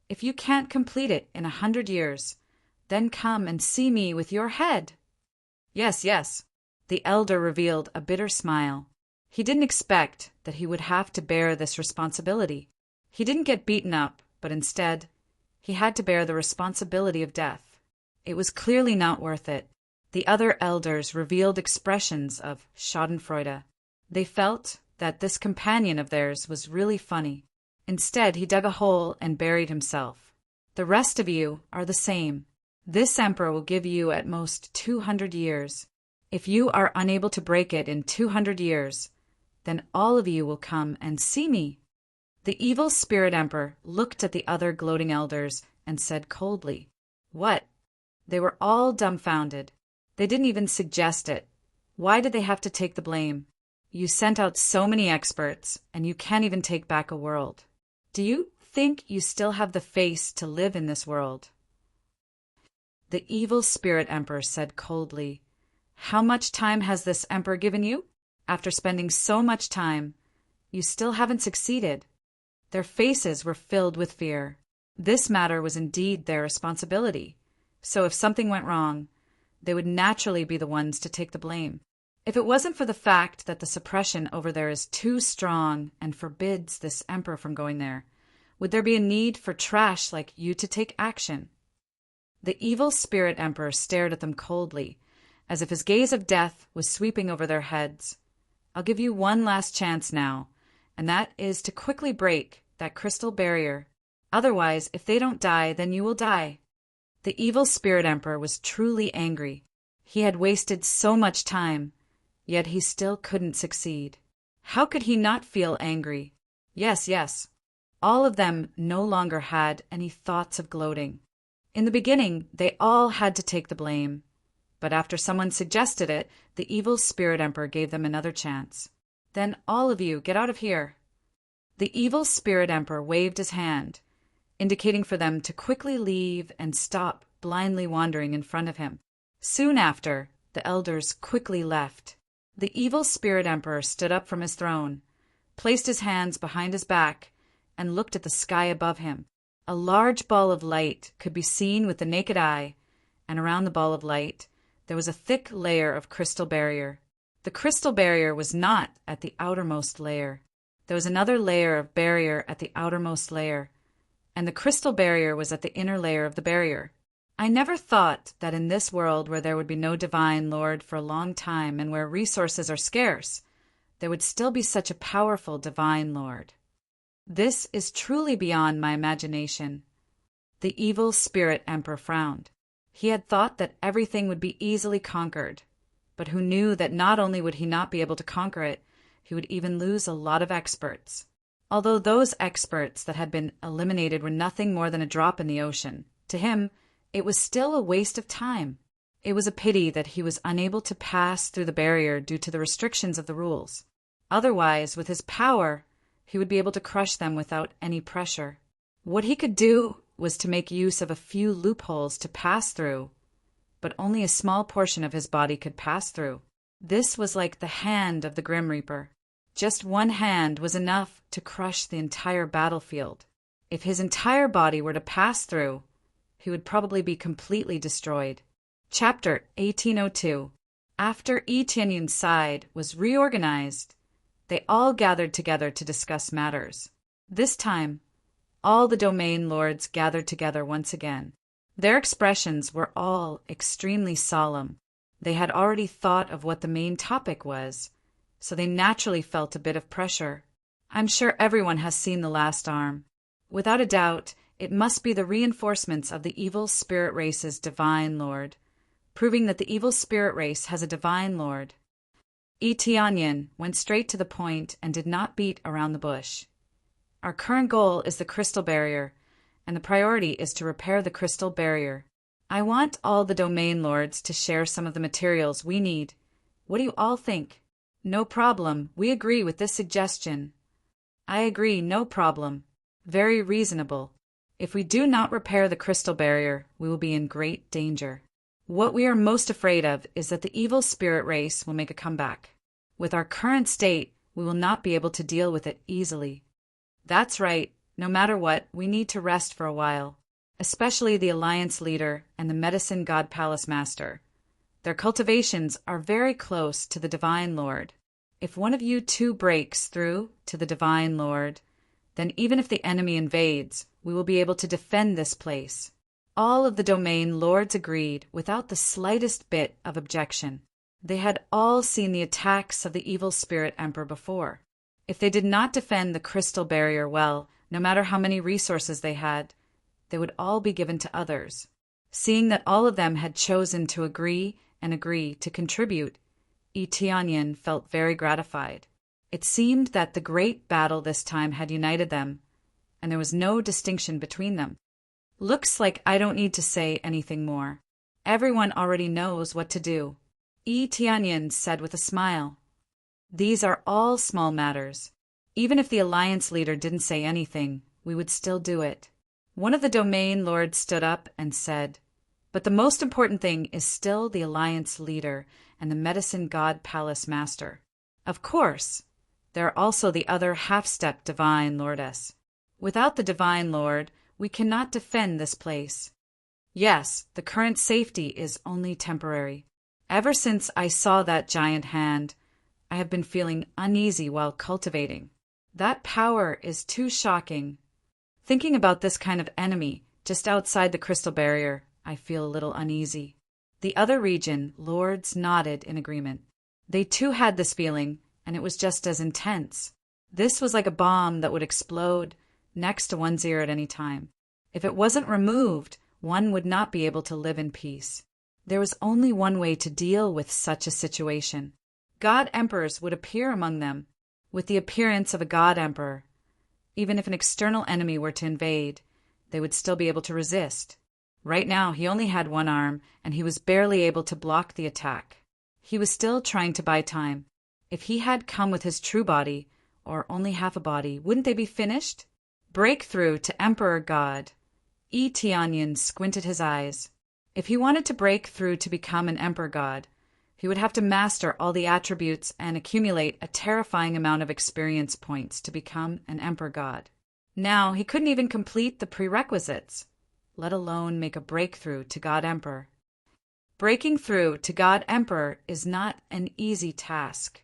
If you can't complete it in 100 years, then come and see me with your head. Yes, yes. The elder revealed a bitter smile. He didn't expect that he would have to bear this responsibility. He didn't get beaten up, but instead, he had to bear the responsibility of death. It was clearly not worth it. The other elders revealed expressions of schadenfreude. They felt that this companion of theirs was really funny. Instead, he dug a hole and buried himself. The rest of you are the same. This emperor will give you at most 200 years. If you are unable to break it in 200 years, then all of you will come and see me. The evil spirit emperor looked at the other gloating elders and said coldly, "What?" They were all dumbfounded. They didn't even suggest it. Why did they have to take the blame? You sent out so many experts, and you can't even take back a world. Do you think you still have the face to live in this world? The evil spirit emperor said coldly, "How much time has this emperor given you? After spending so much time, you still haven't succeeded." Their faces were filled with fear. This matter was indeed their responsibility, so if something went wrong, they would naturally be the ones to take the blame. If it wasn't for the fact that the suppression over there is too strong and forbids this emperor from going there, would there be a need for trash like you to take action? The evil spirit emperor stared at them coldly, as if his gaze of death was sweeping over their heads. "I'll give you one last chance now, and that is to quickly break that crystal barrier. Otherwise, if they don't die, then you will die." The evil spirit emperor was truly angry. He had wasted so much time, yet he still couldn't succeed. How could he not feel angry? Yes. All of them no longer had any thoughts of gloating. In the beginning, they all had to take the blame. But after someone suggested it, the evil spirit emperor gave them another chance. "Then all of you get out of here." The evil spirit emperor waved his hand, indicating for them to quickly leave and stop blindly wandering in front of him. Soon after, the elders quickly left. The evil spirit emperor stood up from his throne, placed his hands behind his back, and looked at the sky above him. A large ball of light could be seen with the naked eye, and around the ball of light there was a thick layer of crystal barrier. The crystal barrier was not at the outermost layer. There was another layer of barrier at the outermost layer, and the crystal barrier was at the inner layer of the barrier. I never thought that in this world where there would be no divine lord for a long time and where resources are scarce, there would still be such a powerful divine lord. This is truly beyond my imagination. The evil spirit emperor frowned. He had thought that everything would be easily conquered, but who knew that not only would he not be able to conquer it, he would even lose a lot of experts. Although those experts that had been eliminated were nothing more than a drop in the ocean, to him, it was still a waste of time. It was a pity that he was unable to pass through the barrier due to the restrictions of the rules. Otherwise, with his power, he would be able to crush them without any pressure. What he could do was to make use of a few loopholes to pass through, but only a small portion of his body could pass through. This was like the hand of the Grim Reaper. Just one hand was enough to crush the entire battlefield. If his entire body were to pass through, he would probably be completely destroyed. Chapter 1802. After Yi Tianyun's side was reorganized, they all gathered together to discuss matters. This time, all the domain lords gathered together once again. Their expressions were all extremely solemn. They had already thought of what the main topic was, so they naturally felt a bit of pressure. I'm sure everyone has seen The Last Arm. Without a doubt, it must be the reinforcements of the evil spirit race's divine lord, proving that the evil spirit race has a divine lord. Yi Tianyun went straight to the point and did not beat around the bush. Our current goal is the crystal barrier, and the priority is to repair the crystal barrier. I want all the domain lords to share some of the materials we need. What do you all think? No problem. We agree with this suggestion. I agree, no problem. Very reasonable. If we do not repair the crystal barrier, we will be in great danger. What we are most afraid of is that the evil spirit race will make a comeback. With our current state, we will not be able to deal with it easily. That's right. No matter what, we need to rest for a while, especially the Alliance leader and the Medicine God Palace Master. Their cultivations are very close to the Divine Lord. If one of you two breaks through to the Divine Lord, then even if the enemy invades, we will be able to defend this place. All of the domain lords agreed without the slightest bit of objection. They had all seen the attacks of the evil spirit emperor before. If they did not defend the crystal barrier well, no matter how many resources they had, they would all be given to others. Seeing that all of them had chosen to agree to contribute, Tianyin felt very gratified. It seemed that the great battle this time had united them, and there was no distinction between them. Looks like I don't need to say anything more. Everyone already knows what to do, Tianyin said with a smile. These are all small matters. Even if the alliance leader didn't say anything, we would still do it. One of the domain lords stood up and said, but the most important thing is still the alliance leader and the medicine god palace master. Of course, there are also the other half-step divine lordess. Without the divine lord, we cannot defend this place. Yes, the current safety is only temporary. Ever since I saw that giant hand, I have been feeling uneasy while cultivating. That power is too shocking. Thinking about this kind of enemy just outside the crystal barrier, I feel a little uneasy. The other region lords nodded in agreement. They too had this feeling, and it was just as intense. This was like a bomb that would explode next to one's ear at any time. If it wasn't removed, one would not be able to live in peace. There was only one way to deal with such a situation. God emperors would appear among them, with the appearance of a god emperor. Even if an external enemy were to invade, they would still be able to resist. Right now, he only had one arm, and he was barely able to block the attack. He was still trying to buy time. If he had come with his true body, or only half a body, wouldn't they be finished? Breakthrough to Emperor God. Tianyin squinted his eyes. If he wanted to break through to become an Emperor God, he would have to master all the attributes and accumulate a terrifying amount of experience points to become an Emperor God. Now, he couldn't even complete the prerequisites, let alone make a breakthrough to God Emperor. Breaking through to God Emperor is not an easy task.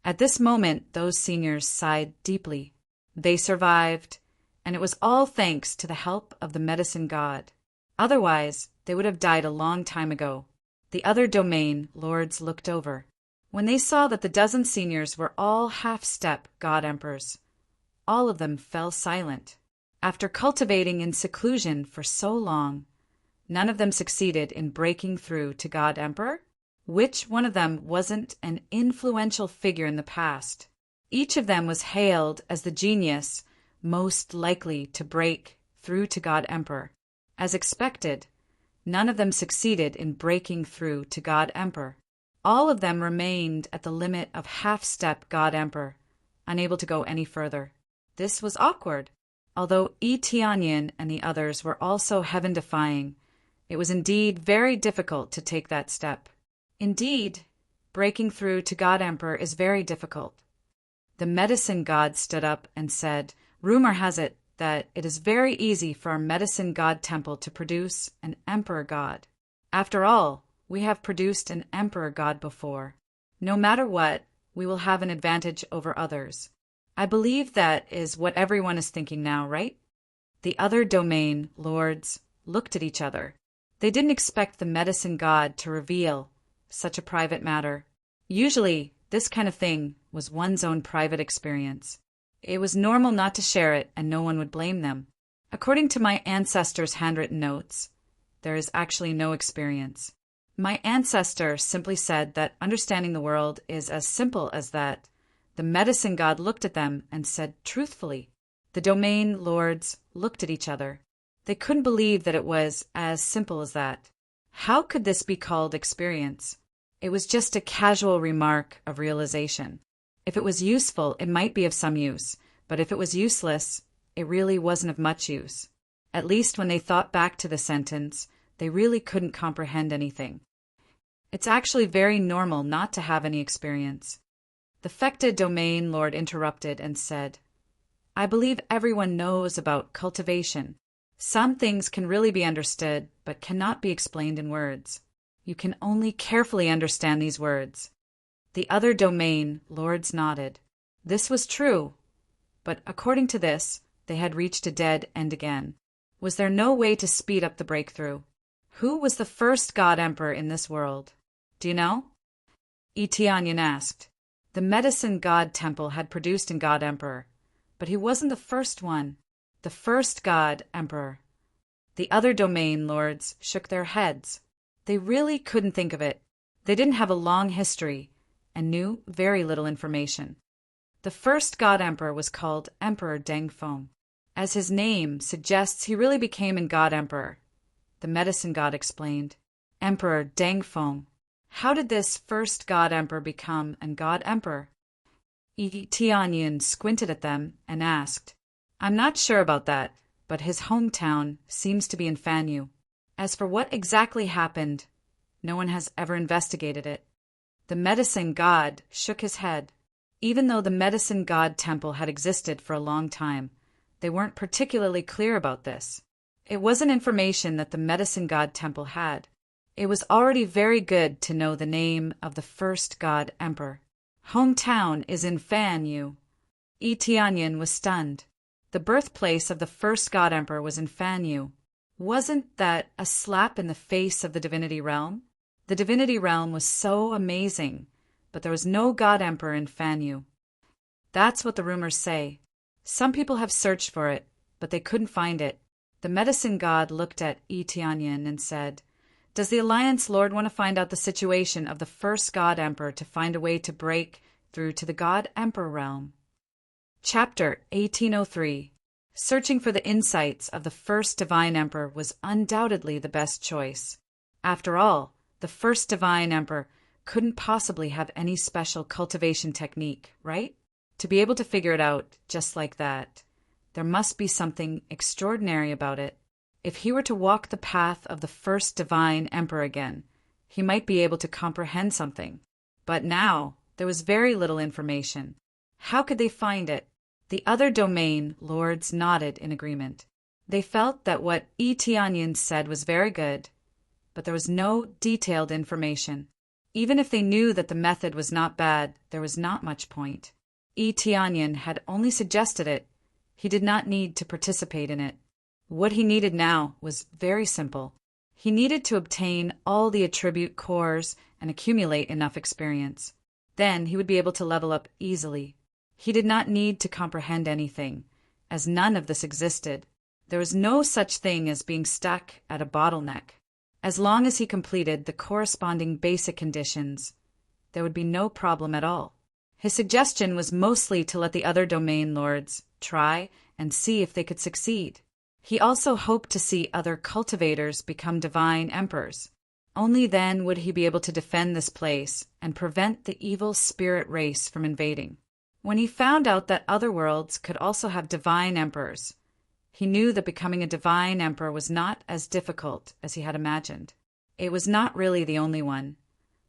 At this moment, those seniors sighed deeply. They survived, and it was all thanks to the help of the medicine god. Otherwise, they would have died a long time ago. The other domain lords looked over. When they saw that the dozen seniors were all half-step god emperors, all of them fell silent. After cultivating in seclusion for so long, none of them succeeded in breaking through to God Emperor? Which one of them wasn't an influential figure in the past? Each of them was hailed as the genius most likely to break through to God Emperor. As expected, none of them succeeded in breaking through to God Emperor. All of them remained at the limit of half-step God Emperor, unable to go any further. This was awkward. Although Tianyin and the others were also heaven-defying, it was indeed very difficult to take that step. Indeed, breaking through to God Emperor is very difficult. The medicine god stood up and said, "Rumor has it that it is very easy for our medicine god temple to produce an emperor god. After all, we have produced an emperor god before. No matter what, we will have an advantage over others. I believe that is what everyone is thinking now, right?" The other domain lords looked at each other. They didn't expect the medicine god to reveal such a private matter. Usually, this kind of thing was one's own private experience. It was normal not to share it, and no one would blame them. According to my ancestors' handwritten notes, there is actually no experience. My ancestor simply said that understanding the world is as simple as that. The medicine god looked at them and said truthfully. The domain lords looked at each other. They couldn't believe that it was as simple as that. How could this be called experience? It was just a casual remark of realization. If it was useful, it might be of some use, but if it was useless, it really wasn't of much use. At least when they thought back to the sentence, they really couldn't comprehend anything. It's actually very normal not to have any experience. The Fecta domain lord interrupted and said, "I believe everyone knows about cultivation. Some things can really be understood, but cannot be explained in words. You can only carefully understand these words." The other domain lords nodded. This was true, but according to this, they had reached a dead end again. Was there no way to speed up the breakthrough? Who was the first god emperor in this world? Do you know? Etianyan asked. The medicine god temple had produced a god emperor, but he wasn't the first one. The first god emperor. The other domain lords shook their heads. They really couldn't think of it. They didn't have a long history and knew very little information. The first god emperor was called Emperor Dengfeng. As his name suggests, he really became a god emperor. The medicine god explained. Emperor Dengfeng. How did this first god emperor become a god emperor? Tianyin squinted at them and asked, I'm not sure about that, but his hometown seems to be in Fanyu. As for what exactly happened, no one has ever investigated it. The medicine god shook his head. Even though the medicine god temple had existed for a long time, they weren't particularly clear about this. It wasn't information that the medicine god temple had. It was already very good to know the name of the first god emperor. Hometown is in Fanyu. Tianyin was stunned. The birthplace of the first god emperor was in Fanyu. Wasn't that a slap in the face of the divinity realm? The divinity realm was so amazing, but there was no god emperor in Fanyu. That's what the rumors say. Some people have searched for it, but they couldn't find it. The medicine god looked at Tianyin and said, Does the Alliance Lord want to find out the situation of the first god emperor to find a way to break through to the god emperor realm? Chapter 1803. Searching for the insights of the first divine emperor was undoubtedly the best choice. After all, the first divine emperor couldn't possibly have any special cultivation technique, right? To be able to figure it out just like that, there must be something extraordinary about it. If he were to walk the path of the first divine emperor again, he might be able to comprehend something. But now, there was very little information. How could they find it? The other domain lords nodded in agreement. They felt that what Tianyin said was very good, but there was no detailed information. Even if they knew that the method was not bad, there was not much point. Tianyin had only suggested it. He did not need to participate in it. What he needed now was very simple. He needed to obtain all the attribute cores and accumulate enough experience. Then he would be able to level up easily. He did not need to comprehend anything, as none of this existed. There was no such thing as being stuck at a bottleneck. As long as he completed the corresponding basic conditions, there would be no problem at all. His suggestion was mostly to let the other domain lords try and see if they could succeed. He also hoped to see other cultivators become divine emperors. Only then would he be able to defend this place and prevent the evil spirit race from invading. When he found out that other worlds could also have divine emperors, he knew that becoming a divine emperor was not as difficult as he had imagined. It was not really the only one,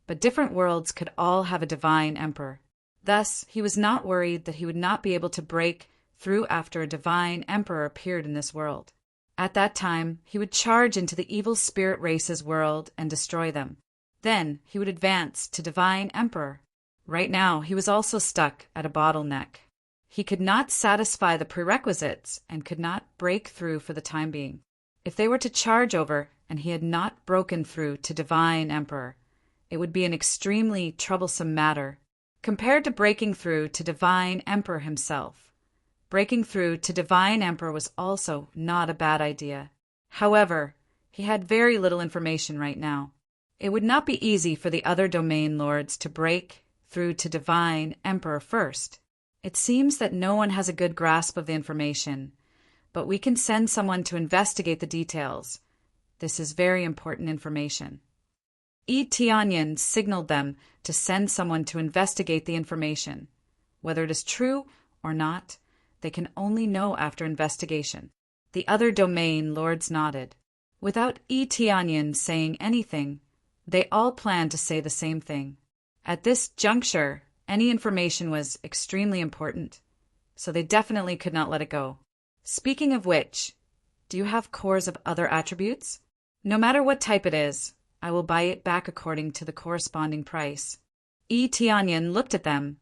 but different worlds could all have a divine emperor. Thus, he was not worried that he would not be able to break through after a divine emperor appeared in this world. At that time, he would charge into the evil spirit race's world and destroy them. Then he would advance to divine emperor. Right now, he was also stuck at a bottleneck. He could not satisfy the prerequisites and could not break through for the time being. If they were to charge over and he had not broken through to divine emperor, it would be an extremely troublesome matter. Compared to breaking through to divine emperor himself, breaking through to divine emperor was also not a bad idea. However, he had very little information right now. It would not be easy for the other domain lords to break through to divine emperor first. It seems that no one has a good grasp of the information, but we can send someone to investigate the details. This is very important information. Tianyin signaled them to send someone to investigate the information. Whether it is true or not, they can only know after investigation. The other domain lords nodded. Without Tianyin saying anything, they all planned to say the same thing. At this juncture, any information was extremely important, so they definitely could not let it go. Speaking of which, do you have cores of other attributes? No matter what type it is, I will buy it back according to the corresponding price. Tianyin looked at them,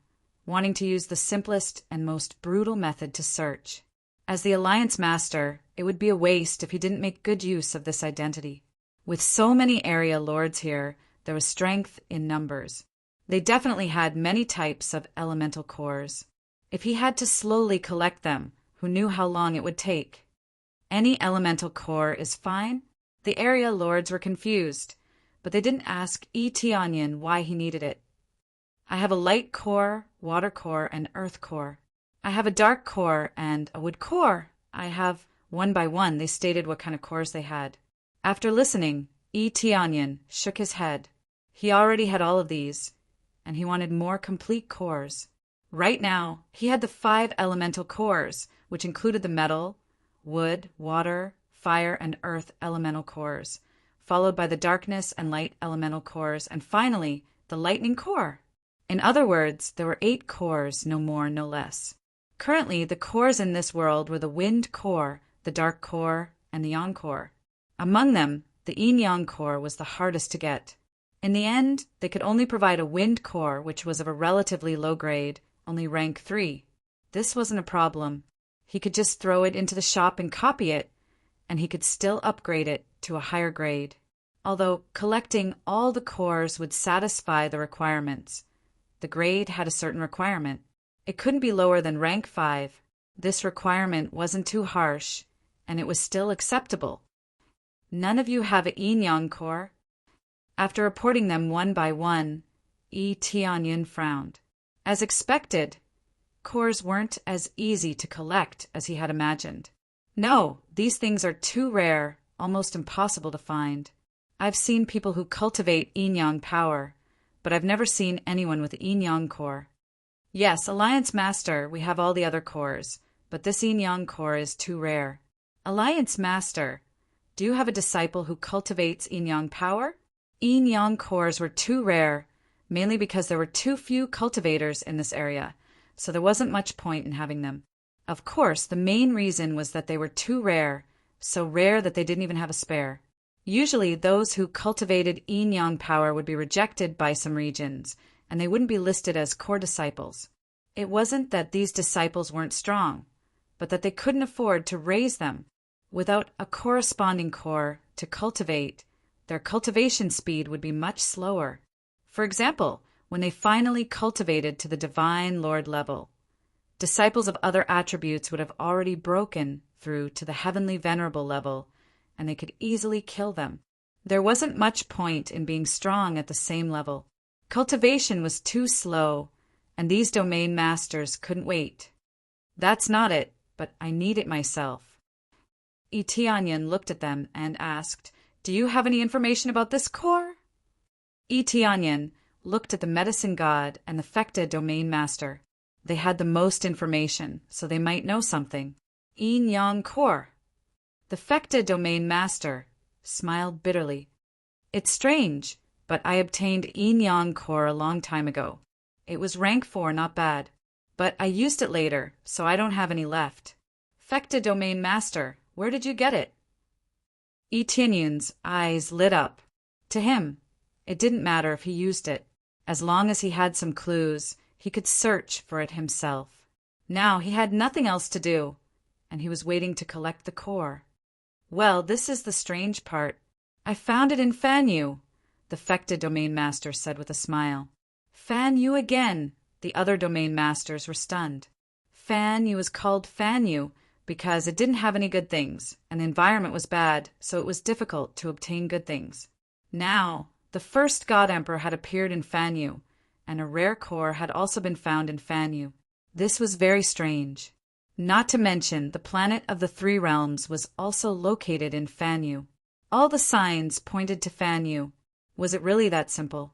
wanting to use the simplest and most brutal method to search. As the Alliance Master, it would be a waste if he didn't make good use of this identity. With so many area lords here, there was strength in numbers. They definitely had many types of elemental cores. If he had to slowly collect them, who knew how long it would take? Any elemental core is fine. The area lords were confused, but they didn't ask Onion why he needed it. I have a light core, water core, and earth core. I have a dark core and a wood core. I have one by one. They stated what kind of cores they had. After listening, Onion shook his head. He already had all of these, and he wanted more complete cores. Right now, he had the 5 elemental cores, which included the metal, wood, water, fire, and earth elemental cores, followed by the darkness and light elemental cores, and finally, the lightning core. In other words, there were 8 cores, no more, no less. Currently, the cores in this world were the wind core, the dark core, and the yang core. Among them, the yin-yang core was the hardest to get. In the end, they could only provide a wind core, which was of a relatively low grade, only rank 3. This wasn't a problem. He could just throw it into the shop and copy it, and he could still upgrade it to a higher grade. Although collecting all the cores would satisfy the requirements. The grade had a certain requirement. It couldn't be lower than rank 5. This requirement wasn't too harsh, and it was still acceptable. None of you have a yin-yang core. After reporting them one by one, Onion frowned. As expected, cores weren't as easy to collect as he had imagined. No, these things are too rare, almost impossible to find. I've seen people who cultivate yin-yang power, but I've never seen anyone with yin-yang core. Yes, Alliance Master, we have all the other cores, but this yin-yang core is too rare. Alliance Master, do you have a disciple who cultivates yin-yang power? Yin-yang cores were too rare, mainly because there were too few cultivators in this area, so there wasn't much point in having them. Of course, the main reason was that they were too rare, so rare that they didn't even have a spare. Usually, those who cultivated yin-yang power would be rejected by some regions, and they wouldn't be listed as core disciples. It wasn't that these disciples weren't strong, but that they couldn't afford to raise them. Without a corresponding core to cultivate, their cultivation speed would be much slower. For example, when they finally cultivated to the Divine Lord level, disciples of other attributes would have already broken through to the Heavenly Venerable level, and they could easily kill them. There wasn't much point in being strong at the same level. Cultivation was too slow, and these domain masters couldn't wait. That's not it, but I need it myself. Onion looked at them and asked, "Do you have any information about this core?" Onion looked at the medicine god and the Fecta domain master. They had the most information, so they might know something. Yin-yang core. The Fecta domain master smiled bitterly. It's strange, but I obtained yin-yang core a long time ago. It was rank 4, not bad. But I used it later, so I don't have any left. Fecta domain master, where did you get it? Etionion's eyes lit up. To him, it didn't matter if he used it. As long as he had some clues, he could search for it himself. Now he had nothing else to do, and he was waiting to collect the core. Well, this is the strange part. I found it in Fanyu, the Fecta domain master said with a smile. Fanyu again! The other domain masters were stunned. Fanyu was called Fanyu because it didn't have any good things, and the environment was bad, so it was difficult to obtain good things. Now, the first God Emperor had appeared in Fanyu, and a rare core had also been found in Fanyu. This was very strange. Not to mention, the planet of the 3 realms was also located in Fanyu. All the signs pointed to Fanyu. Was it really that simple?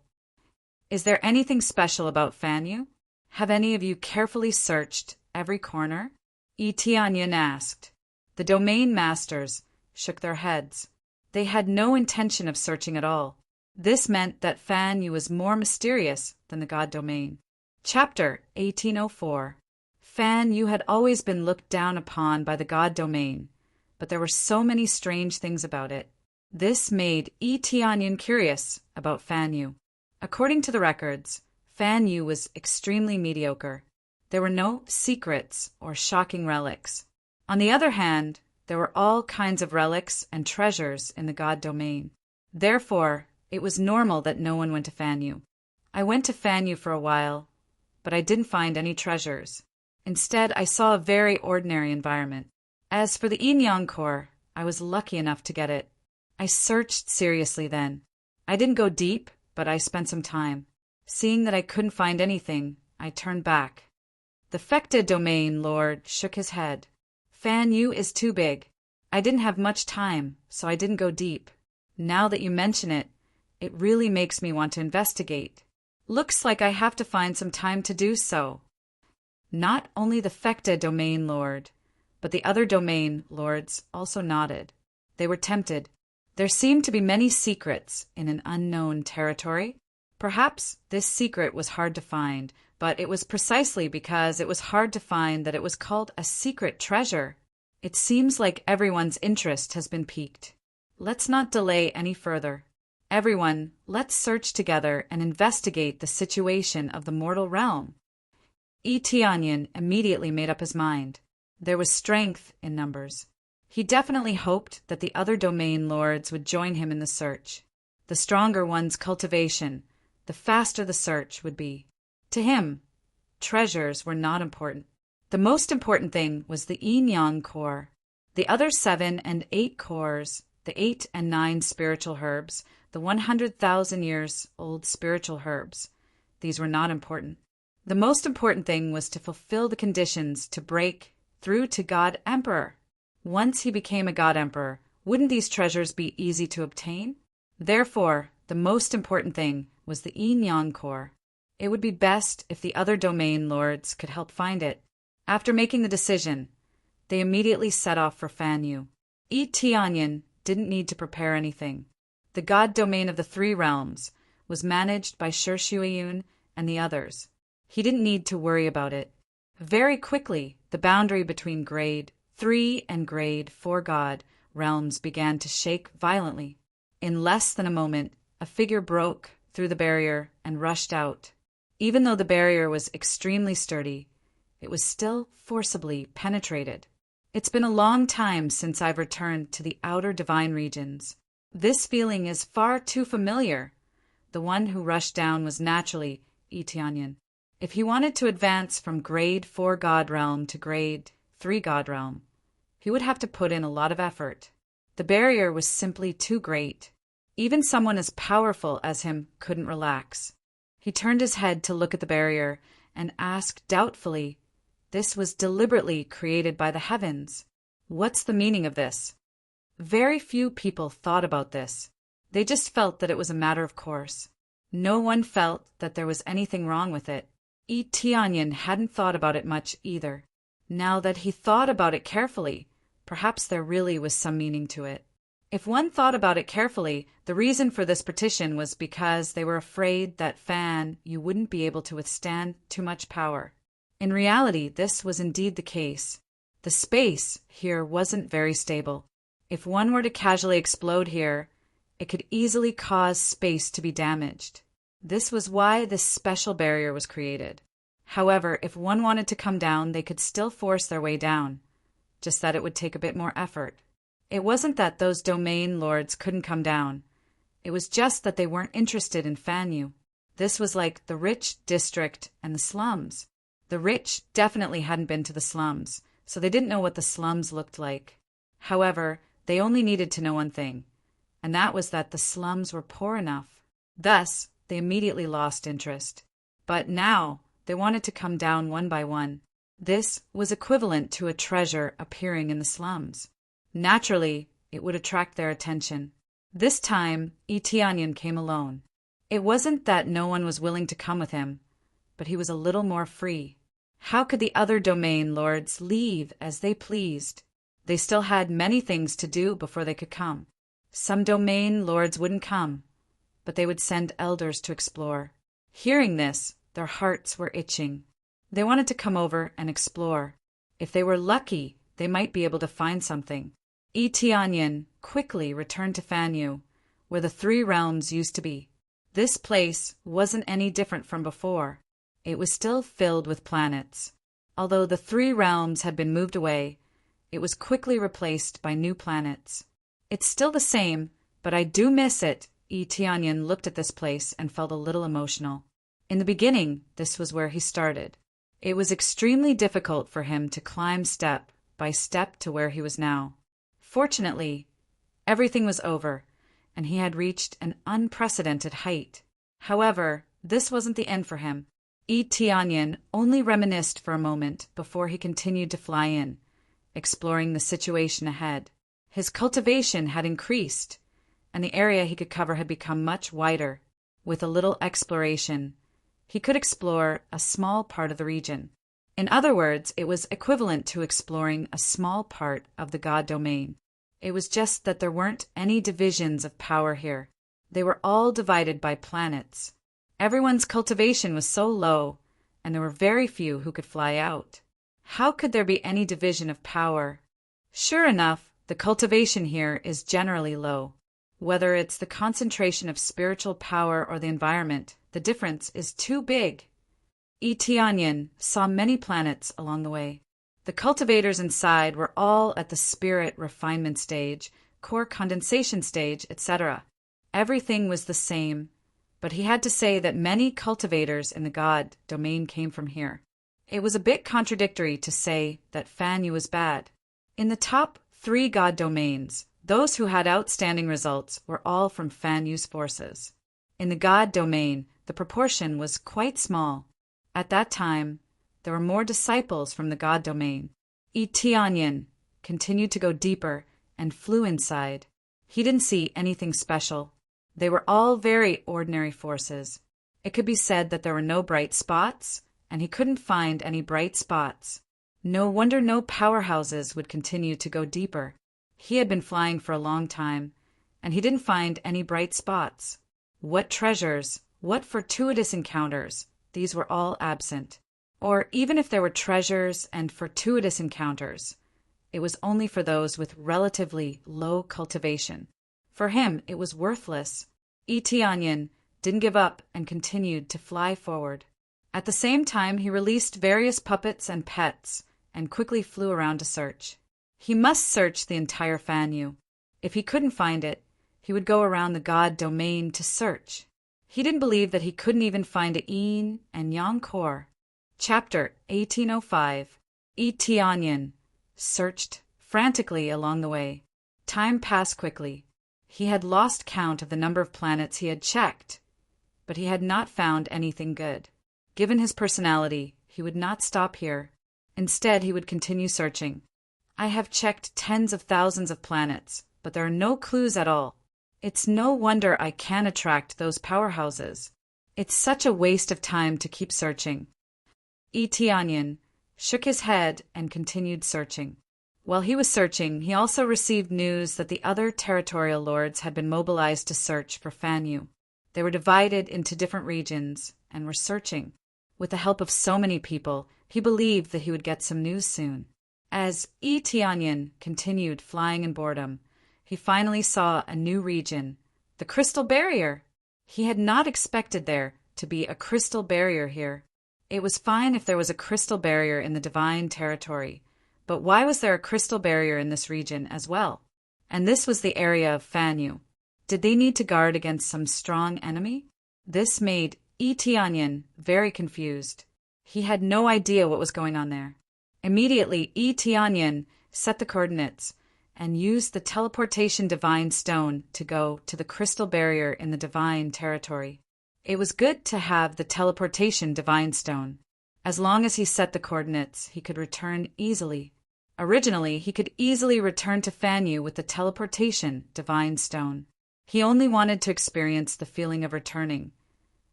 Is there anything special about Fanyu? Have any of you carefully searched every corner? Onion asked. The domain masters shook their heads. They had no intention of searching at all. This meant that Fanyu was more mysterious than the God domain. Chapter 1804. Fanyu had always been looked down upon by the God domain, but there were so many strange things about it. This made Onion curious about Fanyu. According to the records, Fanyu was extremely mediocre. There were no secrets or shocking relics. On the other hand, there were all kinds of relics and treasures in the god domain. Therefore, it was normal that no one went to Fanyu. I went to Fanyu for a while, but I didn't find any treasures. Instead, I saw a very ordinary environment. As for the Inyang core, I was lucky enough to get it. I searched seriously then. I didn't go deep, but I spent some time. Seeing that I couldn't find anything, I turned back. The Fekta domain lord shook his head. Fanyu is too big. I didn't have much time, so I didn't go deep. Now that you mention it, it really makes me want to investigate. Looks like I have to find some time to do so. Not only the Fekta domain lord, but the other domain lords also nodded. They were tempted. There seemed to be many secrets in an unknown territory. Perhaps this secret was hard to find, but it was precisely because it was hard to find that it was called a secret treasure. It seems like everyone's interest has been piqued. Let's not delay any further. Everyone, let's search together and investigate the situation of the mortal realm. Tianyan immediately made up his mind. There was strength in numbers. He definitely hoped that the other domain lords would join him in the search. The stronger one's cultivation, the faster the search would be. To him, treasures were not important. The most important thing was the Yin-Yang core. The other 7 and 8 cores, the 8 and 9 spiritual herbs, the 100,000 years old spiritual herbs, these were not important. The most important thing was to fulfill the conditions to break through to God Emperor. Once he became a God Emperor, wouldn't these treasures be easy to obtain? Therefore, the most important thing was the Yin-Yang core. It would be best if the other domain lords could help find it. After making the decision, they immediately set off for Fanyu. Tianyan didn't need to prepare anything. The god domain of the 3 realms was managed by Shuiyun and the others. He didn't need to worry about it. Very quickly, the boundary between grade 3 and grade 4 god realms began to shake violently. In less than a moment, a figure broke through the barrier and rushed out. Even though the barrier was extremely sturdy, it was still forcibly penetrated. It's been a long time since I've returned to the outer divine regions. This feeling is far too familiar. The one who rushed down was naturally Tianyan. If he wanted to advance from grade 4 god realm to grade 3 god realm, he would have to put in a lot of effort. The barrier was simply too great. Even someone as powerful as him couldn't relax. He turned his head to look at the barrier and asked doubtfully, "This was deliberately created by the heavens. What's the meaning of this?" Very few people thought about this. They just felt that it was a matter of course. No one felt that there was anything wrong with it. Tianyan hadn't thought about it much either. Now that he thought about it carefully, perhaps there really was some meaning to it. If one thought about it carefully, the reason for this petition was because they were afraid that you wouldn't be able to withstand too much power. In reality, this was indeed the case. The space here wasn't very stable. If one were to casually explode here, it could easily cause space to be damaged. This was why this special barrier was created. However, if one wanted to come down, they could still force their way down, just that it would take a bit more effort. It wasn't that those domain lords couldn't come down. It was just that they weren't interested in Fanyu. This was like the rich district and the slums. The rich definitely hadn't been to the slums, so they didn't know what the slums looked like. However, they only needed to know one thing, and that was that the slums were poor enough. Thus, they immediately lost interest. But now, they wanted to come down one by one. This was equivalent to a treasure appearing in the slums. Naturally, it would attract their attention. This time, Tianyan came alone. It wasn't that no one was willing to come with him, but he was a little more free. How could the other domain lords leave as they pleased? They still had many things to do before they could come. Some domain lords wouldn't come, but they would send elders to explore. Hearing this, their hearts were itching. They wanted to come over and explore. If they were lucky, they might be able to find something. Tianyan quickly returned to Fanyu, where the 3 realms used to be. This place wasn't any different from before. It was still filled with planets. Although the 3 realms had been moved away, it was quickly replaced by new planets. It's still the same, but I do miss it. Tianyan looked at this place and felt a little emotional. In the beginning, this was where he started. It was extremely difficult for him to climb step by step to where he was now. Fortunately, everything was over, and he had reached an unprecedented height. However, this wasn't the end for him. Tianyan only reminisced for a moment before he continued to fly in, exploring the situation ahead. His cultivation had increased, and the area he could cover had become much wider. With a little exploration, he could explore a small part of the region. In other words, it was equivalent to exploring a small part of the God domain. It was just that there weren't any divisions of power here. They were all divided by planets. Everyone's cultivation was so low, and there were very few who could fly out. How could there be any division of power? Sure enough, the cultivation here is generally low. Whether it's the concentration of spiritual power or the environment, the difference is too big. Tianyan saw many planets along the way. The cultivators inside were all at the spirit refinement stage, core condensation stage, etc. Everything was the same, but he had to say that many cultivators in the God domain came from here. It was a bit contradictory to say that Fanyu was bad. In the top 3 God domains, those who had outstanding results were all from Fanyu's forces. In the God domain, the proportion was quite small. At that time, there were more disciples from the God domain. Tianyan continued to go deeper and flew inside. He didn't see anything special. They were all very ordinary forces. It could be said that there were no bright spots, and he couldn't find any bright spots. No wonder no powerhouses would continue to go deeper. He had been flying for a long time, and he didn't find any bright spots. What treasures, what fortuitous encounters, these were all absent. Or even if there were treasures and fortuitous encounters, it was only for those with relatively low cultivation. For him, it was worthless. Tianyan didn't give up and continued to fly forward. At the same time, he released various puppets and pets and quickly flew around to search. He must search the entire Fanyu. If he couldn't find it, he would go around the God domain to search. He didn't believe that he couldn't even find Yin and Yang core. Chapter 1805. Tianyan searched frantically along the way. Time passed quickly. He had lost count of the number of planets he had checked, but he had not found anything good. Given his personality, he would not stop here. Instead, he would continue searching. I have checked tens of thousands of planets, but there are no clues at all. It's no wonder I can attract those powerhouses. It's such a waste of time to keep searching. Tianyan shook his head and continued searching. While he was searching, he also received news that the other territorial lords had been mobilized to search for Fanyu. They were divided into different regions and were searching. With the help of so many people, he believed that he would get some news soon. As Tianyan continued flying in boredom, he finally saw a new region, the Crystal Barrier. He had not expected there to be a crystal barrier here. It was fine if there was a crystal barrier in the divine territory, but why was there a crystal barrier in this region as well? And this was the area of Fanyu. Did they need to guard against some strong enemy? This made Tianyan very confused. He had no idea what was going on there. Immediately, Tianyan set the coordinates and used the teleportation divine stone to go to the crystal barrier in the divine territory. It was good to have the teleportation divine stone. As long as he set the coordinates, he could return easily. Originally, he could easily return to Fanyu with the teleportation divine stone. He only wanted to experience the feeling of returning,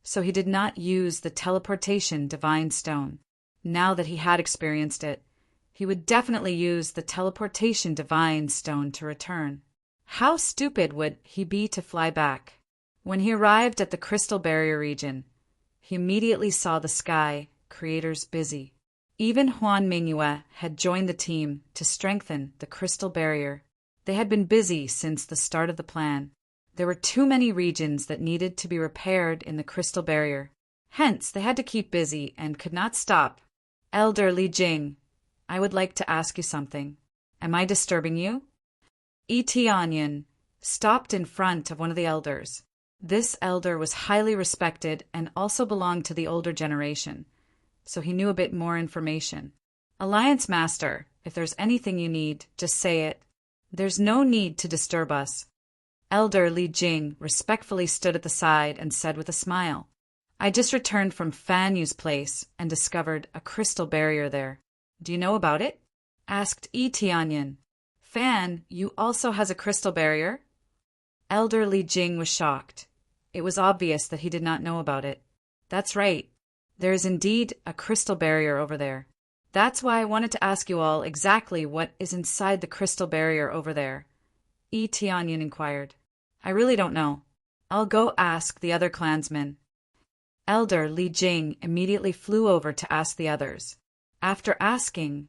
so he did not use the teleportation divine stone. Now that he had experienced it, he would definitely use the teleportation divine stone to return. How stupid would he be to fly back? When he arrived at the crystal barrier region, he immediately saw the sky creators busy. Even Huan Mingyue had joined the team to strengthen the crystal barrier. They had been busy since the start of the plan. There were too many regions that needed to be repaired in the crystal barrier. Hence, they had to keep busy and could not stop. Elder Li Jing, I would like to ask you something. Am I disturbing you? Etianyan stopped in front of one of the elders. This elder was highly respected and also belonged to the older generation, so he knew a bit more information. Alliance Master, if there's anything you need, just say it. There's no need to disturb us. Elder Li Jing respectfully stood at the side and said with a smile, I just returned from Fan Yu's place and discovered a crystal barrier there. Do you know about it? Asked Etianyan. Fan Yu also has a crystal barrier? Elder Li Jing was shocked. It was obvious that he did not know about it. That's right. There is indeed a crystal barrier over there. That's why I wanted to ask you all exactly what is inside the crystal barrier over there. Etianyan inquired. I really don't know. I'll go ask the other clansmen. Elder Li Jing immediately flew over to ask the others. After asking,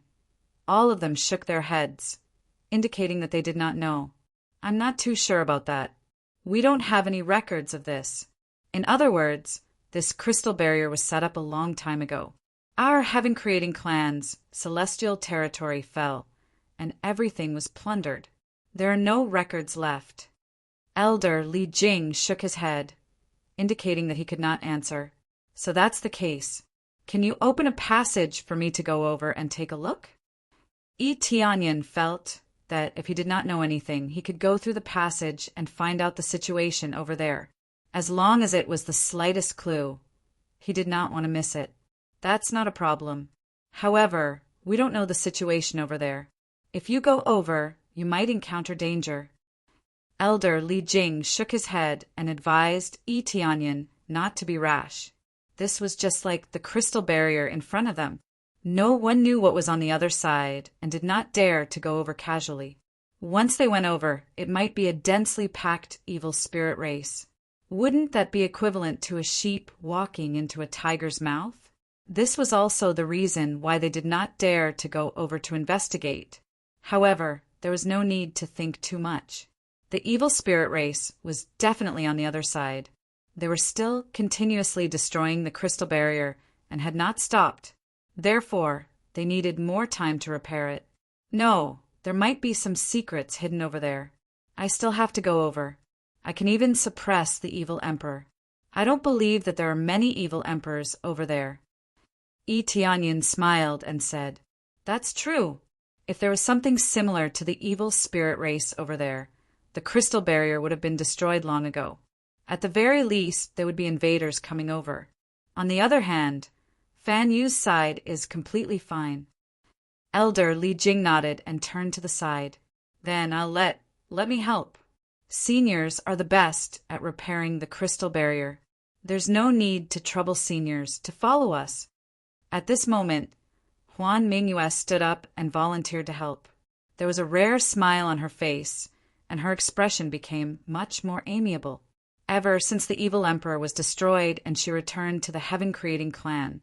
all of them shook their heads, indicating that they did not know. I'm not too sure about that. We don't have any records of this. In other words, this crystal barrier was set up a long time ago. Our heaven-creating clan's celestial territory fell, and everything was plundered. There are no records left. Elder Li Jing shook his head, indicating that he could not answer. So that's the case. Can you open a passage for me to go over and take a look? Etianyan felt that if he did not know anything, he could go through the passage and find out the situation over there. As long as it was the slightest clue, he did not want to miss it. That's not a problem. However, we don't know the situation over there. If you go over, you might encounter danger. Elder Li Jing shook his head and advised Etianyan not to be rash. This was just like the crystal barrier in front of them. No one knew what was on the other side and did not dare to go over casually. Once they went over, it might be a densely packed evil spirit race. Wouldn't that be equivalent to a sheep walking into a tiger's mouth? This was also the reason why they did not dare to go over to investigate. However, there was no need to think too much. The evil spirit race was definitely on the other side. They were still continuously destroying the crystal barrier and had not stopped. Therefore, they needed more time to repair it. No, there might be some secrets hidden over there. I still have to go over. I can even suppress the evil emperor. I don't believe that there are many evil emperors over there. Etianyan smiled and said, That's true. If there was something similar to the evil spirit race over there, the crystal barrier would have been destroyed long ago. At the very least, there would be invaders coming over. On the other hand, Fan Yu's side is completely fine. Elder Li Jing nodded and turned to the side. Then let me help. Seniors are the best at repairing the crystal barrier. There's no need to trouble seniors to follow us. At this moment, Huan Mingyue stood up and volunteered to help. There was a rare smile on her face, and her expression became much more amiable. Ever since the evil emperor was destroyed and she returned to the heaven-creating clan,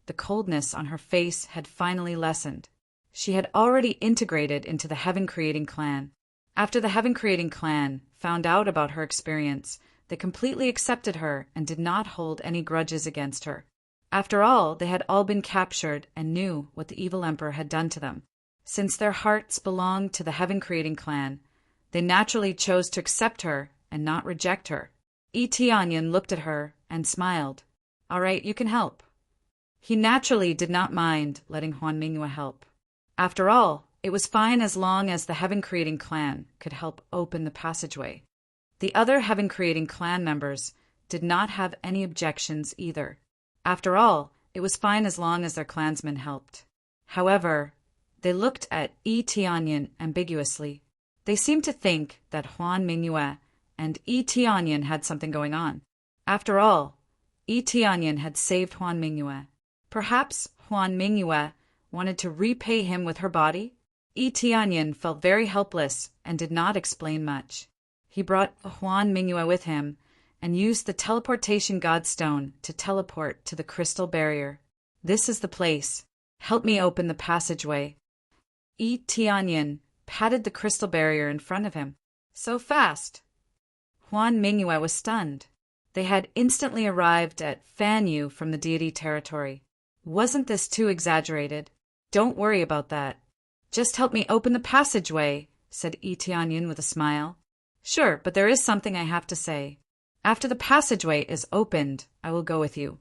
the coldness on her face had finally lessened. She had already integrated into the heaven-creating clan. After the heaven-creating clan found out about her experience, they completely accepted her and did not hold any grudges against her. After all, they had all been captured and knew what the evil emperor had done to them. Since their hearts belonged to the heaven-creating clan, they naturally chose to accept her and not reject her. Etianyan looked at her and smiled. All right, you can help. He naturally did not mind letting Huan Mingyue help. After all, it was fine as long as the heaven-creating clan could help open the passageway. The other heaven-creating clan members did not have any objections either. After all, it was fine as long as their clansmen helped. However, they looked at Etianyan ambiguously. They seemed to think that Huan Mingyue and Etianyan had something going on. After all, Etianyan had saved Huan Mingyue. Perhaps Huan Mingyue wanted to repay him with her body? Etianyan felt very helpless and did not explain much. He brought Huan Mingyue with him and used the teleportation godstone to teleport to the crystal barrier. This is the place. Help me open the passageway. Etianyan patted the crystal barrier in front of him. So fast! Huan Mingyue was stunned. They had instantly arrived at Fan Yu from the deity territory. Wasn't this too exaggerated? Don't worry about that. Just help me open the passageway, said Yi Tianyin with a smile. Sure, but there is something I have to say. After the passageway is opened, I will go with you.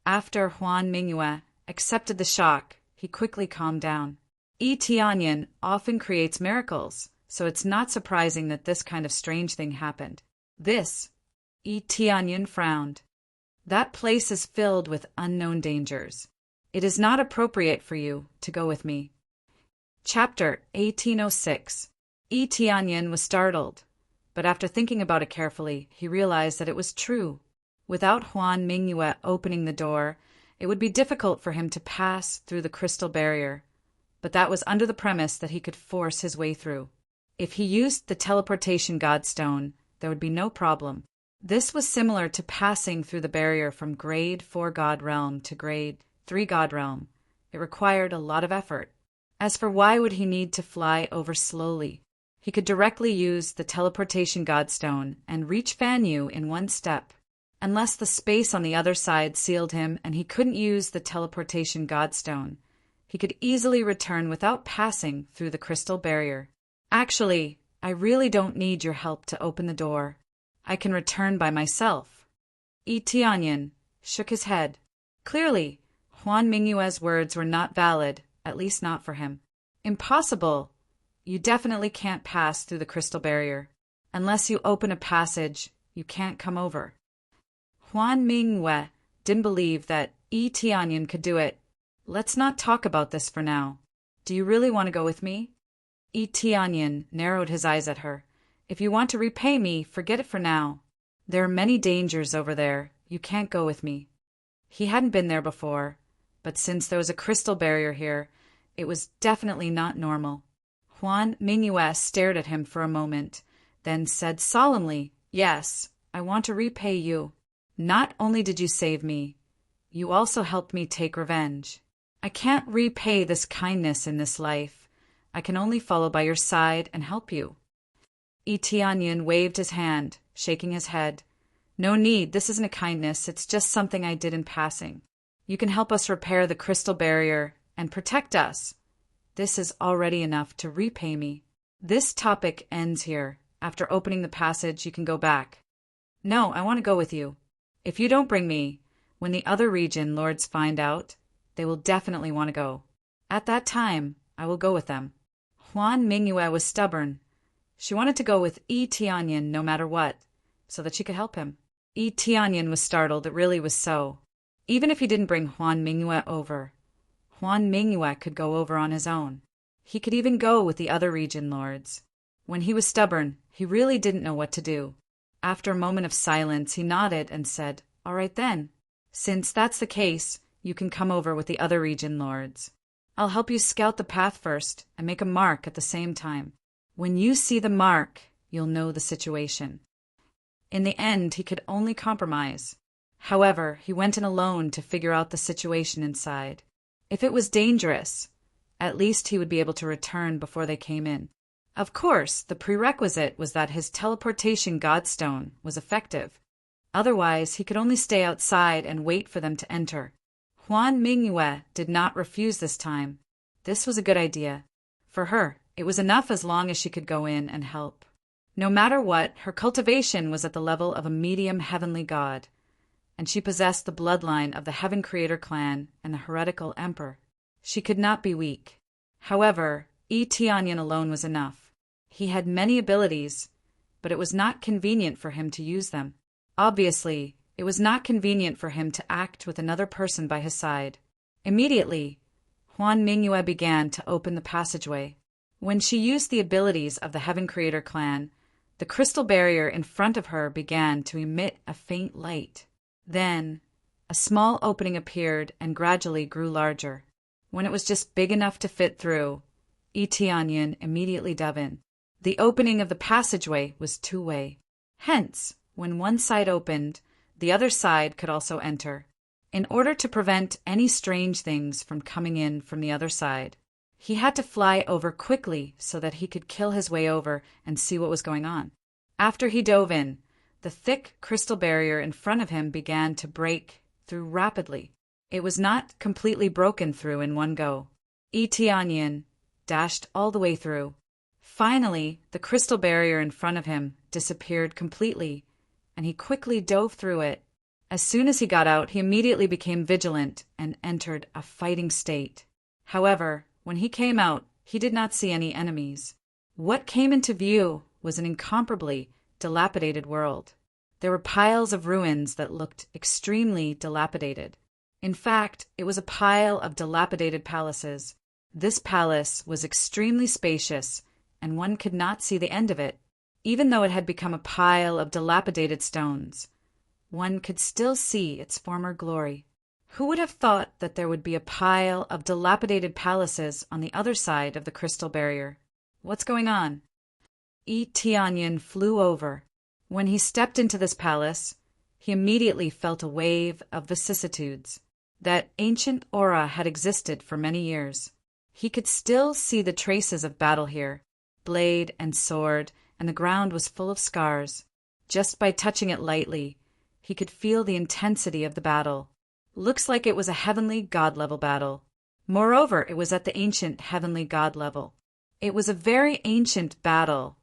After Huan Mingyue accepted the shock, he quickly calmed down. Yi Tianyin often creates miracles, so it's not surprising that this kind of strange thing happened. Yi Tianyin frowned. That place is filled with unknown dangers. It is not appropriate for you to go with me. Chapter 1806. Yi Tianyin was startled, but after thinking about it carefully, he realized that it was true. Without Huan Mingyue opening the door, it would be difficult for him to pass through the crystal barrier, but that was under the premise that he could force his way through. If he used the teleportation godstone, there would be no problem. This was similar to passing through the barrier from grade 4 God realm to grade 3 God realm. It required a lot of effort. As for why would he need to fly over slowly? He could directly use the teleportation godstone and reach Fan Yu in one step. Unless the space on the other side sealed him and he couldn't use the teleportation godstone, he could easily return without passing through the crystal barrier. Actually, I really don't need your help to open the door. I can return by myself. Yi Tianyin shook his head. Clearly, Huan Mingyue's words were not valid, at least not for him. Impossible. You definitely can't pass through the crystal barrier. Unless you open a passage, you can't come over. Huan Mingyue didn't believe that Yi Tianyin could do it. Let's not talk about this for now. Do you really want to go with me? Yi Tianyin narrowed his eyes at her. If you want to repay me, forget it for now. There are many dangers over there. You can't go with me. He hadn't been there before, but since there was a crystal barrier here, it was definitely not normal. Huan Mingyue stared at him for a moment, then said solemnly, Yes, I want to repay you. Not only did you save me, you also helped me take revenge. I can't repay this kindness in this life. I can only follow by your side and help you. Yi Tianyin waved his hand, shaking his head. No need, this isn't a kindness, it's just something I did in passing. You can help us repair the crystal barrier and protect us. This is already enough to repay me. This topic ends here. After opening the passage, you can go back. No, I want to go with you. If you don't bring me, when the other region lords find out, they will definitely want to go. At that time, I will go with them. Huan Mingyue was stubborn. She wanted to go with Yi Tianyin no matter what, so that she could help him. Yi Tianyin was startled, it really was so. Even if he didn't bring Huan Mingyue over, Huan Mingyue could go over on his own. He could even go with the other region lords. When he was stubborn, he really didn't know what to do. After a moment of silence, he nodded and said, All right then. Since that's the case, you can come over with the other region lords. I'll help you scout the path first and make a mark at the same time. When you see the mark, you'll know the situation. In the end, he could only compromise. However, he went in alone to figure out the situation inside. If it was dangerous, at least he would be able to return before they came in. Of course, the prerequisite was that his teleportation godstone was effective. Otherwise, he could only stay outside and wait for them to enter. Huan Mingyue did not refuse this time. This was a good idea. For her, it was enough as long as she could go in and help. No matter what, her cultivation was at the level of a medium heavenly god, and she possessed the bloodline of the Heaven Creator clan and the heretical emperor. She could not be weak. However, Yi Tianyin alone was enough. He had many abilities, but it was not convenient for him to use them. Obviously, it was not convenient for him to act with another person by his side. Immediately, Huan Mingyue began to open the passageway. When she used the abilities of the Heaven Creator clan, the crystal barrier in front of her began to emit a faint light. Then, a small opening appeared and gradually grew larger. When it was just big enough to fit through, Yi Tianyin immediately dove in. The opening of the passageway was two-way. Hence, when one side opened, the other side could also enter. In order to prevent any strange things from coming in from the other side, he had to fly over quickly so that he could kill his way over and see what was going on. After he dove in, the thick crystal barrier in front of him began to break through rapidly. It was not completely broken through in one go. Yi Tianyin dashed all the way through. Finally, the crystal barrier in front of him disappeared completely, and he quickly dove through it. As soon as he got out, he immediately became vigilant and entered a fighting state. However, when he came out, he did not see any enemies. What came into view was an incomparably dilapidated world. There were piles of ruins that looked extremely dilapidated. In fact, it was a pile of dilapidated palaces. This palace was extremely spacious, and one could not see the end of it. Even though it had become a pile of dilapidated stones, one could still see its former glory. Who would have thought that there would be a pile of dilapidated palaces on the other side of the crystal barrier? What's going on? Tianyin flew over. When he stepped into this palace, he immediately felt a wave of vicissitudes. That ancient aura had existed for many years. He could still see the traces of battle here, blade and sword, and the ground was full of scars. Just by touching it lightly, he could feel the intensity of the battle. Looks like it was a heavenly god-level battle. Moreover, it was at the ancient heavenly god level. It was a very ancient battle.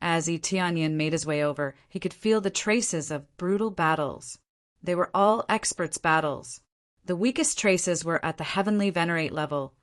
As Tianyin made his way over, he could feel the traces of brutal battles. They were all experts' battles. The weakest traces were at the heavenly venerate level,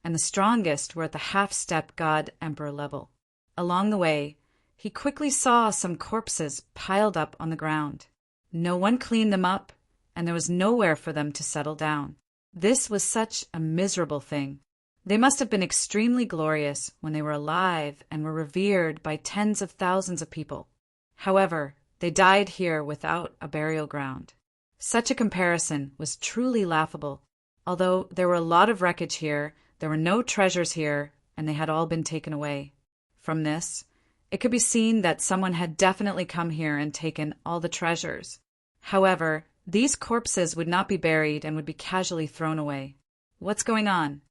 and the strongest were at the half-step god-emperor level. Along the way, he quickly saw some corpses piled up on the ground. No one cleaned them up, and there was nowhere for them to settle down. This was such a miserable thing. They must have been extremely glorious when they were alive and were revered by tens of thousands of people. However, they died here without a burial ground. Such a comparison was truly laughable. Although there were a lot of wreckage here, there were no treasures here, and they had all been taken away. From this, it could be seen that someone had definitely come here and taken all the treasures. However, these corpses would not be buried and would be casually thrown away. What's going on?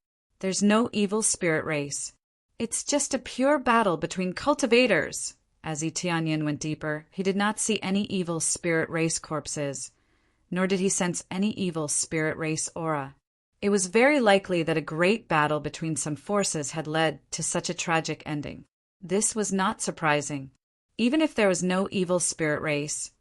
There's no evil spirit race. It's just a pure battle between cultivators. As Tianyin went deeper, he did not see any evil spirit race corpses, nor did he sense any evil spirit race aura. It was very likely that a great battle between some forces had led to such a tragic ending. This was not surprising. Even if there was no evil spirit race,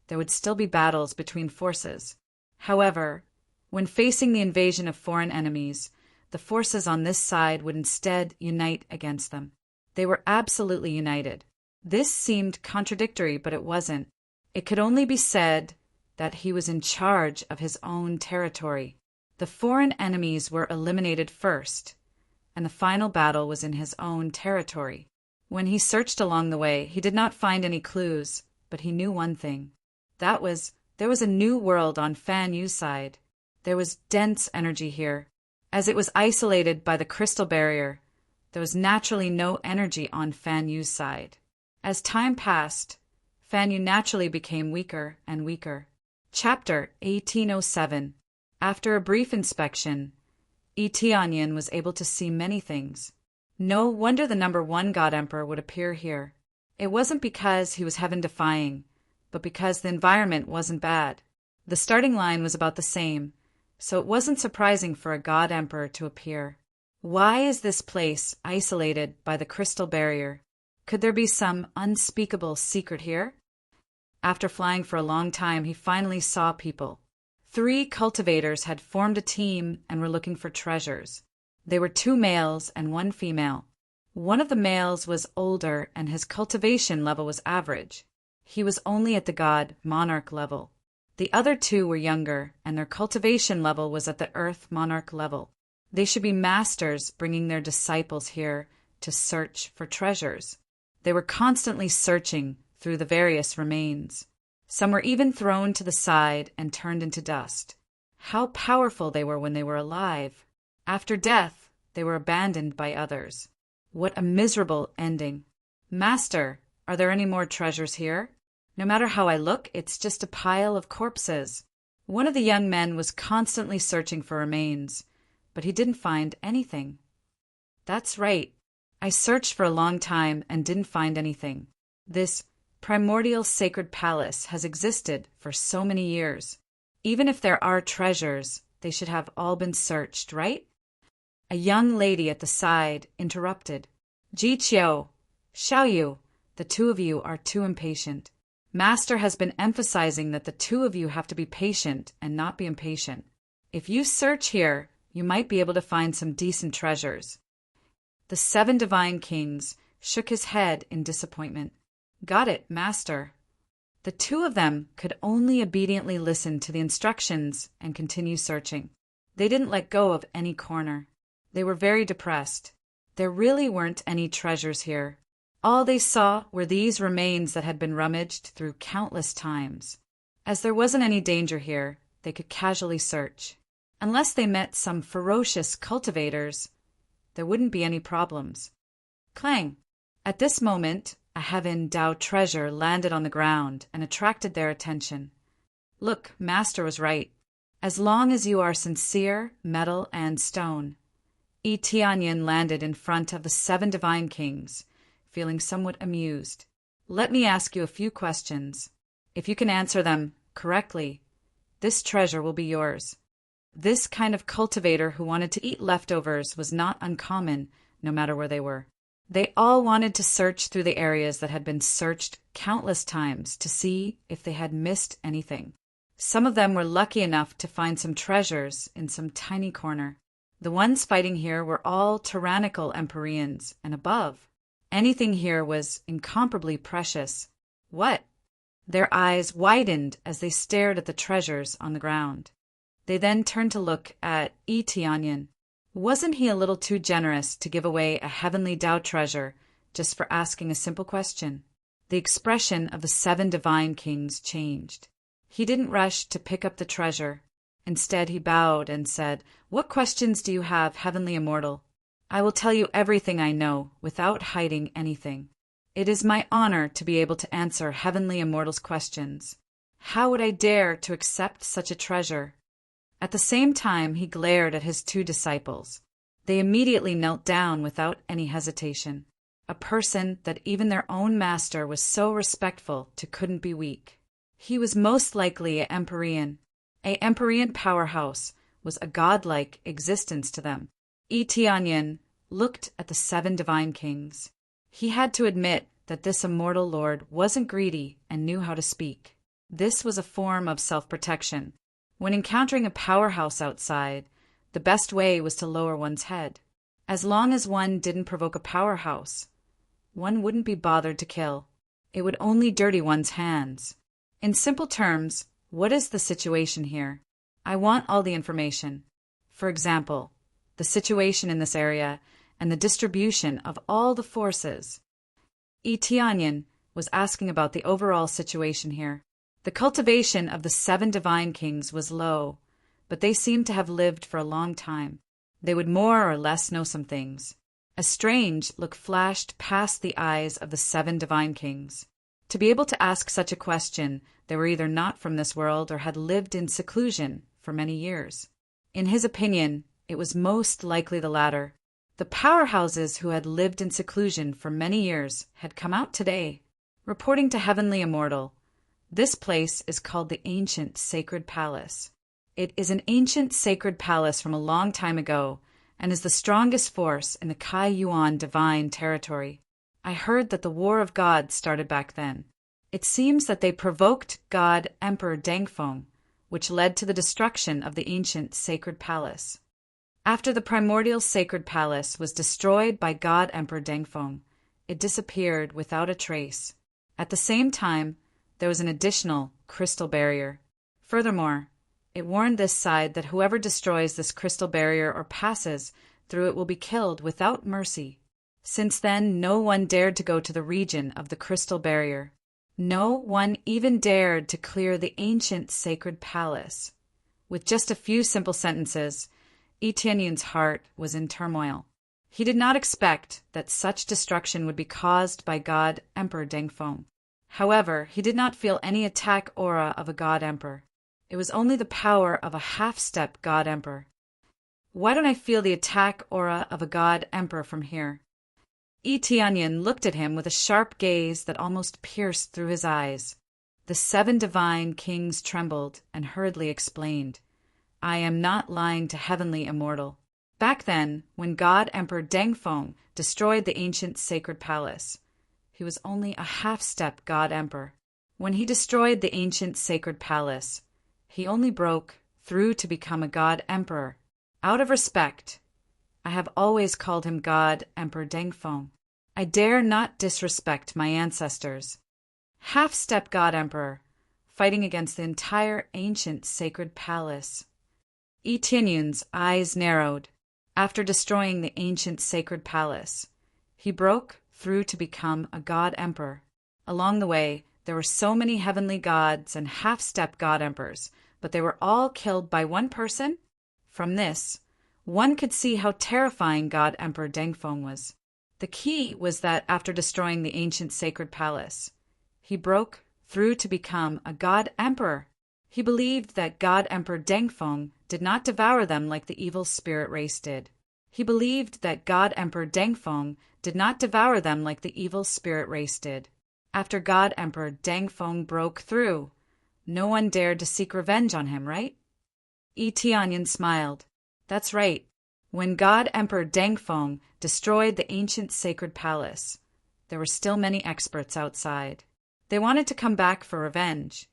there would still be battles between forces. However, when facing the invasion of foreign enemies, the forces on this side would instead unite against them. They were absolutely united. This seemed contradictory, but it wasn't. It could only be said that he was in charge of his own territory. The foreign enemies were eliminated first, and the final battle was in his own territory. When he searched along the way, he did not find any clues, but he knew one thing. That was, there was a new world on Fan Yu's side. There was dense energy here. As it was isolated by the crystal barrier, there was naturally no energy on Fan Yu's side. As time passed, Fan Yu naturally became weaker and weaker. Chapter 1807. After a brief inspection, Tianyin was able to see many things. No wonder the number 1 God Emperor would appear here. It wasn't because he was heaven-defying, but because the environment wasn't bad. The starting line was about the same, so it wasn't surprising for a God Emperor to appear. Why is this place isolated by the crystal barrier? Could there be some unspeakable secret here? After flying for a long time, he finally saw people. 3 cultivators had formed a team and were looking for treasures. They were 2 males and 1 female. One of the males was older and his cultivation level was average. He was only at the god monarch level. The other 2 were younger, and their cultivation level was at the earth monarch level. They should be masters bringing their disciples here to search for treasures. They were constantly searching through the various remains. Some were even thrown to the side and turned into dust. How powerful they were when they were alive. After death, they were abandoned by others. What a miserable ending. Master, are there any more treasures here? No matter how I look, it's just a pile of corpses. One of the young men was constantly searching for remains, but he didn't find anything. That's right. I searched for a long time and didn't find anything. This primordial sacred palace has existed for so many years. Even if there are treasures, they should have all been searched, right? A young lady at the side interrupted. Ji Qiu, Xiao Yu, the two of you are too impatient. Master has been emphasizing that the two of you have to be patient and not be impatient. If you search here, you might be able to find some decent treasures. The 7 divine kings shook his head in disappointment. Got it, Master. The two of them could only obediently listen to the instructions and continue searching. They didn't let go of any corner. They were very depressed. There really weren't any treasures here. All they saw were these remains that had been rummaged through countless times. As there wasn't any danger here, they could casually search. Unless they met some ferocious cultivators, there wouldn't be any problems. Clang! At this moment, a Heaven Dao treasure landed on the ground and attracted their attention. Look, Master was right. As long as you are sincere, metal, and stone. Yi Tianyin landed in front of the 7 divine kings, feeling somewhat amused. Let me ask you a few questions. If you can answer them correctly, this treasure will be yours. This kind of cultivator who wanted to eat leftovers was not uncommon, no matter where they were. They all wanted to search through the areas that had been searched countless times to see if they had missed anything. Some of them were lucky enough to find some treasures in some tiny corner. The ones fighting here were all tyrannical Empyreans, and above. Anything here was incomparably precious. What? Their eyes widened as they stared at the treasures on the ground. They then turned to look at Yi Tianyin. Wasn't he a little too generous to give away a heavenly Dao treasure just for asking a simple question? The expression of the 7 divine kings changed. He didn't rush to pick up the treasure. Instead, he bowed and said, "What questions do you have, Heavenly Immortal? I will tell you everything I know, without hiding anything. It is my honor to be able to answer Heavenly Immortal's questions. How would I dare to accept such a treasure?" At the same time, he glared at his 2 disciples. They immediately knelt down without any hesitation. A person that even their own master was so respectful to couldn't be weak. He was most likely an Empyrean. A Empyrean powerhouse was a godlike existence to them. Yi Tianyin looked at the 7 divine kings. He had to admit that this immortal lord wasn't greedy and knew how to speak. This was a form of self-protection. When encountering a powerhouse outside, the best way was to lower one's head. As long as one didn't provoke a powerhouse, one wouldn't be bothered to kill. It would only dirty one's hands. In simple terms, what is the situation here? I want all the information. For example, the situation in this area and the distribution of all the forces. Yi Tianyin was asking about the overall situation here. The cultivation of the 7 divine kings was low, but they seemed to have lived for a long time. They would more or less know some things. A strange look flashed past the eyes of the 7 divine kings. To be able to ask such a question, they were either not from this world or had lived in seclusion for many years. In his opinion, it was most likely the latter. The powerhouses who had lived in seclusion for many years had come out today, reporting to Heavenly Immortal. This place is called the Ancient Sacred Palace. It is an ancient sacred palace from a long time ago and is the strongest force in the Kai Yuan divine territory. I heard that the War of Gods started back then. It seems that they provoked God Emperor Dengfeng, which led to the destruction of the ancient sacred palace. After the primordial sacred palace was destroyed by God Emperor Dengfeng, it disappeared without a trace. At the same time, there was an additional crystal barrier. Furthermore, it warned this side that whoever destroys this crystal barrier or passes through it will be killed without mercy. Since then, no one dared to go to the region of the crystal barrier. No one even dared to clear the ancient sacred palace. With just a few simple sentences, Yi Tianyin's heart was in turmoil. He did not expect that such destruction would be caused by God Emperor Dengfeng. However, he did not feel any attack aura of a God Emperor. It was only the power of a half-step God Emperor. Why don't I feel the attack aura of a God Emperor from here? Yi Tianyin looked at him with a sharp gaze that almost pierced through his eyes. The 7 divine kings trembled and hurriedly explained, "I am not lying to Heavenly Immortal. Back then, when God Emperor Dengfeng destroyed the ancient sacred palace, he was only a half-step God Emperor. When he destroyed the ancient sacred palace, he only broke through to become a God Emperor. Out of respect, I have always called him God Emperor Dengfeng. I dare not disrespect my ancestors. Half-step God Emperor, fighting against the entire ancient sacred palace. Yi Tianyun's eyes narrowed. After destroying the ancient sacred palace, he broke through to become a God Emperor. Along the way, there were so many heavenly gods and half-step God Emperors, but they were all killed by one person? From this, one could see how terrifying God Emperor Dengfeng was. The key was that after destroying the ancient sacred palace, he broke through to become a God Emperor. He believed that God Emperor Dengfeng did not devour them like the evil spirit race did. He believed that God Emperor Dengfeng did not devour them like the evil spirit race did. After God Emperor Dengfeng broke through, no one dared to seek revenge on him, right? Yi Tianyun smiled. That's right. When God Emperor Dengfeng destroyed the ancient sacred palace, there were still many experts outside. They wanted to come back for revenge,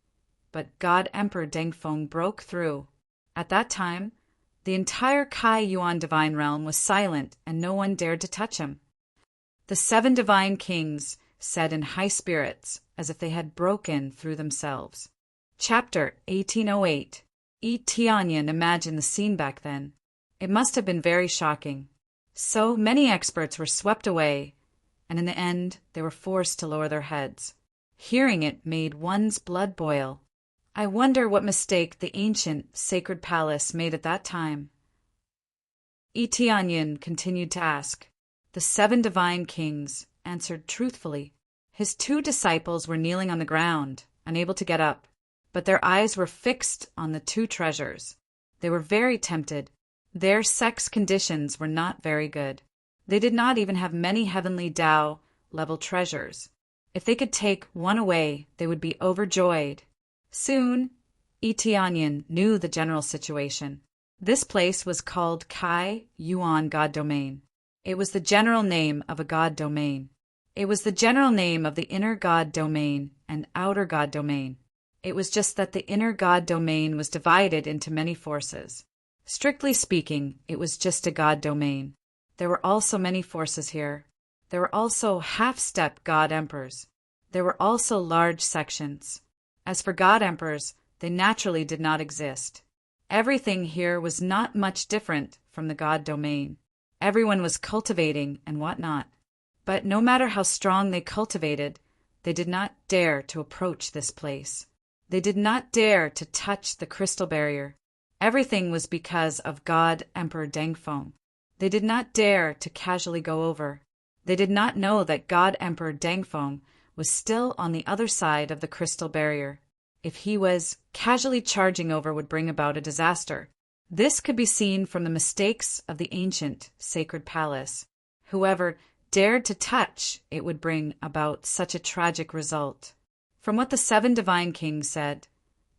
but God Emperor Dengfeng broke through. At that time, the entire Kai Yuan divine realm was silent and no one dared to touch him. The 7 divine kings said in high spirits, as if they had broken through themselves. Chapter 1808. Yi Tianyun imagined the scene back then. It must have been very shocking. So many experts were swept away, and in the end they were forced to lower their heads. Hearing it made one's blood boil. I wonder what mistake the ancient sacred palace made at that time. Yi Tianyun continued to ask. The 7 divine kings answered truthfully. His 2 disciples were kneeling on the ground, unable to get up, but their eyes were fixed on the 2 treasures. They were very tempted. Their sex conditions were not very good. They did not even have many heavenly Tao-level treasures. If they could take one away, they would be overjoyed. Soon, Yi Tianyun knew the general situation. This place was called Kai Yuan God Domain. It was the general name of a God domain. It was the general name of the inner God domain and outer God domain. It was just that the inner God domain was divided into many forces. Strictly speaking, it was just a God domain. There were also many forces here. There were also half-step God Emperors. There were also large sections. As for God Emperors, they naturally did not exist. Everything here was not much different from the God domain. Everyone was cultivating and whatnot. But no matter how strong they cultivated, they did not dare to approach this place. They did not dare to touch the crystal barrier. Everything was because of God Emperor Dengfeng. They did not dare to casually go over. They did not know that God Emperor Dengfeng was still on the other side of the crystal barrier. If he was casually charging over would bring about a disaster. This could be seen from the mistakes of the ancient sacred palace. Whoever dared to touch it would bring about such a tragic result. From what the 7 divine kings said,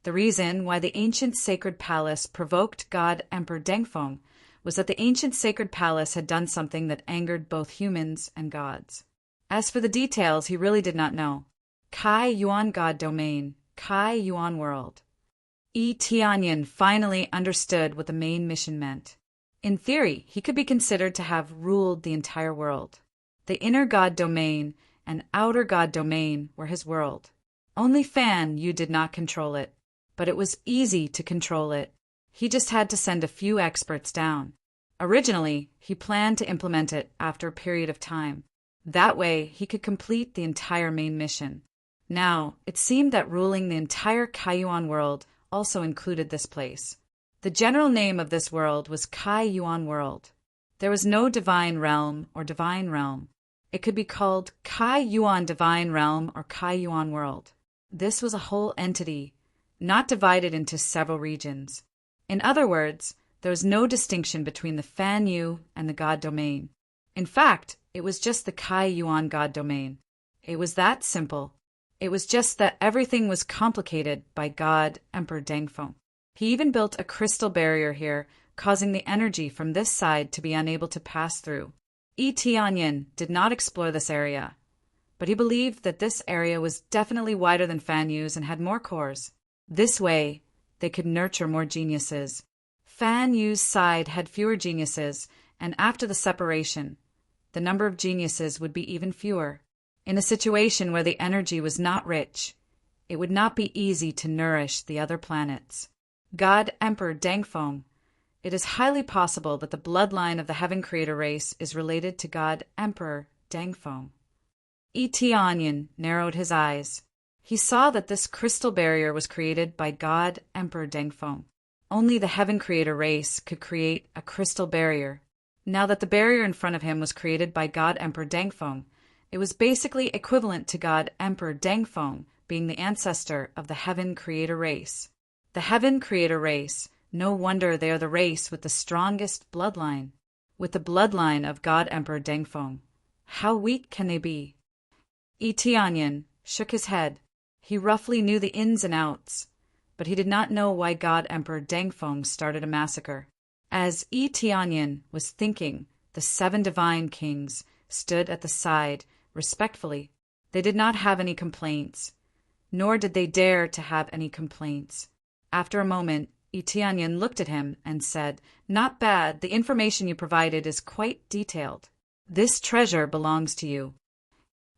the reason why the ancient sacred palace provoked God Emperor Dengfeng was that the ancient sacred palace had done something that angered both humans and gods. As for the details, he really did not know. Kai Yuan God Domain, Kai Yuan World. Yi Tianyun finally understood what the main mission meant. In theory, he could be considered to have ruled the entire world. The inner God Domain and outer God Domain were his world. Only Fan Yu did not control it, but it was easy to control it. He just had to send a few experts down. Originally, he planned to implement it after a period of time. That way, he could complete the entire main mission. Now, it seemed that ruling the entire Kaiyuan world also included this place. The general name of this world was Kai Yuan World. There was no divine realm or divine realm. It could be called Kai Yuan Divine Realm or Kai Yuan World. This was a whole entity, not divided into several regions. In other words, there was no distinction between the Fan Yu and the God Domain. In fact, it was just the Kai Yuan God Domain. It was that simple. It was just that everything was complicated by God Emperor Dengfeng. He even built a crystal barrier here causing the energy from this side to be unable to pass through. Tianyin did not explore this area, but he believed that this area was definitely wider than Fan Yu's and had more cores. This way, they could nurture more geniuses. Fan Yu's side had fewer geniuses, and after the separation, the number of geniuses would be even fewer. In a situation where the energy was not rich, it would not be easy to nourish the other planets. God Emperor Dengfeng. It is highly possible that the bloodline of the Heaven Creator race is related to God Emperor Dengfeng. Tianyin narrowed his eyes. He saw that this crystal barrier was created by God Emperor Dengfeng. Only the Heaven Creator race could create a crystal barrier. Now that the barrier in front of him was created by God Emperor Dengfeng, it was basically equivalent to God Emperor Dengfeng being the ancestor of the Heaven Creator race. The Heaven Creator race, no wonder they are the race with the strongest bloodline. With the bloodline of God Emperor Dengfeng, how weak can they be? Tianyin shook his head. He roughly knew the ins and outs, but he did not know why God Emperor Dengfeng started a massacre. As Tianyin was thinking, the 7 divine kings stood at the side, respectfully. They did not have any complaints, nor did they dare to have any complaints. After a moment, Tianyin looked at him and said, "Not bad, the information you provided is quite detailed. This treasure belongs to you."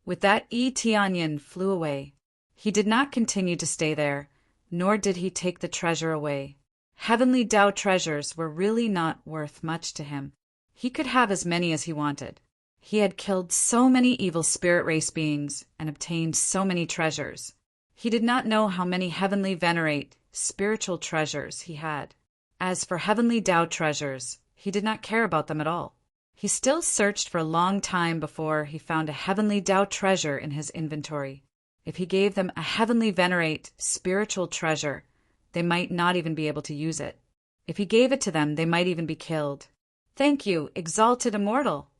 With that, Tianyin flew away. He did not continue to stay there, nor did he take the treasure away. Heavenly Tao treasures were really not worth much to him. He could have as many as he wanted. He had killed so many evil spirit race beings and obtained so many treasures. He did not know how many heavenly venerate spiritual treasures he had. As for heavenly Tao treasures, he did not care about them at all. He still searched for a long time before he found a heavenly Tao treasure in his inventory. If he gave them a heavenly venerate spiritual treasure, they might not even be able to use it. If he gave it to them, they might even be killed. Thank you, exalted immortal.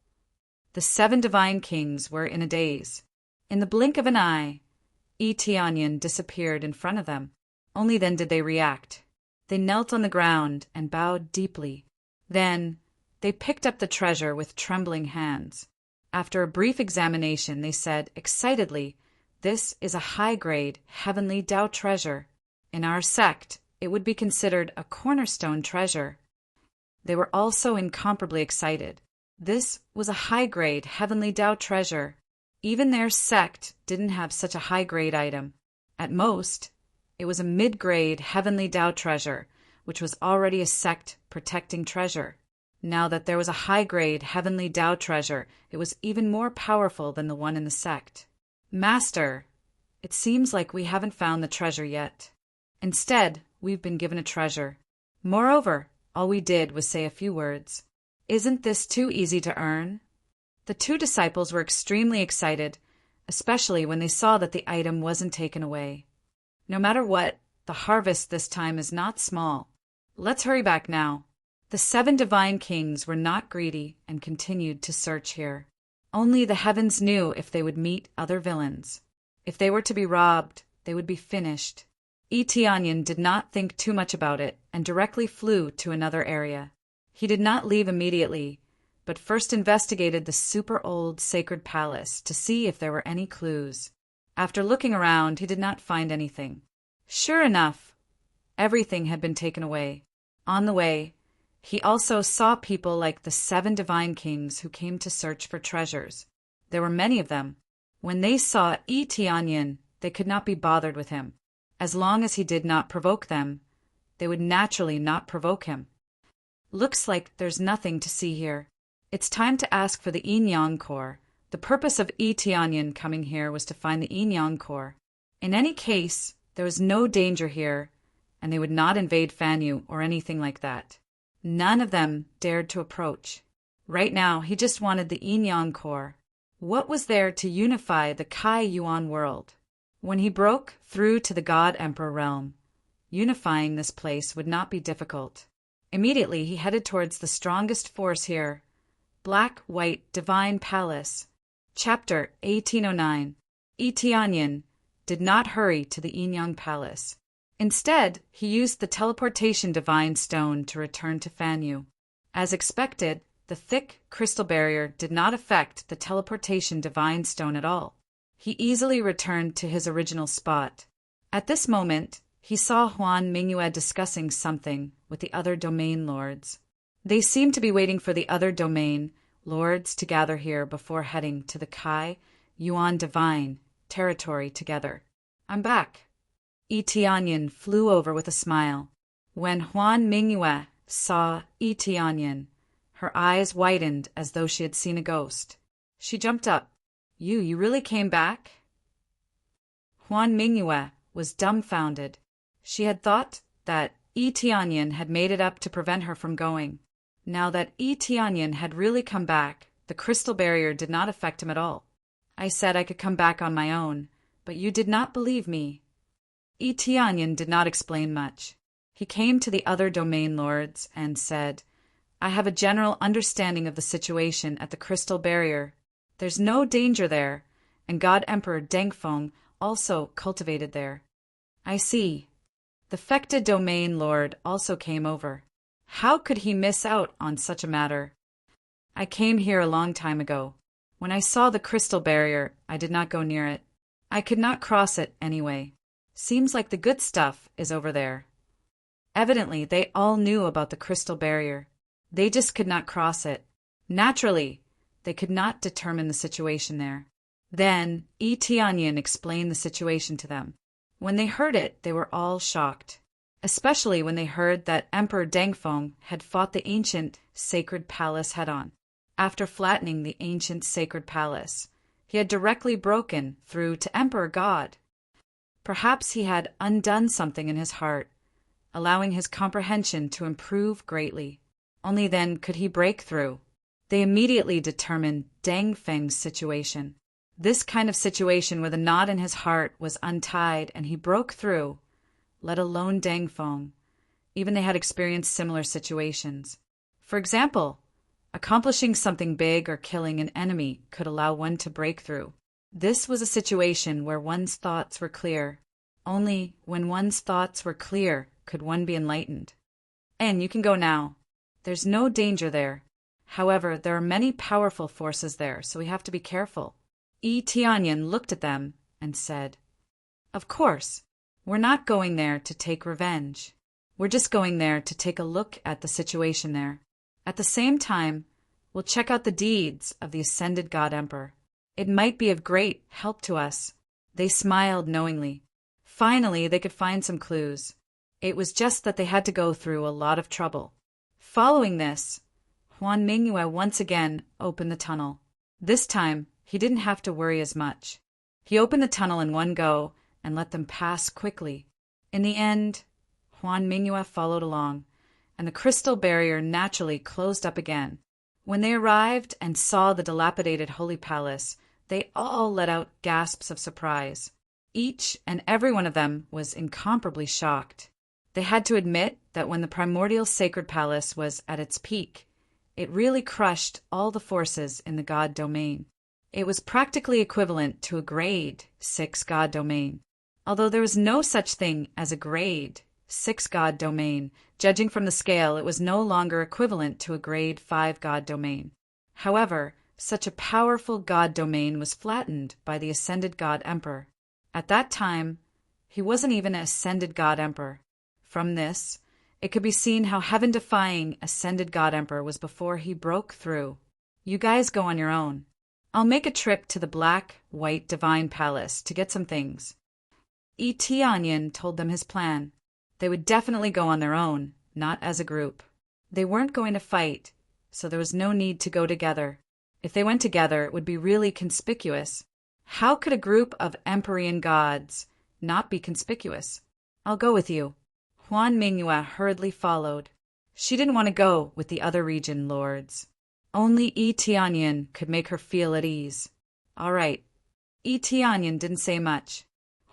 The 7 divine kings were in a daze. In the blink of an eye, Tianyin disappeared in front of them. Only then did they react. They knelt on the ground and bowed deeply. Then they picked up the treasure with trembling hands. After a brief examination, they said excitedly, "This is a high-grade heavenly Tao treasure. In our sect, it would be considered a cornerstone treasure." They were also incomparably excited. This was a high-grade heavenly Tao treasure. Even their sect didn't have such a high-grade item. At most, it was a mid-grade heavenly Tao treasure, which was already a sect-protecting treasure. Now that there was a high-grade heavenly Tao treasure, it was even more powerful than the one in the sect. "Master, it seems like we haven't found the treasure yet. Instead, we've been given a treasure. Moreover, all we did was say a few words. Isn't this too easy to earn?" The 2 disciples were extremely excited, especially when they saw that the item wasn't taken away. No matter what, the harvest this time is not small. Let's hurry back now. The 7 divine kings were not greedy and continued to search here. Only the heavens knew if they would meet other villains. If they were to be robbed, they would be finished. Tianyin did not think too much about it and directly flew to another area. He did not leave immediately, but first investigated the super-old sacred palace to see if there were any clues. After looking around, he did not find anything. Sure enough, everything had been taken away. On the way, he also saw people like the 7 divine kings who came to search for treasures. There were many of them. When they saw Tianyin, they could not be bothered with him. As long as he did not provoke them, they would naturally not provoke him. Looks like there's nothing to see here. It's time to ask for the Yin-Yang core. The purpose of Tianyin coming here was to find the Yin-Yang core. In any case, there was no danger here, and they would not invade Fan Yu or anything like that. None of them dared to approach. Right now, he just wanted the Yin-Yang core. What was there to unify the Kai-Yuan world? When he broke through to the God Emperor realm, unifying this place would not be difficult. Immediately, he headed towards the strongest force here, Black-White Divine Palace. Chapter 1809. Tianyin did not hurry to the Yin-Yang Palace. Instead, he used the teleportation divine stone to return to Fanyu. As expected, the thick crystal barrier did not affect the teleportation divine stone at all. He easily returned to his original spot. At this moment, he saw Huan Mingyue discussing something with the other domain lords. They seemed to be waiting for the other domain lords to gather here before heading to the Kai Yuan Divine territory together. "I'm back." Yi Tianyin flew over with a smile. When Huan Mingyue saw Yi Tianyin, her eyes widened as though she had seen a ghost. She jumped up. You really came back?" Huan Mingyue was dumbfounded. She had thought that Yi Tianyin had made it up to prevent her from going. Now that Yi Tianyin had really come back, the crystal barrier did not affect him at all. "I said I could come back on my own, but you did not believe me." Yi Tianyin did not explain much. He came to the other domain lords and said, "I have a general understanding of the situation at the crystal barrier. There's no danger there, and God Emperor Dengfeng also cultivated there." "I see." The Fecta domain lord also came over. How could he miss out on such a matter? "I came here a long time ago. When I saw the crystal barrier, I did not go near it. I could not cross it anyway. Seems like the good stuff is over there." Evidently, they all knew about the crystal barrier. They just could not cross it. Naturally, they could not determine the situation there. Then Yi Tianyin explained the situation to them. When they heard it, they were all shocked, especially when they heard that Emperor Dengfeng had fought the ancient sacred palace head-on. After flattening the ancient sacred palace, he had directly broken through to Emperor God. Perhaps he had undone something in his heart, allowing his comprehension to improve greatly. Only then could he break through. They immediately determined Dengfeng's situation. This kind of situation where the knot in his heart was untied and he broke through, let alone Dengfeng. Even they had experienced similar situations. For example, accomplishing something big or killing an enemy could allow one to break through. This was a situation where one's thoughts were clear. Only when one's thoughts were clear could one be enlightened. "And you can go now. There's no danger there. However, there are many powerful forces there, so we have to be careful." Yi Tianyin looked at them and said, "Of course, we're not going there to take revenge. We're just going there to take a look at the situation there. At the same time, we'll check out the deeds of the ascended God Emperor. It might be of great help to us." They smiled knowingly. Finally, they could find some clues. It was just that they had to go through a lot of trouble. Following this, Huan Mingyue once again opened the tunnel. This time, he didn't have to worry as much. He opened the tunnel in one go and let them pass quickly. In the end, Huan Mingyue followed along, and the crystal barrier naturally closed up again. When they arrived and saw the dilapidated holy palace, they all let out gasps of surprise. Each and every one of them was incomparably shocked. They had to admit that when the primordial sacred palace was at its peak, it really crushed all the forces in the God domain. It was practically equivalent to a grade 6 God domain. Although there was no such thing as a grade 6 God domain, judging from the scale, it was no longer equivalent to a grade 5 God domain. However, such a powerful God domain was flattened by the ascended God Emperor. At that time, he wasn't even an ascended God Emperor. From this, it could be seen how heaven-defying ascended God Emperor was before he broke through. "You guys go on your own. I'll make a trip to the black-white divine palace to get some things." Yi Tianyin told them his plan. They would definitely go on their own, not as a group. They weren't going to fight, so there was no need to go together. If they went together, it would be really conspicuous. How could a group of Empyrean gods not be conspicuous? "I'll go with you." Huan Mingyue hurriedly followed. She didn't want to go with the other region lords. Only Yi Tianyin could make her feel at ease. All right. Yi Tianyin didn't say much.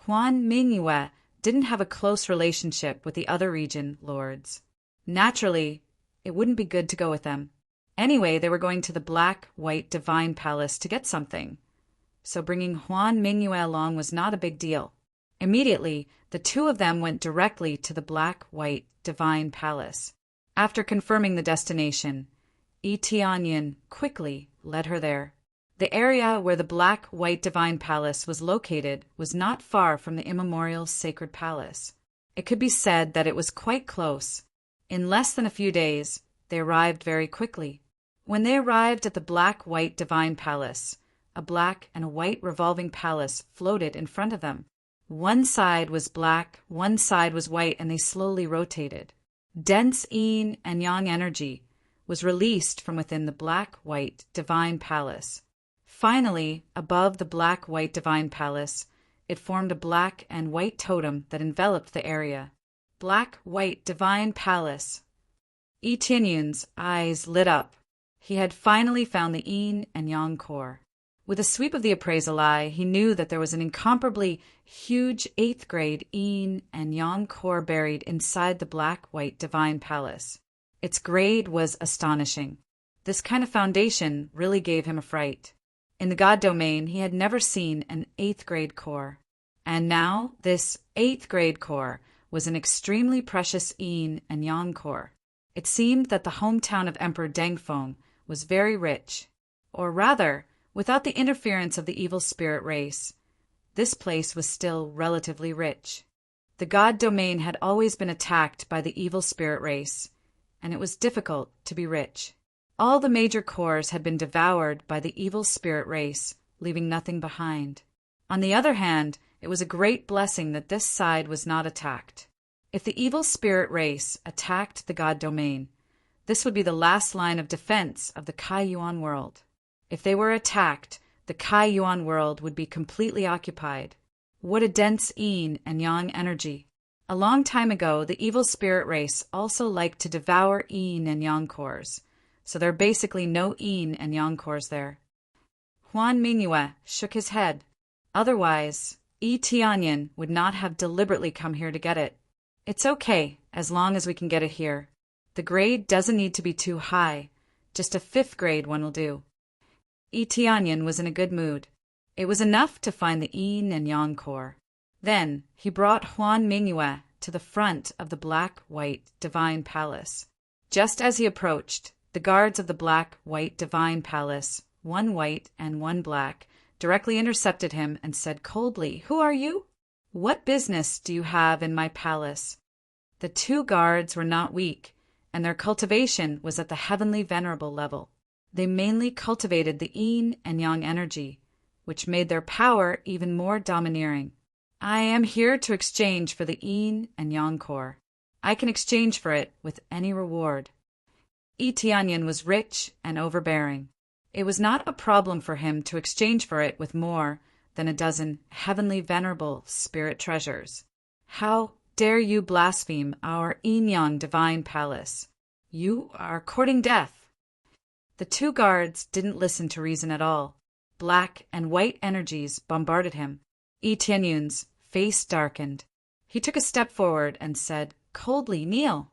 Huan Mingyue didn't have a close relationship with the other region lords. Naturally, it wouldn't be good to go with them. Anyway, they were going to the black-white divine palace to get something. So bringing Huan Mingyue along was not a big deal. Immediately, the two of them went directly to the black-white divine palace. After confirming the destination, Tianyin quickly led her there. The area where the black-white divine palace was located was not far from the immemorial sacred palace. It could be said that it was quite close. In less than a few days, they arrived very quickly. When they arrived at the black-white divine palace, a black and a white revolving palace floated in front of them. One side was black, one side was white, and they slowly rotated. Dense yin and yang energy was released from within the black-white divine palace. Finally, above the black-white divine palace, it formed a black and white totem that enveloped the area. Black-white divine palace. Yi Tianyun's eyes lit up. He had finally found the yin and yang core. With a sweep of the appraisal eye, he knew that there was an incomparably huge 8th grade yin and yang core buried inside the black-white divine palace. Its grade was astonishing. This kind of foundation really gave him a fright. In the God domain, he had never seen an 8th grade core. And now, this 8th grade core was an extremely precious yin and yang core. It seemed that the hometown of Emperor Dengfeng was very rich. Or rather, without the interference of the evil spirit race, this place was still relatively rich. The God domain had always been attacked by the evil spirit race, and it was difficult to be rich. All the major cores had been devoured by the evil spirit race, leaving nothing behind. On the other hand, it was a great blessing that this side was not attacked. If the evil spirit race attacked the God domain, this would be the last line of defense of the Kai-Yuan world. If they were attacked, the Kai-Yuan world would be completely occupied. What a dense yin and yang energy. A long time ago, the evil spirit race also liked to devour yin and yang cores, so there are basically no yin and yang cores there. Huan Mingyue shook his head. Otherwise, Yi Tianyin would not have deliberately come here to get it. It's okay, as long as we can get it here. The grade doesn't need to be too high. Just a 5th grade one will do. Yi Tianyin was in a good mood. It was enough to find the yin and yang core. Then he brought Huan Mingyue to the front of the black-white divine palace. Just as he approached, the guards of the black-white divine palace, one white and one black, directly intercepted him and said coldly, "Who are you? What business do you have in my palace?" The two guards were not weak, and their cultivation was at the heavenly venerable level. They mainly cultivated the yin and yang energy, which made their power even more domineering. "I am here to exchange for the yin and yang core. I can exchange for it with any reward." Yi Tianyin was rich and overbearing. It was not a problem for him to exchange for it with more than a dozen heavenly venerable spirit treasures. "How dare you blaspheme our yin-yang divine palace? You are courting death." The two guards didn't listen to reason at all. Black and white energies bombarded him. Yi Tianyun's face darkened. He took a step forward and said, coldly, "Kneel."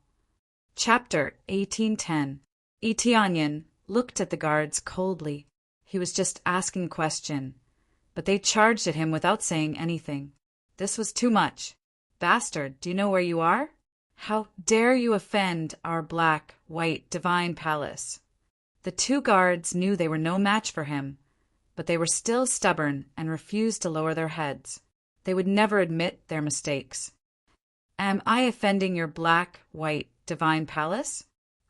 Chapter 1810. Yi Tianyin looked at the guards coldly. He was just asking a question, but they charged at him without saying anything. This was too much. "Bastard, do you know where you are? How dare you offend our black-white divine palace?" The two guards knew they were no match for him, but they were still stubborn and refused to lower their heads. They would never admit their mistakes. "Am I offending your black-white divine palace?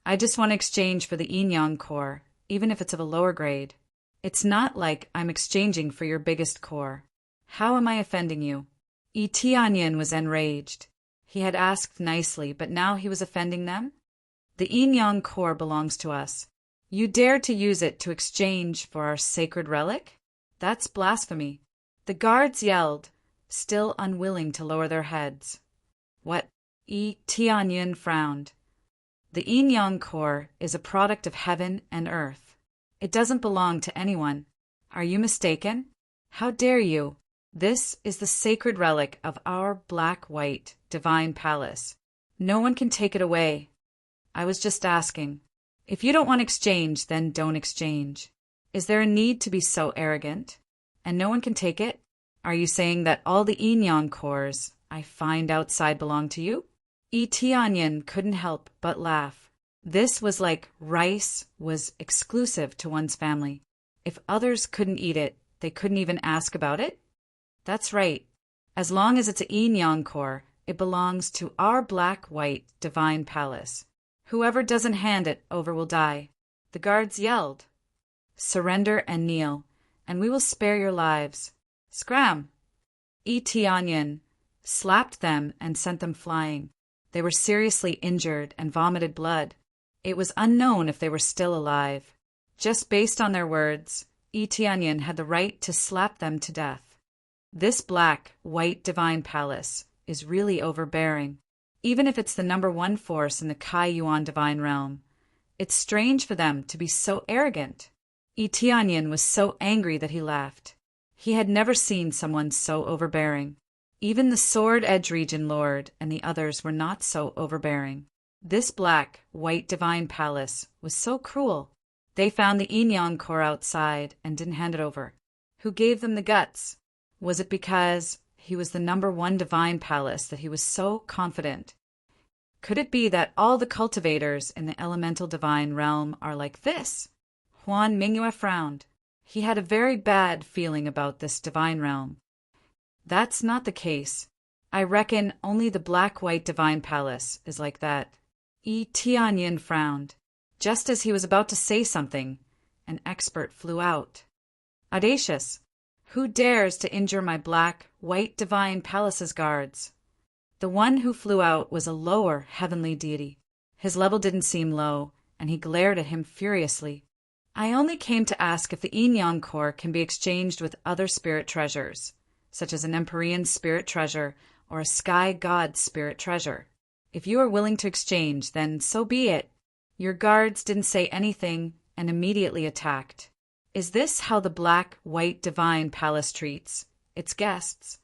I just want to exchange for the yin-yang core, even if it's of a lower grade. It's not like I'm exchanging for your biggest core. How am I offending you?" Yi Tianyin was enraged. He had asked nicely, but now he was offending them? "The yin-yang core belongs to us. You dare to use it to exchange for our sacred relic? That's blasphemy." The guards yelled, still unwilling to lower their heads. "What?" Yi Tianyin frowned. "The yin-yang core is a product of heaven and earth. It doesn't belong to anyone. Are you mistaken? How dare you? This is the sacred relic of our black-white divine palace. No one can take it away. I was just asking. If you don't want to exchange, then don't exchange. Is there a need to be so arrogant? And no one can take it? Are you saying that all the Inyan cores I find outside belong to you? Tianyin couldn't help but laugh. This was like rice was exclusive to one's family. If others couldn't eat it, they couldn't even ask about it? That's right. As long as it's a Inyan core, it belongs to our black-white divine palace. Whoever doesn't hand it over will die. The guards yelled, "Surrender and kneel, and we will spare your lives. Scram!" Tianyin slapped them and sent them flying. They were seriously injured and vomited blood. It was unknown if they were still alive. Just based on their words, Tianyin had the right to slap them to death. This black-white divine palace is really overbearing. Even if it's the #1 force in the Kai-Yuan divine realm, it's strange for them to be so arrogant. Tianyin was so angry that he laughed. He had never seen someone so overbearing. Even the Sword Edge region lord and the others were not so overbearing. This black-white divine palace was so cruel. They found the Inyan core outside and didn't hand it over. Who gave them the guts? Was it because he was the #1 divine palace that he was so confident? Could it be that all the cultivators in the elemental divine realm are like this? Huan Mingyue frowned. He had a very bad feeling about this divine realm. That's not the case. I reckon only the black-white divine palace is like that. Tianyin frowned. Just as he was about to say something, an expert flew out. Audacious! Who dares to injure my black-white divine palace's guards? The one who flew out was a lower heavenly deity. His level didn't seem low, and he glared at him furiously. I only came to ask if the Inyan core can be exchanged with other spirit treasures, such as an Empyrean spirit treasure or a sky god spirit treasure. If you are willing to exchange, then so be it. Your guards didn't say anything and immediately attacked. Is this how the black-white divine palace treats its guests?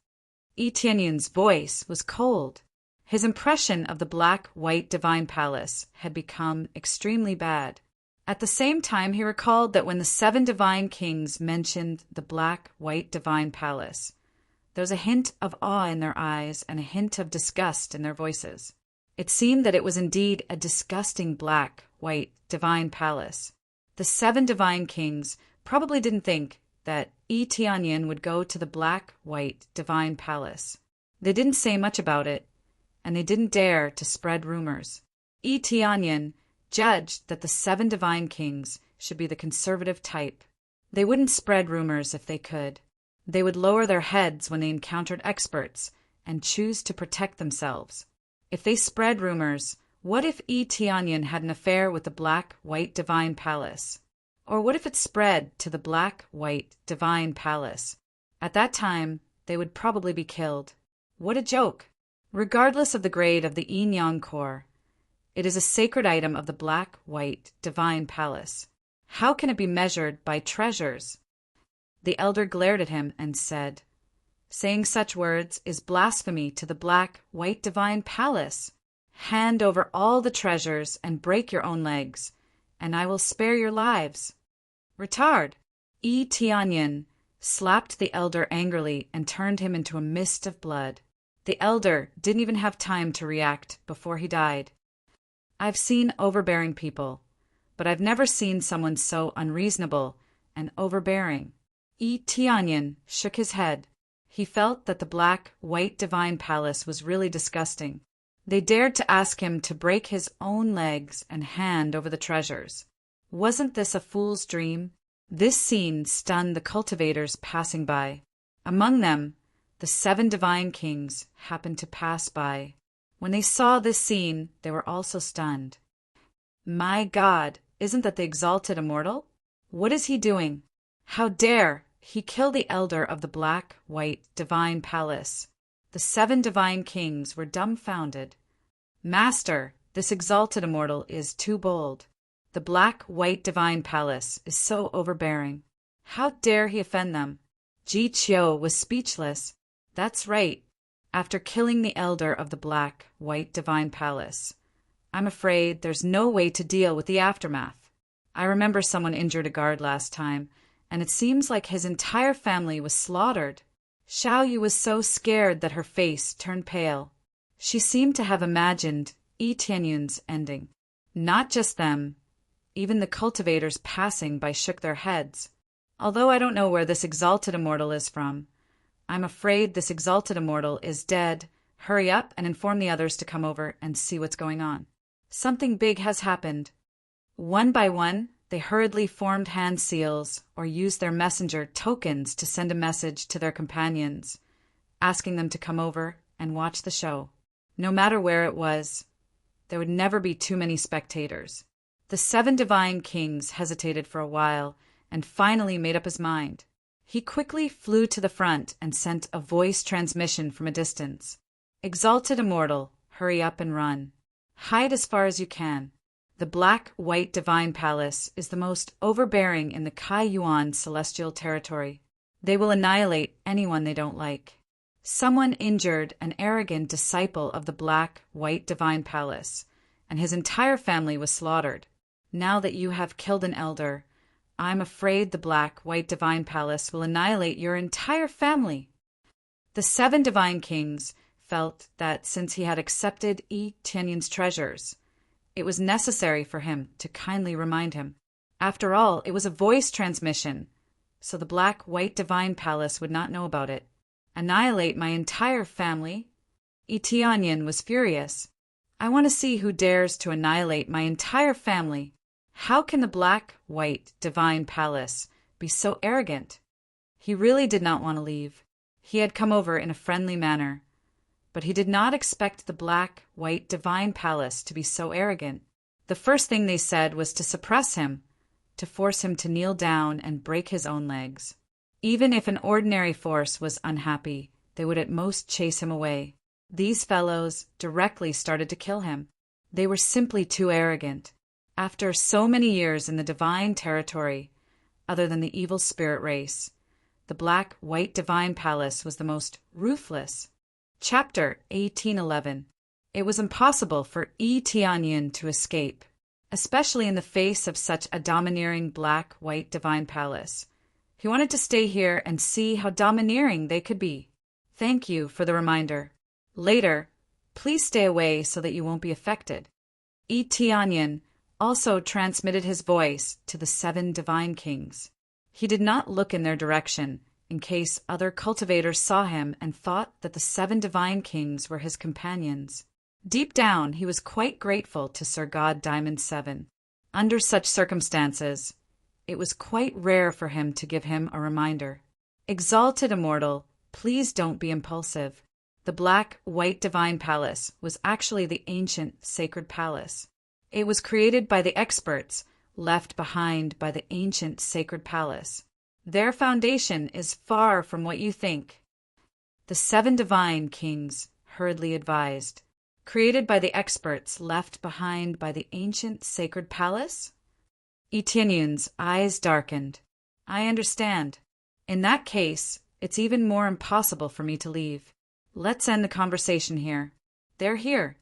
Tianyin's voice was cold. His impression of the black-white divine palace had become extremely bad. At the same time, he recalled that when the 7 divine kings mentioned the black-white divine palace, there was a hint of awe in their eyes and a hint of disgust in their voices. It seemed that it was indeed a disgusting black-white divine palace. The 7 divine kings probably didn't think that Tianyin would go to the black-white divine palace. They didn't say much about it, and they didn't dare to spread rumors. Tianyin judged that the 7 divine kings should be the conservative type. They wouldn't spread rumors if they could. They would lower their heads when they encountered experts and choose to protect themselves. If they spread rumors, what if Tianyin had an affair with the black-white divine palace? Or what if it spread to the black-white divine palace? At that time, they would probably be killed. What a joke! Regardless of the grade of the Inyan core, it is a sacred item of the black-white divine palace. How can it be measured by treasures? The elder glared at him and said, "Saying such words is blasphemy to the black-white divine palace. Hand over all the treasures and break your own legs, and I will spare your lives." Retard! Tianyin slapped the elder angrily and turned him into a mist of blood. The elder didn't even have time to react before he died. I've seen overbearing people, but I've never seen someone so unreasonable and overbearing. Tianyin shook his head. He felt that the black-white divine palace was really disgusting. They dared to ask him to break his own legs and hand over the treasures. Wasn't this a fool's dream? This scene stunned the cultivators passing by. Among them, the 7 divine kings happened to pass by. When they saw this scene, they were also stunned. My God, isn't that the exalted immortal? What is he doing? How dare he kill the elder of the black-white divine palace? The 7 divine kings were dumbfounded. Master, this exalted immortal is too bold. The black-white divine palace is so overbearing. How dare he offend them? Ji Qiu was speechless. That's right. After killing the elder of the black-white divine palace, I'm afraid there's no way to deal with the aftermath. I remember someone injured a guard last time, and it seems like his entire family was slaughtered. Xiao Yu was so scared that her face turned pale. She seemed to have imagined Yi Tianyun's ending. Not just them, even the cultivators passing by shook their heads. Although I don't know where this exalted immortal is from, I'm afraid this exalted immortal is dead. Hurry up and inform the others to come over and see what's going on. Something big has happened. One by one, they hurriedly formed hand seals or used their messenger tokens to send a message to their companions, asking them to come over and watch the show. No matter where it was, there would never be too many spectators. The 7 divine kings hesitated for a while and finally made up his mind. He quickly flew to the front and sent a voice transmission from a distance. Exalted immortal, hurry up and run. Hide as far as you can. The black-white divine palace is the most overbearing in the Kai Yuan celestial territory. They will annihilate anyone they don't like. Someone injured an arrogant disciple of the black-white divine palace, and his entire family was slaughtered. Now that you have killed an elder, I'm afraid the black-white divine palace will annihilate your entire family. The 7 divine kings felt that since he had accepted Yi Tianyun's treasures, it was necessary for him to kindly remind him. After all, it was a voice transmission, so the black-white divine palace would not know about it. Annihilate my entire family? Yi Tianyun was furious. I want to see who dares to annihilate my entire family. How can the black-white divine palace be so arrogant? He really did not want to leave. He had come over in a friendly manner, but he did not expect the black-white divine palace to be so arrogant. The first thing they said was to suppress him, to force him to kneel down and break his own legs. Even if an ordinary force was unhappy, they would at most chase him away. These fellows directly started to kill him. They were simply too arrogant. After so many years in the divine territory, other than the evil spirit race, the black-white divine palace was the most ruthless. Chapter 1811. It was impossible for Yi Tianyun to escape, especially in the face of such a domineering black-white divine palace. He wanted to stay here and see how domineering they could be. Thank you for the reminder. Later, please stay away so that you won't be affected. Yi Tianyun also transmitted his voice to the 7 divine kings. He did not look in their direction, in case other cultivators saw him and thought that the 7 divine kings were his companions. Deep down, he was quite grateful to Sir God Diamond 7. Under such circumstances, it was quite rare for him to give him a reminder. Exalted immortal, please don't be impulsive. The black-white divine palace was actually the ancient sacred palace. It was created by the experts, left behind by the ancient sacred palace. Their foundation is far from what you think. The 7 divine kings hurriedly advised. Created by the experts, left behind by the ancient sacred palace? Yi Tianyun's eyes darkened. I understand. In that case, it's even more impossible for me to leave. Let's end the conversation here. They're here.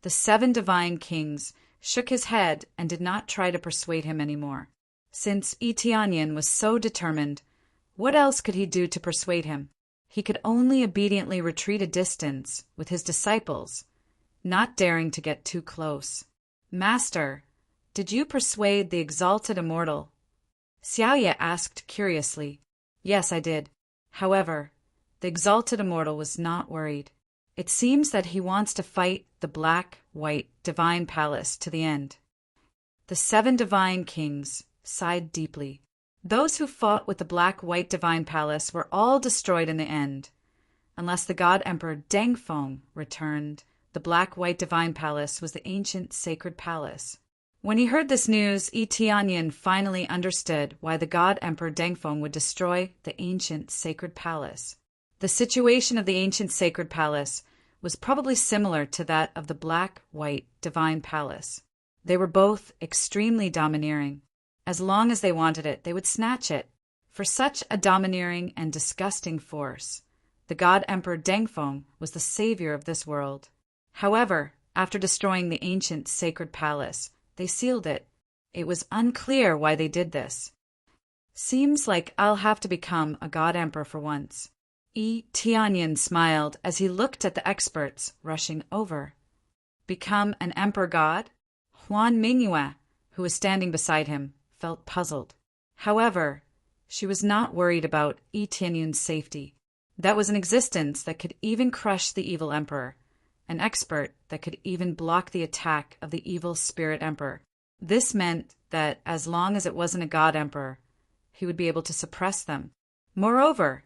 The 7 divine kings shook his head and did not try to persuade him anymore. Since Yi Tianyun was so determined, what else could he do to persuade him? He could only obediently retreat a distance with his disciples, not daring to get too close. Master, did you persuade the exalted immortal? Xiaoye asked curiously. Yes, I did. However, the exalted immortal was not worried. It seems that he wants to fight the black-white divine palace to the end. The 7 divine kings sighed deeply. Those who fought with the black-white divine palace were all destroyed in the end. Unless the God Emperor Dengfeng returned, the black-white divine palace was the ancient sacred palace. When he heard this news, Yi Tianyun finally understood why the God Emperor Dengfeng would destroy the ancient sacred palace. The situation of the ancient sacred palace was probably similar to that of the black-white divine palace. They were both extremely domineering. As long as they wanted it, they would snatch it. For such a domineering and disgusting force, the God Emperor Dengfeng was the savior of this world. However, after destroying the ancient sacred palace, they sealed it. It was unclear why they did this. Seems like I'll have to become a God Emperor for once. Tianyin smiled as he looked at the experts rushing over. Become an emperor god? Huan Mingyue, who was standing beside him, felt puzzled. However, she was not worried about Tianyin's safety. That was an existence that could even crush the evil emperor, an expert that could even block the attack of the evil spirit emperor. This meant that as long as it wasn't a god emperor, he would be able to suppress them. Moreover,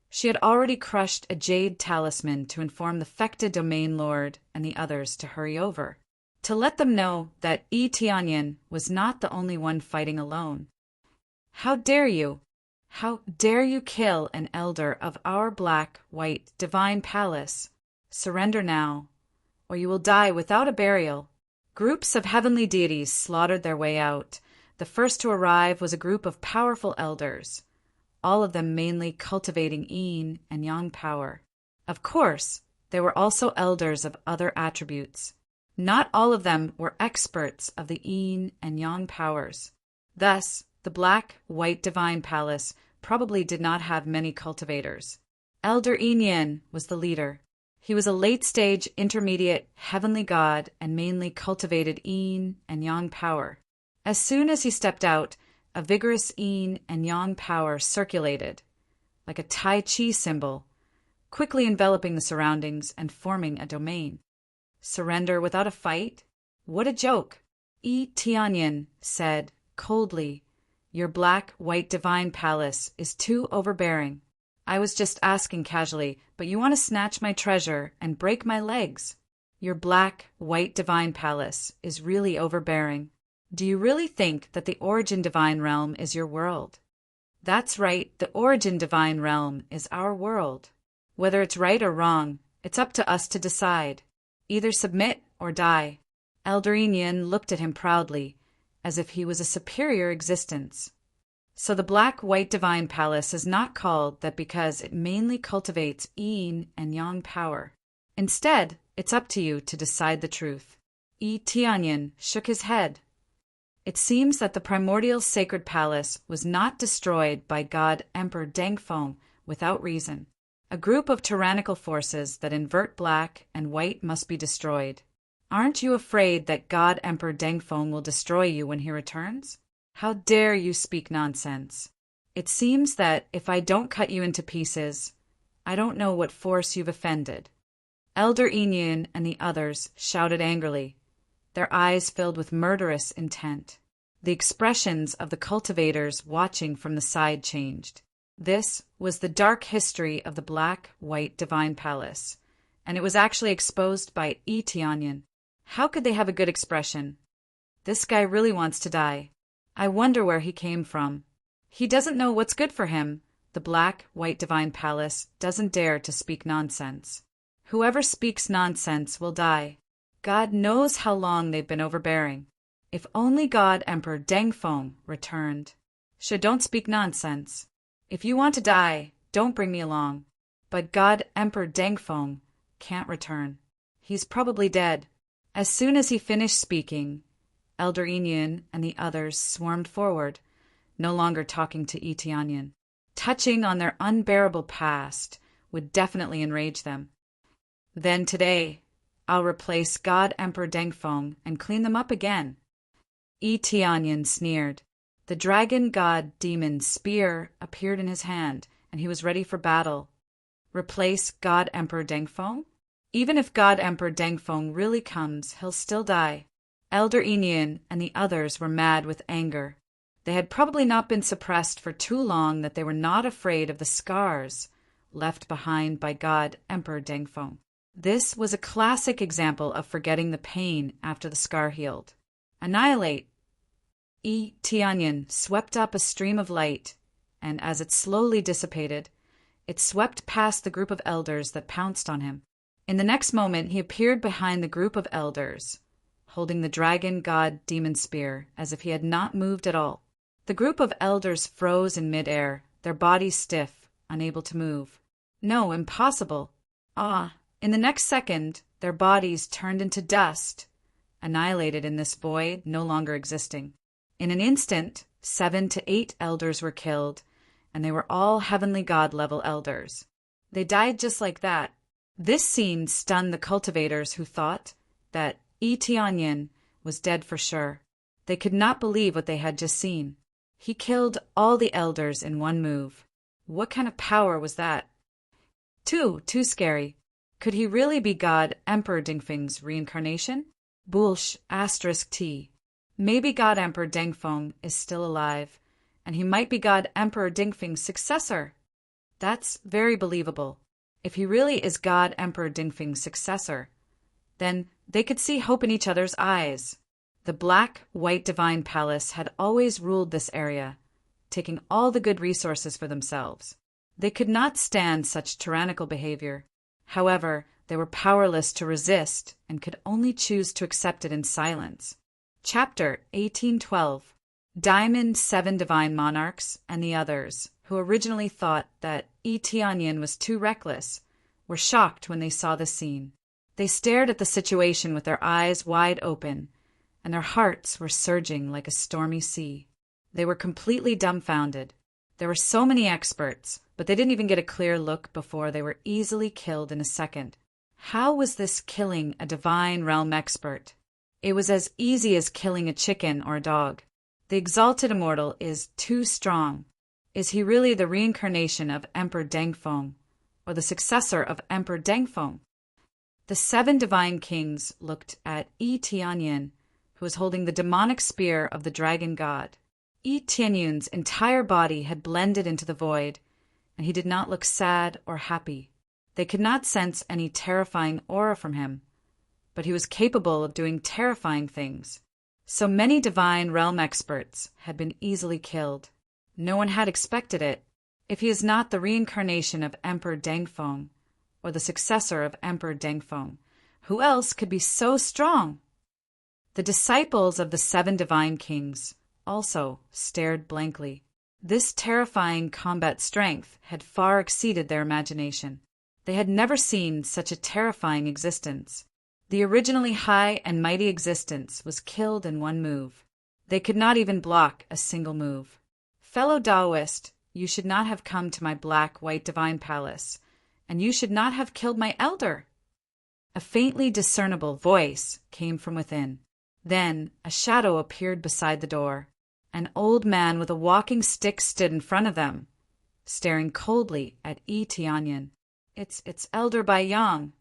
she had already crushed a jade talisman to inform the Fecta domain lord and the others to hurry over, to let them know that Tianyin was not the only one fighting alone. How dare you? How dare you kill an elder of our black-white divine palace? Surrender now, or you will die without a burial. Groups of heavenly deities slaughtered their way out. The first to arrive was a group of powerful elders, all of them mainly cultivating yin and yang power. Of course, there were also elders of other attributes. Not all of them were experts of the yin and yang powers. Thus, the black-white divine palace probably did not have many cultivators. Elder Yin was the leader. He was a late-stage intermediate heavenly god and mainly cultivated yin and yang power. As soon as he stepped out, a vigorous yin and yang power circulated, like a Tai Chi symbol, quickly enveloping the surroundings and forming a domain. Surrender without a fight? What a joke! Tianyin said coldly, "Your black-white divine palace is too overbearing. I was just asking casually, but you want to snatch my treasure and break my legs. Your black-white divine palace is really overbearing. Do you really think that the origin divine realm is your world?" That's right, the origin divine realm is our world. Whether it's right or wrong, it's up to us to decide. Either submit or die. Elder Yin looked at him proudly, as if he was a superior existence. So the black-white divine palace is not called that because it mainly cultivates yin and yang power. Instead, it's up to you to decide the truth. Tianyin shook his head. It seems that the primordial sacred palace was not destroyed by God Emperor Dengfeng without reason. A group of tyrannical forces that invert black and white must be destroyed. Aren't you afraid that God Emperor Dengfeng will destroy you when he returns? How dare you speak nonsense? It seems that if I don't cut you into pieces, I don't know what force you've offended. Elder Yin and the others shouted angrily, their eyes filled with murderous intent. The expressions of the cultivators watching from the side changed. This was the dark history of the black-white divine palace, and it was actually exposed by Tianyin. How could they have a good expression? This guy really wants to die. I wonder where he came from. He doesn't know what's good for him. The black-white divine palace doesn't dare to speak nonsense. Whoever speaks nonsense will die. God knows how long they've been overbearing. If only God Emperor Dengfeng returned. Don't speak nonsense. If you want to die, don't bring me along. But God Emperor Dengfeng can't return. He's probably dead. As soon as he finished speaking, Elder Yin and the others swarmed forward, no longer talking to Tianyin. Touching on their unbearable past would definitely enrage them. Then today, I'll replace God Emperor Dengfeng and clean them up again. Tianyin sneered. The dragon god demon spear appeared in his hand, and he was ready for battle. Replace God Emperor Dengfeng? Even if God Emperor Dengfeng really comes, he'll still die. Elder Yin and the others were mad with anger. They had probably not been suppressed for too long that they were not afraid of the scars left behind by God Emperor Dengfeng. This was a classic example of forgetting the pain after the scar healed. Annihilate! Tianyin swept up a stream of light, and as it slowly dissipated, it swept past the group of elders that pounced on him. In the next moment, he appeared behind the group of elders, holding the dragon god demon spear as if he had not moved at all. The group of elders froze in midair, their bodies stiff, unable to move. No, impossible. In the next second, their bodies turned into dust, annihilated in this void no longer existing. In an instant, 7 to 8 elders were killed, and they were all heavenly god-level elders. They died just like that. This scene stunned the cultivators who thought that Tianyin was dead for sure. They could not believe what they had just seen. He killed all the elders in one move. What kind of power was that? Too scary. Could he really be God Emperor Dingfeng's reincarnation? Bullsh *T. Maybe God Emperor Dengfeng is still alive, and he might be God Emperor Dingfeng's successor. That's very believable. If he really is God Emperor Dingfeng's successor, then they could see hope in each other's eyes. The black-white divine palace had always ruled this area, taking all the good resources for themselves. They could not stand such tyrannical behavior. However, they were powerless to resist and could only choose to accept it in silence. Chapter 1812. Diamond, 7 divine monarchs, and the others, who originally thought that Tianyin was too reckless, were shocked when they saw the scene. They stared at the situation with their eyes wide open, and their hearts were surging like a stormy sea. They were completely dumbfounded. There were so many experts, but they didn't even get a clear look before they were easily killed in a second. How was this killing a divine realm expert? It was as easy as killing a chicken or a dog. The exalted immortal is too strong. Is he really the reincarnation of Emperor Dengfeng, or the successor of Emperor Dengfeng? The 7 divine kings looked at Tianyin, who was holding the demonic spear of the dragon god. Tianyun's entire body had blended into the void, and he did not look sad or happy. They could not sense any terrifying aura from him, but he was capable of doing terrifying things. So many divine realm experts had been easily killed. No one had expected it. If he is not the reincarnation of Emperor Dengfeng, or the successor of Emperor Dengfeng, who else could be so strong? The disciples of the 7 divine kings also stared blankly. This terrifying combat strength had far exceeded their imagination. They had never seen such a terrifying existence. The originally high and mighty existence was killed in one move. They could not even block a single move. Fellow Taoist, you should not have come to my black-white divine palace, and you should not have killed my elder. A faintly discernible voice came from within. Then a shadow appeared beside the door. An old man with a walking stick stood in front of them, staring coldly at Tianyin. It's Elder Bai Yang.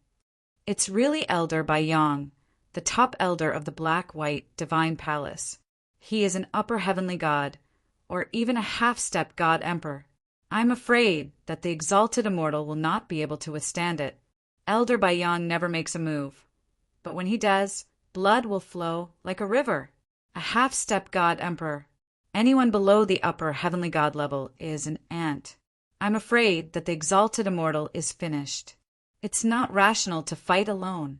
It's really Elder Bai Yang, the top elder of the black-white divine palace. He is an upper heavenly god, or even a half-step god emperor. I'm afraid that the exalted immortal will not be able to withstand it. Elder Bai Yang never makes a move, but when he does, blood will flow like a river. A half-step god emperor. Anyone below the upper heavenly god level is an ant. I'm afraid that the exalted immortal is finished. It's not rational to fight alone.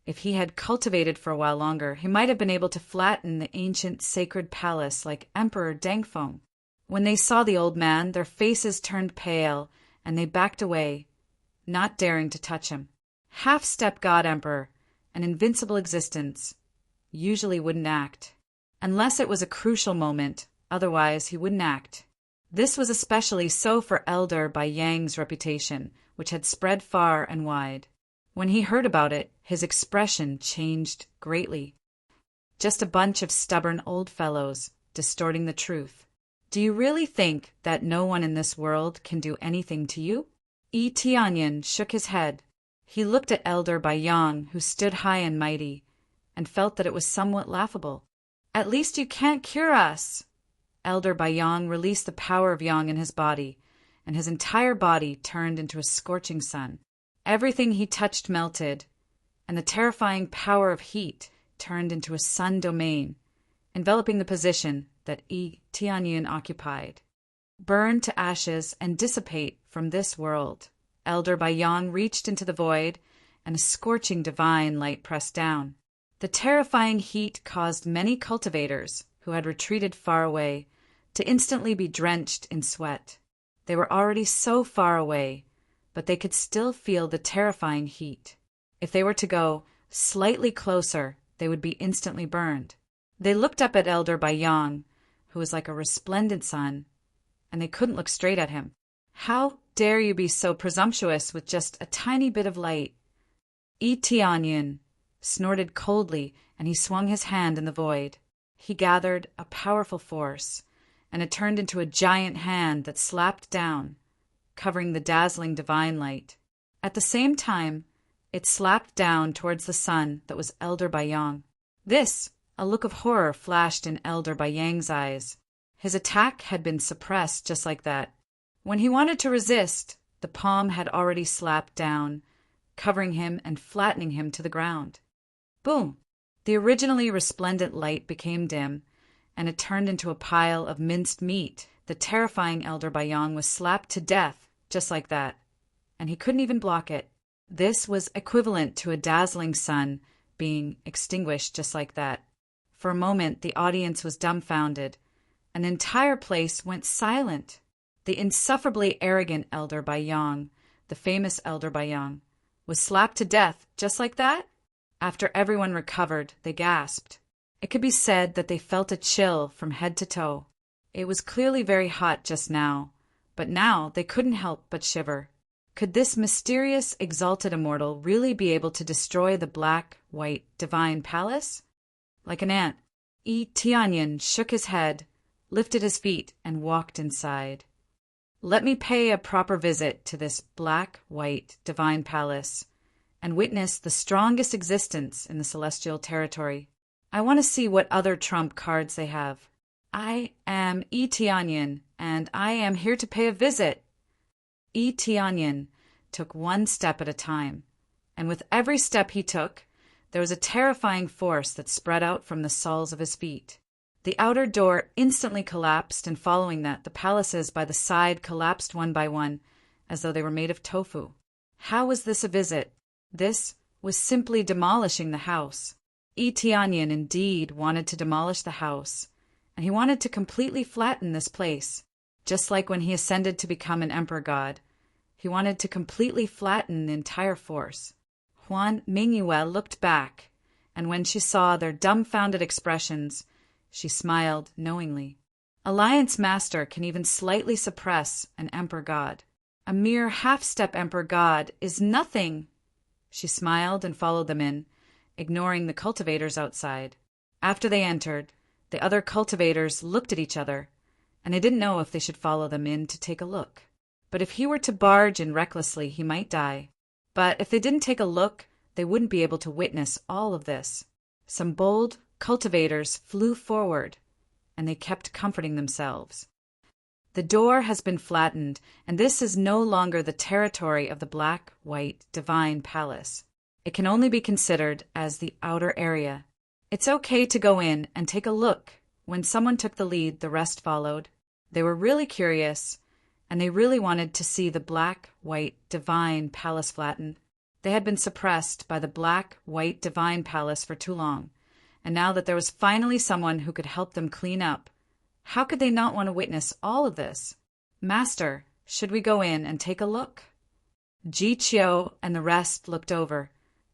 If he had cultivated for a while longer, he might have been able to flatten the ancient sacred palace like Emperor Dengfeng. When they saw the old man, their faces turned pale, and they backed away, not daring to touch him. Half-step god emperor, an invincible existence, usually wouldn't act. Unless it was a crucial moment, otherwise he wouldn't act. This was especially so for Elder Bai Yang's reputation, which had spread far and wide. When he heard about it, his expression changed greatly. Just a bunch of stubborn old fellows, distorting the truth. Do you really think that no one in this world can do anything to you? Tianyin shook his head. He looked at Elder Bai Yang, who stood high and mighty, and felt that it was somewhat laughable. At least you can't cure us. Elder Bai Yang released the power of Yang in his body, and his entire body turned into a scorching sun. Everything he touched melted, and the terrifying power of heat turned into a sun domain, enveloping the position that Tianyin occupied. Burn to ashes and dissipate from this world. Elder Bai Yang reached into the void, and a scorching divine light pressed down. The terrifying heat caused many cultivators, who had retreated far away, to instantly be drenched in sweat. They were already so far away, but they could still feel the terrifying heat. If they were to go slightly closer, they would be instantly burned. They looked up at Elder Bai Yang, who was like a resplendent sun, and they couldn't look straight at him. How dare you be so presumptuous with just a tiny bit of light?" Tianyin snorted coldly, and he swung his hand in the void. He gathered a powerful force, and it turned into a giant hand that slapped down, covering the dazzling divine light. At the same time, it slapped down towards the sun that was Elder Bayang. A look of horror flashed in Elder Bayang's eyes. His attack had been suppressed just like that. When he wanted to resist, the palm had already slapped down, covering him and flattening him to the ground. Boom! The originally resplendent light became dim, and it turned into a pile of minced meat. The terrifying Elder Bayang was slapped to death just like that, and he couldn't even block it. This was equivalent to a dazzling sun being extinguished just like that. For a moment, the audience was dumbfounded. An entire place went silent. The insufferably arrogant Elder Bayang, the famous Elder Bayang, was slapped to death just like that? After everyone recovered, they gasped. It could be said that they felt a chill from head to toe. It was clearly very hot just now, but now they couldn't help but shiver. Could this mysterious, exalted immortal really be able to destroy the black-white divine palace? Like an ant, Tianyin shook his head, lifted his feet, and walked inside. Let me pay a proper visit to this black-white divine palace and witness the strongest existence in the celestial territory. I want to see what other trump cards they have. I am Tianyin, and I am here to pay a visit. Tianyin took one step at a time, and with every step he took, there was a terrifying force that spread out from the soles of his feet. The outer door instantly collapsed, and following that, the palaces by the side collapsed one by one, as though they were made of tofu. How was this a visit? This was simply demolishing the house. Tianyin indeed wanted to demolish the house, and he wanted to completely flatten this place, just like when he ascended to become an emperor god. He wanted to completely flatten the entire force. Huan Mingyue looked back, and when she saw their dumbfounded expressions, she smiled knowingly. Alliance Master can even slightly suppress an emperor god. A mere half-step emperor god is nothing. She smiled and followed them in, ignoring the cultivators outside. After they entered, the other cultivators looked at each other, and they didn't know if they should follow them in to take a look. But if he were to barge in recklessly, he might die. But if they didn't take a look, they wouldn't be able to witness all of this. Some bold cultivators flew forward, and they kept comforting themselves. The door has been flattened, and this is no longer the territory of the black-white divine palace. It can only be considered as the outer area. It's okay to go in and take a look. When someone took the lead, the rest followed. They were really curious, and they really wanted to see the black-white divine palace flattened. They had been suppressed by the black-white divine palace for too long, and now that there was finally someone who could help them clean up, how could they not want to witness all of this? Master, should we go in and take a look? Ji Qiu and the rest looked over,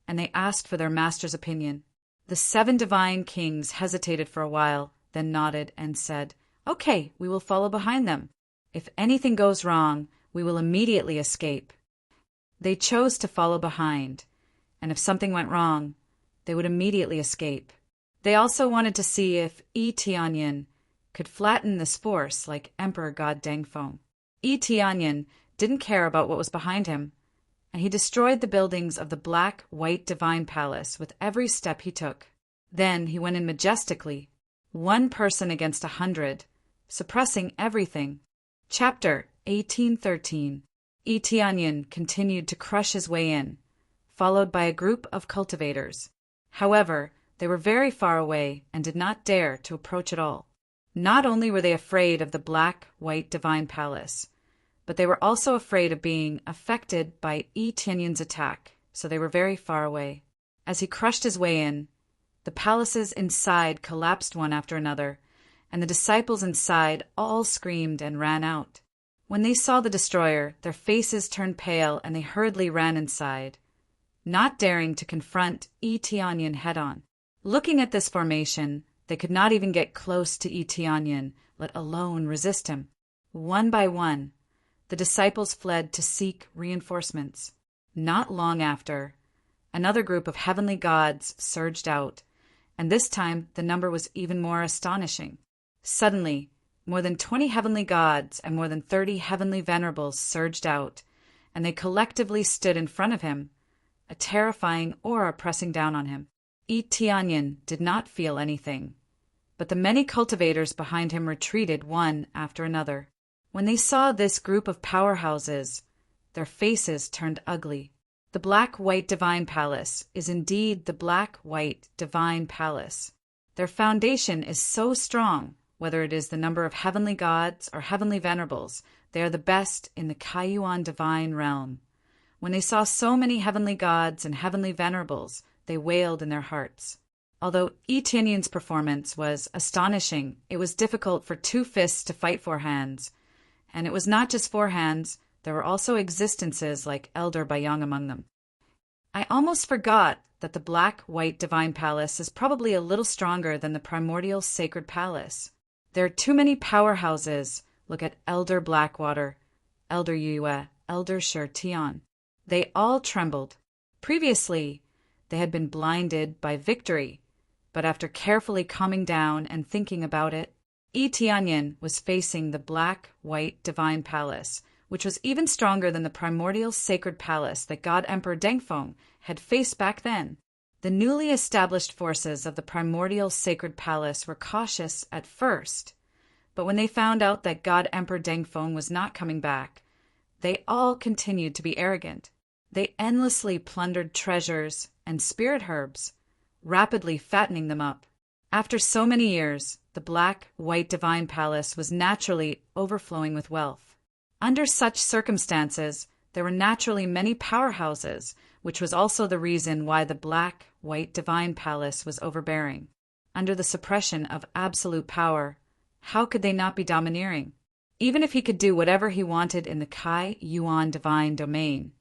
and they asked for their master's opinion. The 7 divine kings hesitated for a while, then nodded and said, "Okay, we will follow behind them. If anything goes wrong, we will immediately escape." They chose to follow behind, and if something went wrong, they would immediately escape. They also wanted to see if Tianyin could flatten this force like Emperor God Dengfeng. Tianyin didn't care about what was behind him, and he destroyed the buildings of the black-white divine palace with every step he took. Then he went in majestically, 1 person against 100, suppressing everything. Chapter 1813. Tianyin continued to crush his way in, followed by a group of cultivators. However, they were very far away and did not dare to approach at all. Not only were they afraid of the black-white divine palace, but they were also afraid of being affected by Tianyin's attack, so they were very far away. As he crushed his way in, the palaces inside collapsed one after another, and the disciples inside all screamed and ran out. When they saw the destroyer, their faces turned pale and they hurriedly ran inside, not daring to confront Tianyin head-on. Looking at this formation, they could not even get close to Tianyin, let alone resist him. One by one, The disciples fled to seek reinforcements. Not long after, another group of heavenly gods surged out, and this time the number was even more astonishing. Suddenly, more than 20 heavenly gods and more than 30 heavenly venerables surged out, and they collectively stood in front of him, a terrifying aura pressing down on him. Tianyin did not feel anything, but the many cultivators behind him retreated one after another. When they saw this group of powerhouses, their faces turned ugly. The Black-White Divine Palace is indeed the Black-White Divine Palace. Their foundation is so strong, whether it is the number of heavenly gods or heavenly venerables, they are the best in the Kaiyuan divine realm. When they saw so many heavenly gods and heavenly venerables, they wailed in their hearts. Although Tianyin's performance was astonishing, it was difficult for two fists to fight four hands. And it was not just four hands, there were also existences like Elder Bayang among them. I almost forgot that the Black-White Divine Palace is probably a little stronger than the Primordial Sacred Palace. There are too many powerhouses. Look at Elder Blackwater, Elder Yue, Elder Shi Tian. They all trembled. Previously, they had been blinded by victory, but after carefully calming down and thinking about it, Tianyin was facing the Black-White Divine Palace, which was even stronger than the Primordial Sacred Palace that God Emperor Dengfeng had faced back then. The newly established forces of the Primordial Sacred Palace were cautious at first, but when they found out that God Emperor Dengfeng was not coming back, they all continued to be arrogant. They endlessly plundered treasures and spirit herbs, rapidly fattening them up. After so many years, the Black-White Divine Palace was naturally overflowing with wealth. Under such circumstances, there were naturally many powerhouses, which was also the reason why the Black-White Divine Palace was overbearing. Under the suppression of absolute power, how could they not be domineering? Even if he could do whatever he wanted in the Kai-Yuan Divine Domain,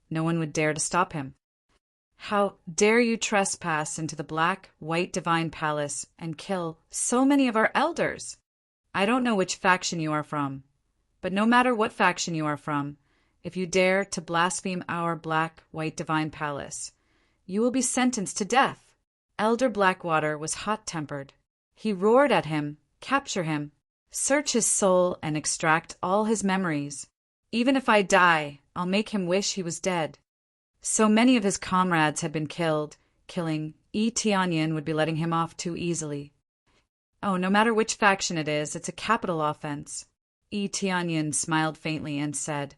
no one would dare to stop him. How dare you trespass into the Black-White Divine Palace and kill so many of our elders? I don't know which faction you are from, but no matter what faction you are from, if you dare to blaspheme our Black-White Divine Palace, you will be sentenced to death. Elder Blackwater was hot-tempered. He roared at him, capture him, search his soul and extract all his memories. Even if I die, I'll make him wish he was dead. So many of his comrades had been killed, killing Tianyin would be letting him off too easily. Oh, no matter which faction it is, it's a capital offense. Tianyin smiled faintly and said,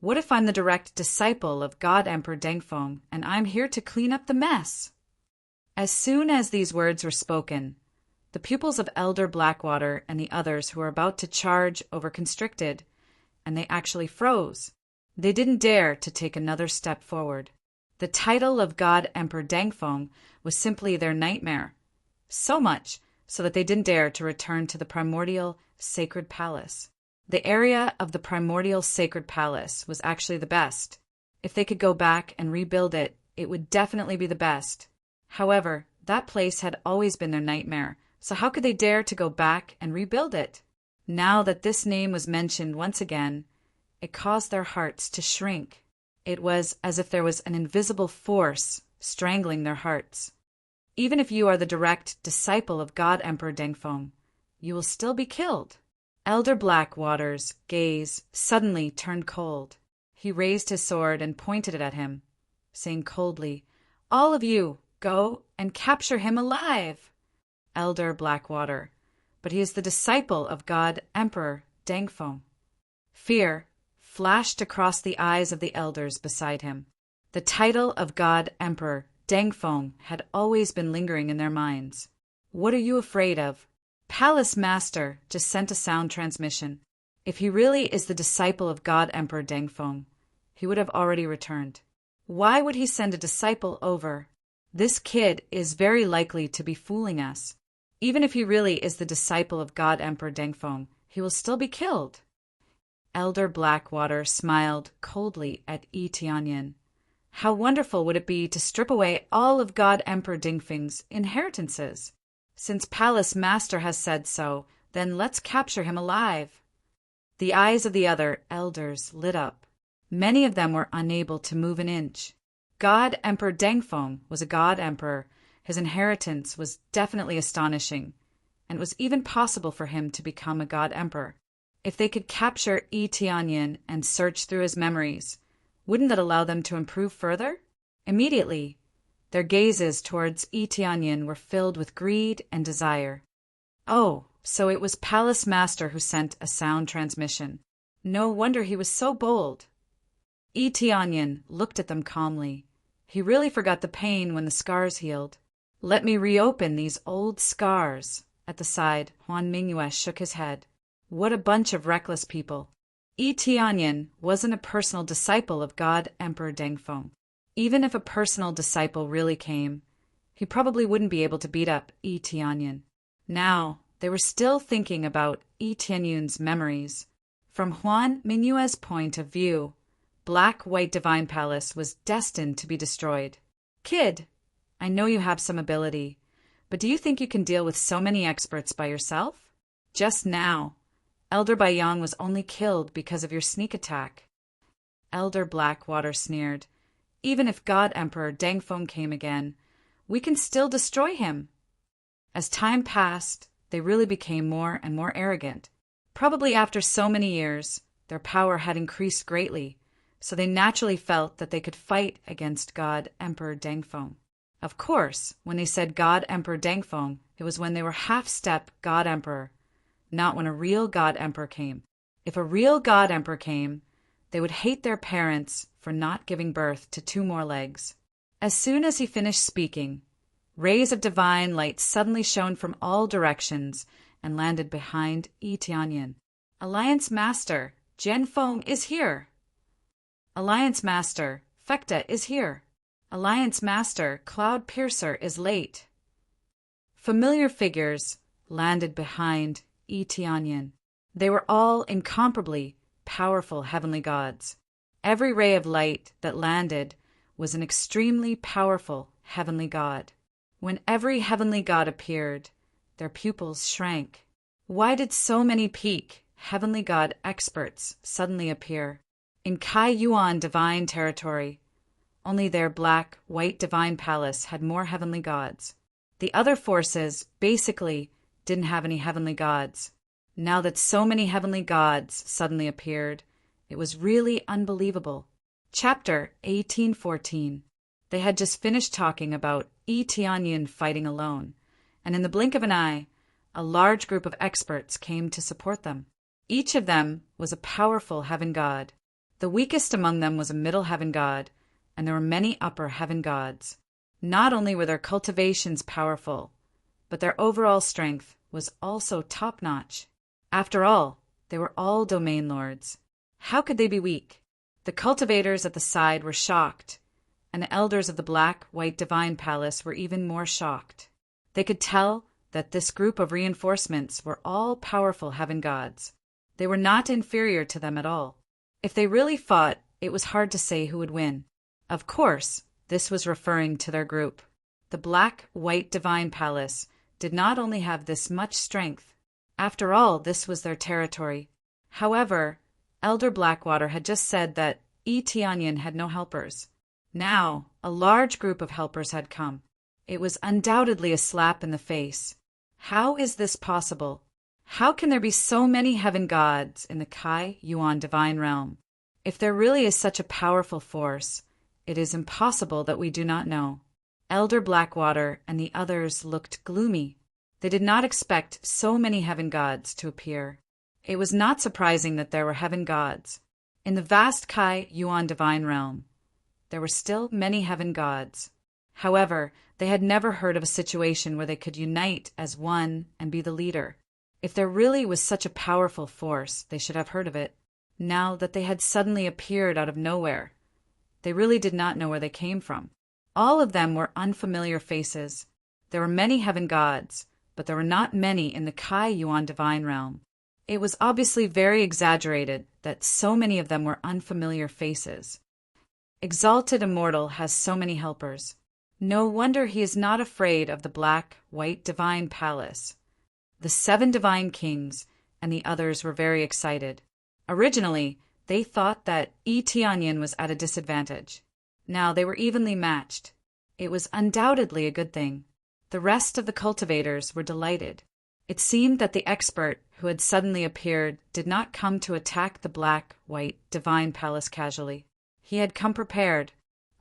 "What if I'm the direct disciple of God Emperor Dengfeng, and I'm here to clean up the mess?" As soon as these words were spoken, the pupils of Elder Blackwater and the others who were about to charge overconstricted, and they actually froze. They didn't dare to take another step forward. The title of God Emperor Dengfeng was simply their nightmare, so much so that they didn't dare to return to the Primordial Sacred Palace. The area of the Primordial Sacred Palace was actually the best. If they could go back and rebuild it, it would definitely be the best. However, that place had always been their nightmare, so how could they dare to go back and rebuild it? Now that this name was mentioned once again, it caused their hearts to shrink. It was as if there was an invisible force strangling their hearts. Even if you are the direct disciple of God Emperor Dengfeng, you will still be killed. Elder Blackwater's gaze suddenly turned cold. He raised his sword and pointed it at him, saying coldly, "All of you, go and capture him alive." Elder Blackwater, but he is the disciple of God Emperor Dengfeng. Fear flashed across the eyes of the elders beside him. The title of God Emperor Dengfeng had always been lingering in their minds. "What are you afraid of?" Palace Master just sent a sound transmission. If he really is the disciple of God Emperor Dengfeng, he would have already returned. Why would he send a disciple over? This kid is very likely to be fooling us. Even if he really is the disciple of God Emperor Dengfeng, he will still be killed. Elder Blackwater smiled coldly at Tianyin. How wonderful would it be to strip away all of God Emperor Dengfeng's inheritances? Since Palace Master has said so, then let's capture him alive. The eyes of the other elders lit up. Many of them were unable to move an inch. God Emperor Dengfeng was a god emperor. His inheritance was definitely astonishing, and it was even possible for him to become a god emperor. If they could capture Yi Tianyin and search through his memories, wouldn't that allow them to improve further? Immediately, their gazes towards Yi Tianyin were filled with greed and desire. Oh, so it was Palace Master who sent a sound transmission. No wonder he was so bold. Yi Tianyin looked at them calmly. He really forgot the pain when the scars healed. Let me reopen these old scars. At the side, Huan Mingyue shook his head. What a bunch of reckless people. Yi Tianyin wasn't a personal disciple of God Emperor Dengfeng. Even if a personal disciple really came, he probably wouldn't be able to beat up Yi Tianyin. Now, they were still thinking about Yi Tianyin's memories. From Huan Mingyue's point of view, Black-White Divine Palace was destined to be destroyed. Kid, I know you have some ability, but do you think you can deal with so many experts by yourself? Just now, Elder Baiyang was only killed because of your sneak attack. Elder Blackwater sneered. Even if God Emperor Dengfeng came again, we can still destroy him. As time passed, they really became more and more arrogant. Probably after so many years, their power had increased greatly, so they naturally felt that they could fight against God Emperor Dengfeng. Of course, when they said God Emperor Dengfeng, it was when they were half-step God Emperor, not when a real God Emperor came. If a real God Emperor came, they would hate their parents for not giving birth to 2 more legs. As soon as he finished speaking, rays of divine light suddenly shone from all directions and landed behind Yi Tianyin. Alliance Master, Jianfeng is here. Alliance Master, Fekta is here. Alliance Master, Cloud Piercer is late. Familiar figures landed behind Yi Tianyin. They were all incomparably powerful heavenly gods. Every ray of light that landed was an extremely powerful heavenly god. When every heavenly god appeared, their pupils shrank. Why did so many peak heavenly god experts suddenly appear? In Kai Yuan divine territory, only their Black-White Divine Palace had more heavenly gods. The other forces basically didn't have any heavenly gods. Now that so many heavenly gods suddenly appeared, it was really unbelievable. Chapter 1814. They had just finished talking about Yi Tianyin fighting alone, and in the blink of an eye, a large group of experts came to support them. Each of them was a powerful heaven god. The weakest among them was a middle heaven god, and there were many upper heaven gods. Not only were their cultivations powerful, but their overall strength was also top-notch. After all, they were all domain lords. How could they be weak? The cultivators at the side were shocked, and the elders of the Black-White Divine Palace were even more shocked. They could tell that this group of reinforcements were all powerful heaven gods. They were not inferior to them at all. If they really fought, it was hard to say who would win. Of course, this was referring to their group. The Black-White Divine Palace did not only have this much strength. After all, this was their territory. However, Elder Blackwater had just said that Yi Tianyin had no helpers. Now, a large group of helpers had come. It was undoubtedly a slap in the face. How is this possible? How can there be so many heaven gods in the Kai Yuan divine realm? If there really is such a powerful force, it is impossible that we do not know. Elder Blackwater and the others looked gloomy. They did not expect so many heaven gods to appear. It was not surprising that there were heaven gods. In the vast Kai Yuan divine realm, there were still many heaven gods. However, they had never heard of a situation where they could unite as one and be the leader. If there really was such a powerful force, they should have heard of it. Now that they had suddenly appeared out of nowhere, they really did not know where they came from. All of them were unfamiliar faces. There were many heaven gods, but there were not many in the Kai Yuan divine realm. It was obviously very exaggerated that so many of them were unfamiliar faces. Exalted Immortal has so many helpers. No wonder he is not afraid of the Black-White Divine Palace. The 7 divine kings and the others were very excited. Originally, they thought that Yi Tianyin was at a disadvantage. Now they were evenly matched. It was undoubtedly a good thing. The rest of the cultivators were delighted. It seemed that the expert who had suddenly appeared did not come to attack the black-white divine palace casually. He had come prepared,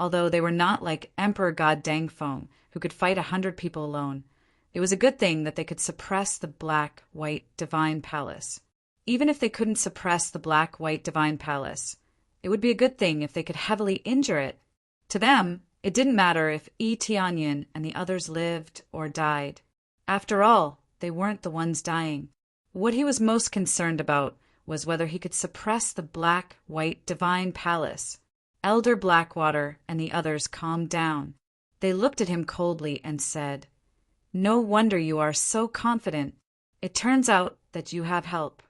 although they were not like Emperor God Dangfeng, who could fight 100 people alone. It was a good thing that they could suppress the black-white divine palace. Even if they couldn't suppress the black-white divine palace, it would be a good thing if they could heavily injure it. To them, it didn't matter if Yi Tianyin and the others lived or died. After all, they weren't the ones dying. What he was most concerned about was whether he could suppress the black-white divine palace. Elder Blackwater and the others calmed down. They looked at him coldly and said, "No wonder you are so confident. It turns out that you have help.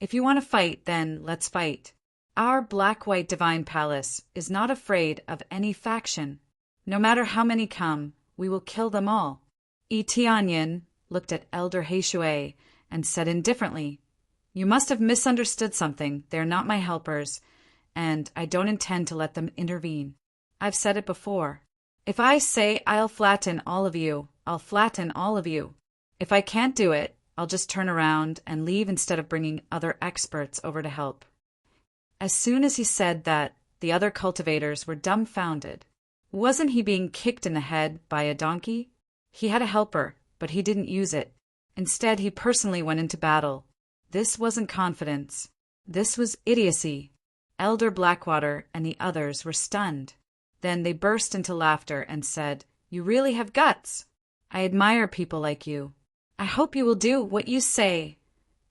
If you want to fight, then let's fight. Our black-white divine palace is not afraid of any faction. No matter how many come, we will kill them all." Yi Tianyin looked at Elder Heishui and said indifferently, "You must have misunderstood something. They're not my helpers, and I don't intend to let them intervene. I've said it before. If I say I'll flatten all of you, I'll flatten all of you. If I can't do it, I'll just turn around and leave instead of bringing other experts over to help." As soon as he said that, the other cultivators were dumbfounded. Wasn't he being kicked in the head by a donkey? He had a helper, but he didn't use it. Instead, he personally went into battle. This wasn't confidence. This was idiocy. Elder Blackwater and the others were stunned. Then they burst into laughter and said, "You really have guts. I admire people like you. I hope you will do what you say."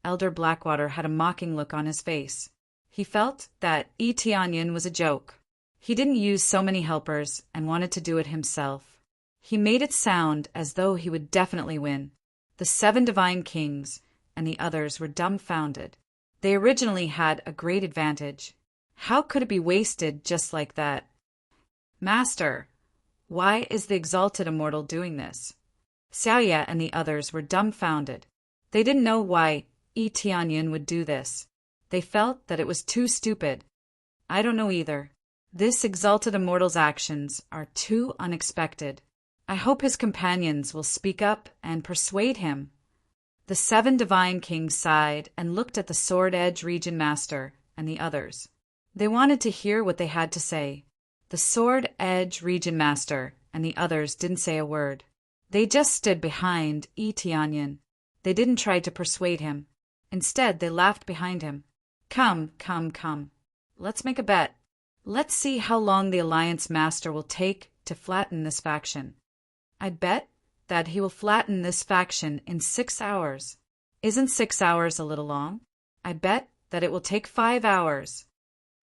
Elder Blackwater had a mocking look on his face. He felt that Yi Tianyin was a joke. He didn't use so many helpers and wanted to do it himself. He made it sound as though he would definitely win. The 7 divine kings and the others were dumbfounded. They originally had a great advantage. How could it be wasted just like that? "Master, why is the exalted immortal doing this?" Xiaoye and the others were dumbfounded. They didn't know why Yi Tianyin would do this. They felt that it was too stupid. "I don't know either. This exalted immortal's actions are too unexpected. I hope his companions will speak up and persuade him." The 7 divine kings sighed and looked at the Sword Edge Region Master and the others. They wanted to hear what they had to say. The Sword Edge Region Master and the others didn't say a word. They just stood behind Yi Tianyin. They didn't try to persuade him. Instead, they laughed behind him. Come. Let's make a bet. Let's see how long the Alliance Master will take to flatten this faction. I bet that he will flatten this faction in 6 hours. Isn't 6 hours a little long? I bet that it will take 5 hours.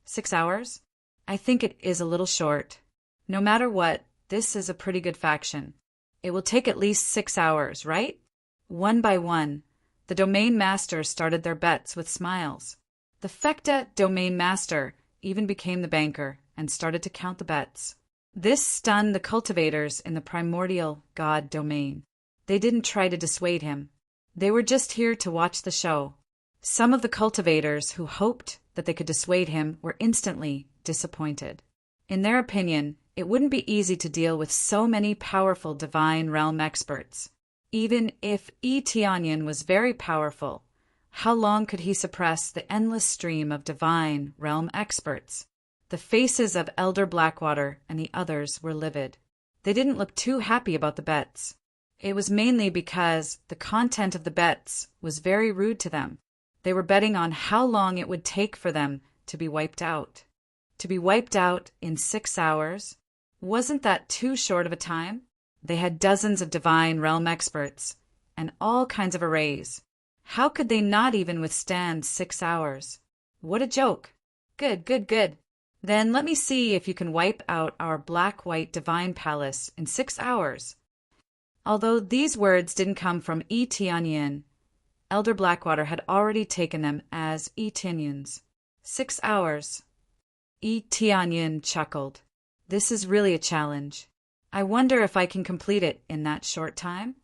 6 hours? I think it is a little short. No matter what, this is a pretty good faction. It will take at least 6 hours, right? One by one, the Domain Masters started their bets with smiles. The Fecta Domain Master even became the banker and started to count the bets. This stunned the cultivators in the primordial god domain. They didn't try to dissuade him. They were just here to watch the show. Some of the cultivators who hoped that they could dissuade him were instantly disappointed. In their opinion, it wouldn't be easy to deal with so many powerful divine realm experts. Even if Yi Tianyin was very powerful, how long could he suppress the endless stream of divine realm experts? The faces of Elder Blackwater and the others were livid. They didn't look too happy about the bets. It was mainly because the content of the bets was very rude to them. They were betting on how long it would take for them to be wiped out. To be wiped out in 6 hours? Wasn't that too short of a time? They had dozens of divine realm experts and all kinds of arrays. How could they not even withstand 6 hours? What a joke. Good. Then let me see if you can wipe out our black-white divine palace in 6 hours. Although these words didn't come from Yi Tianyin, Elder Blackwater had already taken them as Yi Tianyin's. 6 hours. Yi Tianyin chuckled. This is really a challenge. I wonder if I can complete it in that short time?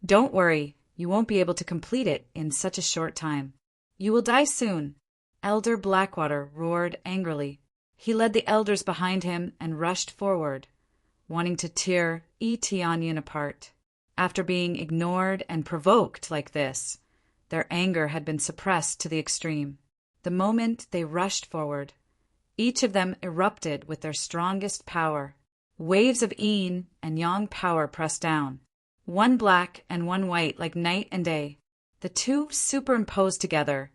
Don't worry, you won't be able to complete it in such a short time. You will die soon. Elder Blackwater roared angrily. He led the elders behind him and rushed forward, wanting to tear Eteonian apart. After being ignored and provoked like this, their anger had been suppressed to the extreme. The moment they rushed forward, each of them erupted with their strongest power. Waves of yin and yang power pressed down, one black and one white like night and day. The two superimposed together,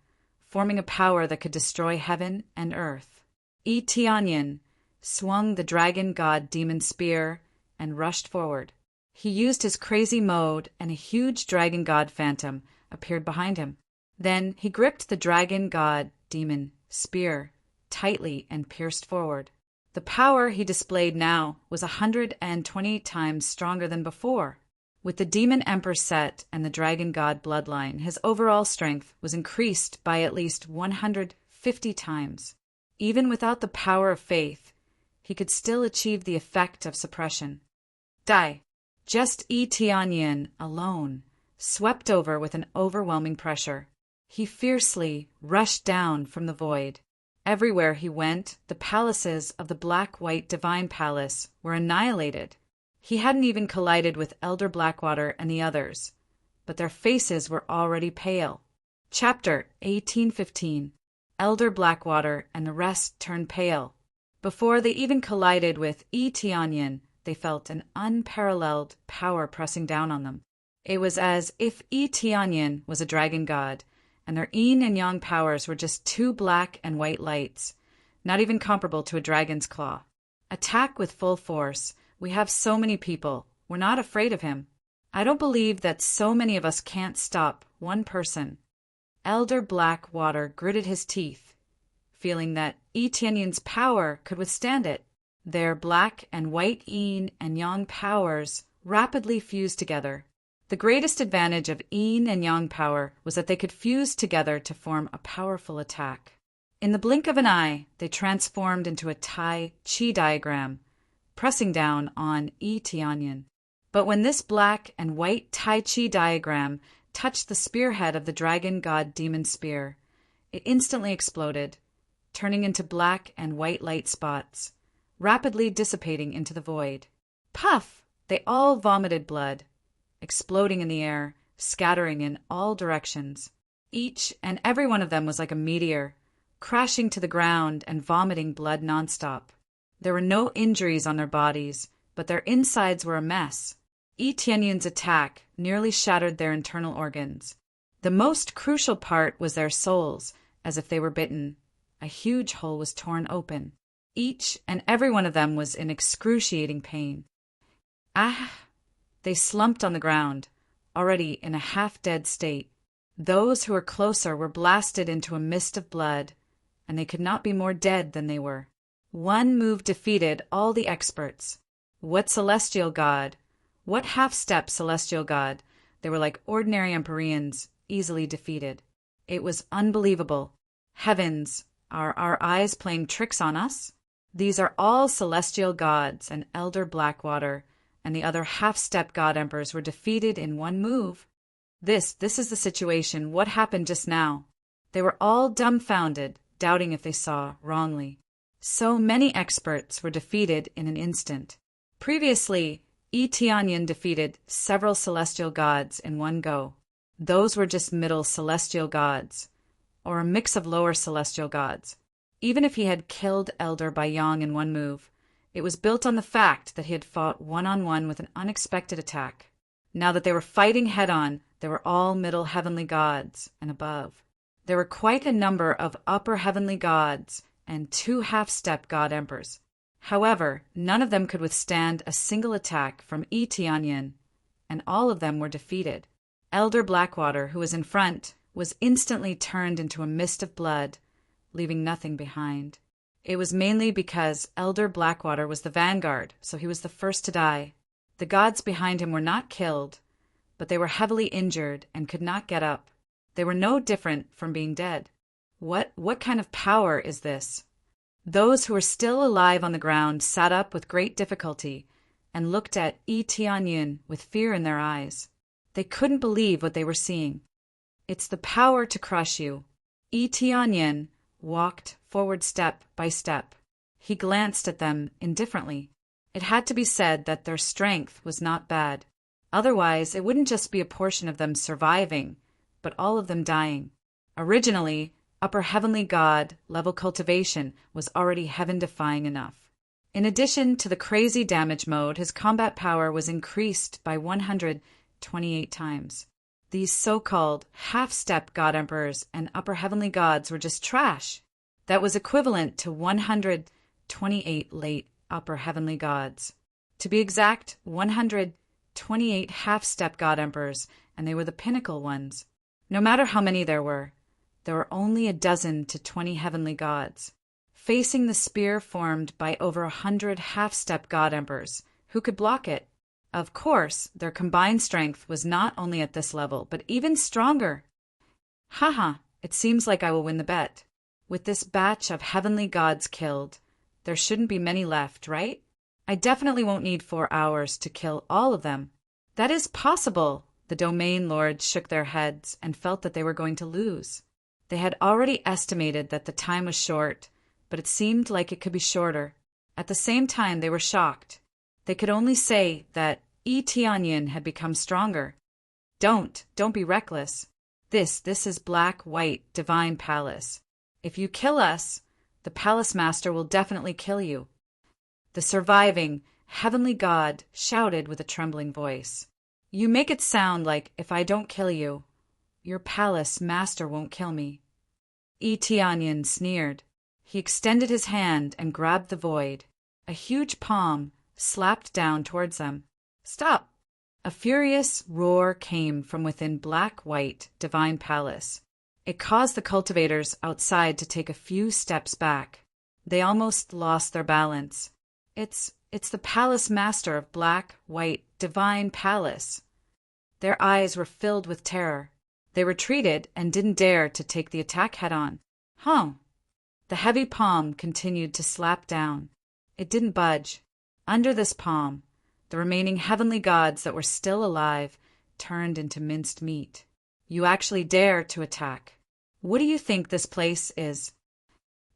forming a power that could destroy heaven and earth. Eteonian swung the dragon god demon spear and rushed forward. He used his crazy mode, and a huge dragon god phantom appeared behind him. Then he gripped the dragon god demon spear tightly and pierced forward. The power he displayed now was 120 times stronger than before. With the demon emperor set and the dragon god bloodline, his overall strength was increased by at least 150 times. Even without the power of faith, he could still achieve the effect of suppression. Die. Just Eteonian alone, swept over with an overwhelming pressure. He fiercely rushed down from the void. Everywhere he went, the palaces of the Black-White Divine Palace were annihilated. He hadn't even collided with Elder Blackwater and the others, but their faces were already pale. Chapter 1815. Elder Blackwater and the rest turned pale. Before they even collided with Eteonian, they felt an unparalleled power pressing down on them. It was as if Eteonian was a dragon god, and their yin and yang powers were just two black and white lights, not even comparable to a dragon's claw. Attack with full force. We have so many people. We're not afraid of him. I don't believe that so many of us can't stop one person. Elder Blackwater gritted his teeth, feeling that Eteonian's power could withstand it. Their black and white yin and yang powers rapidly fused together. The greatest advantage of yin and yang power was that they could fuse together to form a powerful attack. In the blink of an eye, they transformed into a Tai Chi diagram, pressing down on Eteonian. But when this black and white Tai Chi diagram touched the spearhead of the dragon god demon spear, it instantly exploded, turning into black and white light spots, rapidly dissipating into the void. Puff! They all vomited blood, exploding in the air, scattering in all directions. Each and every one of them was like a meteor, crashing to the ground and vomiting blood nonstop. There were no injuries on their bodies, but their insides were a mess. Eteonian's attack nearly shattered their internal organs. The most crucial part was their souls, as if they were bitten. A huge hole was torn open. Each and every one of them was in excruciating pain. Ah! They slumped on the ground, already in a half-dead state. Those who were closer were blasted into a mist of blood, and they could not be more dead than they were. One move defeated all the experts. What celestial god? What half-step celestial god? They were like ordinary Empyreans, easily defeated. It was unbelievable. Heavens, are our eyes playing tricks on us? These are all celestial gods, and Elder Blackwater and the other half-step god emperors were defeated in one move. This is the situation. What happened just now? They were all dumbfounded, doubting if they saw wrongly. So many experts were defeated in an instant. Previously, Eteonian defeated several celestial gods in one go. Those were just middle celestial gods, or a mix of lower celestial gods. Even if he had killed Elder by Yang in one move, it was built on the fact that he had fought one-on-one with an unexpected attack. Now that they were fighting head-on, they were all middle heavenly gods and above. There were quite a number of upper heavenly gods and 2 half-step god emperors. However, none of them could withstand a single attack from Eteonian, and all of them were defeated. Elder Blackwater, who was in front, was instantly turned into a mist of blood, leaving nothing behind. It was mainly because Elder Blackwater was the vanguard, so he was the first to die. The gods behind him were not killed, but they were heavily injured and could not get up. They were no different from being dead. What kind of power is this? Those who were still alive on the ground sat up with great difficulty and looked at Eteonian with fear in their eyes. They couldn't believe what they were seeing. It's the power to crush you. Eteonian walked forward step by step. He glanced at them indifferently. It had to be said that their strength was not bad. Otherwise, it wouldn't just be a portion of them surviving, but all of them dying. Originally, upper heavenly God level cultivation was already heaven-defying enough. In addition to the crazy damage mode, his combat power was increased by 128 times. These so-called half-step God Emperors and upper heavenly gods were just trash. That was equivalent to 128 late upper heavenly gods. To be exact, 128 half-step God Emperors, and they were the pinnacle ones. No matter how many there were only a dozen to 20 heavenly gods, facing the spear formed by over 100 half-step God Emperors. Who could block it? Of course, their combined strength was not only at this level, but even stronger. Haha, it seems like I will win the bet. With this batch of heavenly gods killed, there shouldn't be many left, right? I definitely won't need 4 hours to kill all of them. That is possible. The domain lords shook their heads and felt that they were going to lose. They had already estimated that the time was short, but it seemed like it could be shorter. At the same time, they were shocked. They could only say that Tianyin had become stronger. Don't be reckless. This is black-white divine palace. If you kill us, the palace master will definitely kill you. The surviving heavenly god shouted with a trembling voice. You make it sound like if I don't kill you, your palace master won't kill me. Tianyin sneered. He extended his hand and grabbed the void. A huge palm slapped down towards them. Stop! A furious roar came from within black-white divine palace. It caused the cultivators outside to take a few steps back. They almost lost their balance. It's the palace master of black-white divine palace. Their eyes were filled with terror. They retreated and didn't dare to take the attack head-on. The heavy palm continued to slap down. It didn't budge. Under this palm, the remaining heavenly gods that were still alive turned into minced meat. You actually dare to attack. What do you think this place is?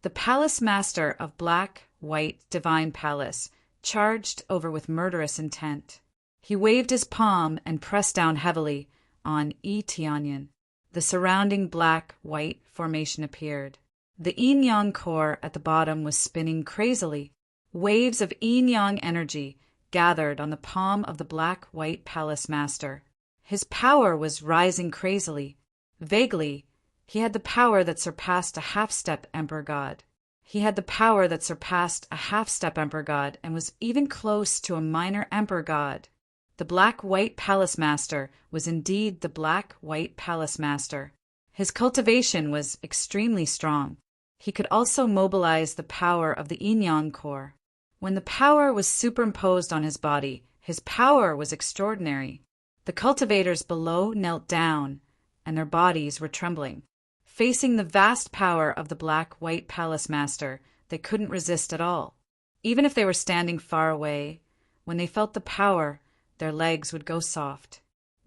The palace master of black-white divine palace charged over with murderous intent. He waved his palm and pressed down heavily on Tianyin. The surrounding black-white formation appeared. The yin-yang core at the bottom was spinning crazily. Waves of yin-yang energy gathered on the palm of the black-white palace master. His power was rising crazily. Vaguely, he had the power that surpassed a half-step emperor god. He had the power that surpassed a half-step emperor god and was even close to a minor emperor god. The black-white palace master was indeed the black-white palace master. His cultivation was extremely strong. He could also mobilize the power of the yin-yang core. When the power was superimposed on his body, his power was extraordinary. The cultivators below knelt down, and their bodies were trembling. Facing the vast power of the black-white palace master, they couldn't resist at all. Even if they were standing far away, when they felt the power, their legs would go soft.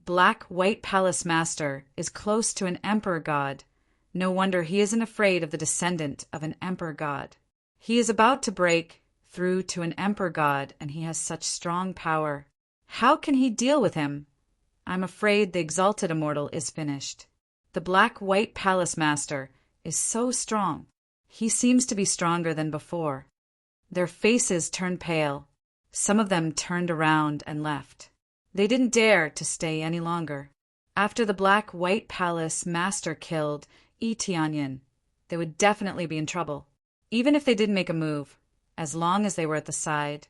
Black-white palace master is close to an emperor god. No wonder he isn't afraid of the descendant of an emperor god. He is about to break through to an emperor god, and he has such strong power. How can he deal with him? I'm afraid the exalted immortal is finished. The black-white palace master is so strong. He seems to be stronger than before. Their faces turned pale. Some of them turned around and left. They didn't dare to stay any longer. After the black-white palace master killed Tianyin, they would definitely be in trouble. Even if they didn't make a move, as long as they were at the side,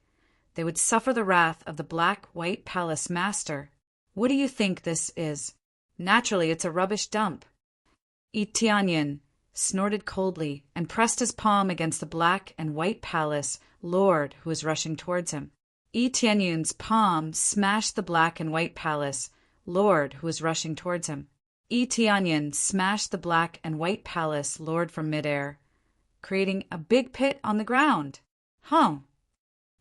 they would suffer the wrath of the black-white palace master. What do you think this is? Naturally, it's a rubbish dump. Tianyin snorted coldly and pressed his palm against the black and white palace lord who was rushing towards him. Tianyin's palm smashed the black and white palace lord who was rushing towards him. Tianyin smashed the black and white palace lord from midair, creating a big pit on the ground.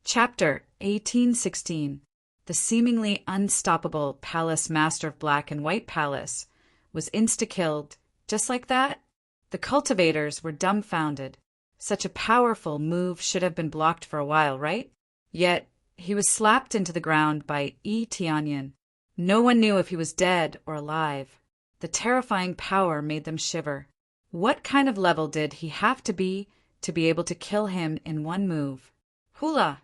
Chapter 1816. The seemingly unstoppable palace master of black and white palace was insta-killed, just like that. The cultivators were dumbfounded. Such a powerful move should have been blocked for a while, right? Yet, he was slapped into the ground by Tianyan. No one knew if he was dead or alive. The terrifying power made them shiver. What kind of level did he have to be able to kill him in one move? Hula!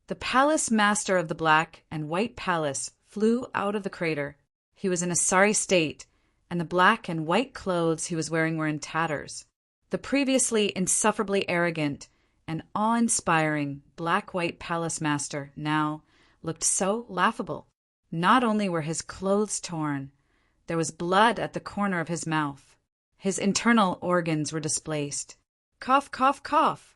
The palace master of the Black and White Palace flew out of the crater. He was in a sorry state, and the black and white clothes he was wearing were in tatters. The previously insufferably arrogant and awe-inspiring black-white palace master now looked so laughable. Not only were his clothes torn, there was blood at the corner of his mouth. His internal organs were displaced. Cough, cough, cough.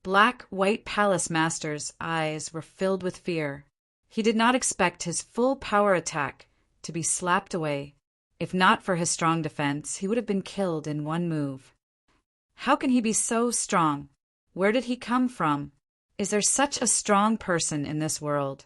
Black-white palace master's eyes were filled with fear. He did not expect his full power attack to be slapped away. If not for his strong defense, he would have been killed in one move. How can he be so strong? Where did he come from? Is there such a strong person in this world?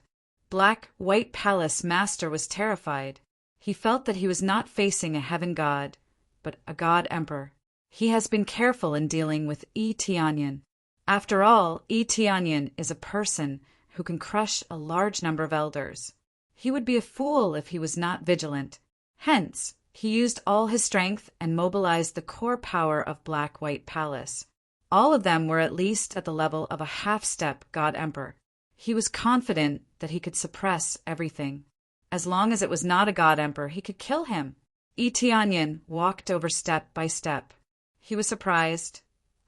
Black-white palace master was terrified. He felt that he was not facing a heaven god, but a god emperor. He has been careful in dealing with Tianyan. After all, Tianyan is a person who can crush a large number of elders. He would be a fool if he was not vigilant. Hence, he used all his strength and mobilized the core power of Black-White Palace. All of them were at least at the level of a half-step god emperor. He was confident that he could suppress everything. As long as it was not a god emperor, he could kill him. Tianyan walked over step by step. He was surprised.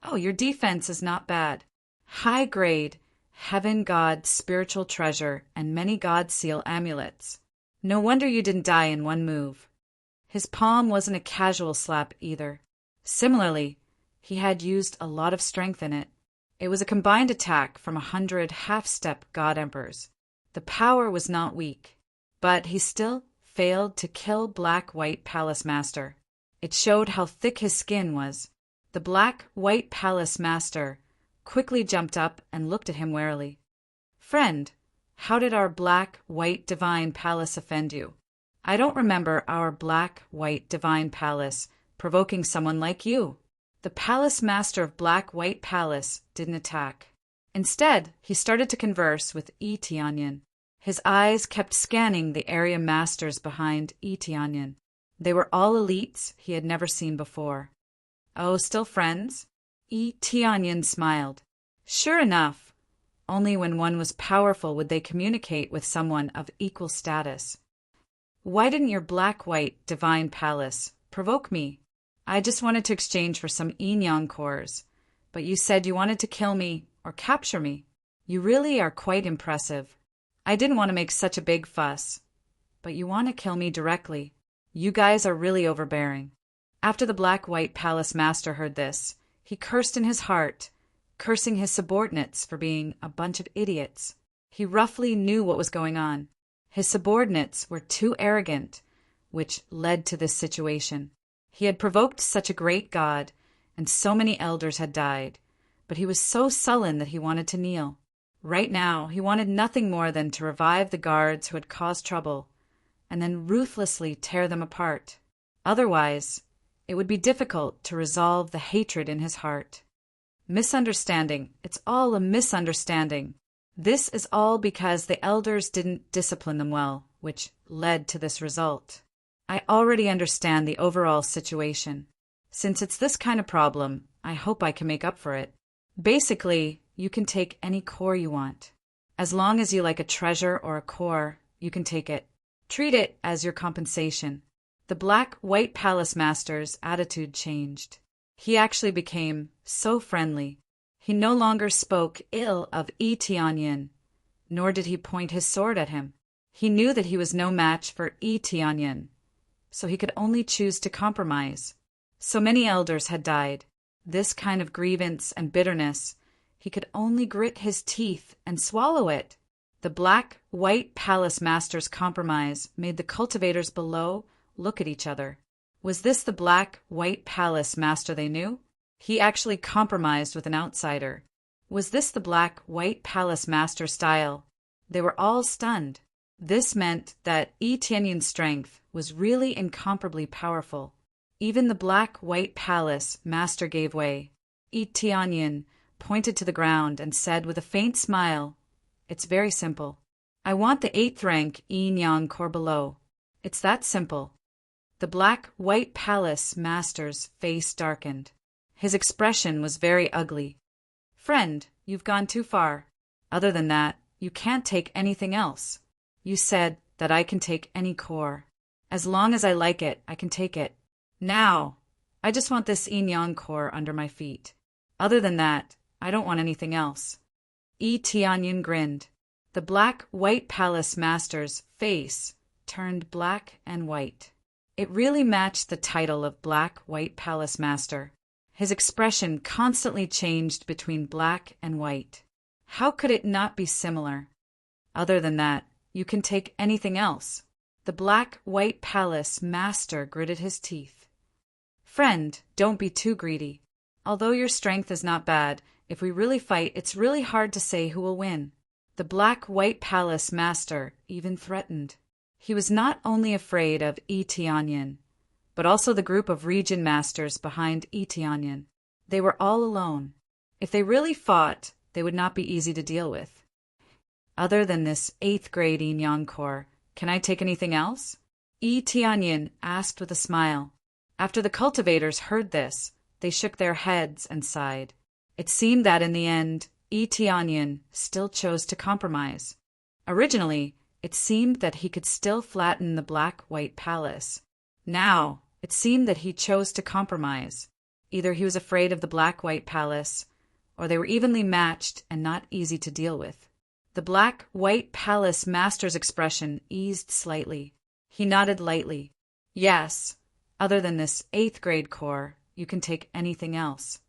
Oh, your defense is not bad. High grade, heaven god spiritual treasure and many god seal amulets. No wonder you didn't die in one move. His palm wasn't a casual slap either. Similarly, he had used a lot of strength in it. It was a combined attack from 100 half-step god emperors. The power was not weak, but he still failed to kill Black-White Palace Master. It showed how thick his skin was. The Black-White Palace Master quickly jumped up and looked at him warily. "Friend, how did our Black-White Divine Palace offend you? I don't remember our Black-White Divine Palace provoking someone like you." The Palace Master of Black-White Palace didn't attack. Instead, he started to converse with Tianyan. His eyes kept scanning the area masters behind Tianyan. They were all elites he had never seen before. "Oh, still friends?" Tianyan smiled. "Sure enough. Only when one was powerful would they communicate with someone of equal status." "Why didn't your Black-White Divine Palace provoke me? I just wanted to exchange for some yin-yang cores, but you said you wanted to kill me or capture me. You really are quite impressive. I didn't want to make such a big fuss, but you want to kill me directly. You guys are really overbearing." After the Black-White Palace Master heard this, he cursed in his heart, cursing his subordinates for being a bunch of idiots. He roughly knew what was going on. His subordinates were too arrogant, which led to this situation. He had provoked such a great god, and so many elders had died, but he was so sullen that he wanted to kneel. Right now, he wanted nothing more than to revive the guards who had caused trouble, and then ruthlessly tear them apart. Otherwise, it would be difficult to resolve the hatred in his heart. Misunderstanding. It's all a misunderstanding. This is all because the elders didn't discipline them well, which led to this result. I already understand the overall situation. Since it's this kind of problem, I hope I can make up for it. Basically, you can take any core you want. As long as you like a treasure or a core, you can take it. Treat it as your compensation. The Black-White Palace Master's attitude changed. He actually became so friendly. He no longer spoke ill of Tianyan, nor did he point his sword at him. He knew that he was no match for Tianyan, so he could only choose to compromise. So many elders had died. This kind of grievance and bitterness, he could only grit his teeth and swallow it. The Black-White Palace Master's compromise made the cultivators below look at each other. Was this the Black-White Palace Master they knew? He actually compromised with an outsider. Was this the Black-White Palace Master style? They were all stunned. This meant that Tianyan's strength was really incomparably powerful. Even the black-white palace master gave way. Yi Tianyin pointed to the ground and said with a faint smile, "It's very simple. I want the 8th rank Yin Yang Corps below. It's that simple." The black-white palace master's face darkened. His expression was very ugly. "Friend, you've gone too far. Other than that, you can't take anything else. You said that I can take any corps. As long as I like it, I can take it. Now, I just want this Yin Yang Corps under my feet. Other than that, I don't want anything else." Yi Tianyin grinned. The black-white palace master's face turned black and white. It really matched the title of black-white palace master. His expression constantly changed between black and white. How could it not be similar? Other than that, you can take anything else. The black-white palace master gritted his teeth. "Friend, don't be too greedy. Although your strength is not bad, if we really fight, it's really hard to say who will win." The black-white palace master even threatened. He was not only afraid of Yi Tianyin, but also the group of region masters behind Yi Tianyin. They were all alone. If they really fought, they would not be easy to deal with. "Other than this 8th grade Yin Yang Corps, can I take anything else?" Yi Tianyin asked with a smile. After the cultivators heard this, they shook their heads and sighed. It seemed that in the end, Yi Tianyin still chose to compromise. Originally, it seemed that he could still flatten the black-white palace. Now, it seemed that he chose to compromise. Either he was afraid of the black-white palace, or they were evenly matched and not easy to deal with. The black-white palace master's expression eased slightly. He nodded lightly. "Yes, other than this 8th grade corps, you can take anything else."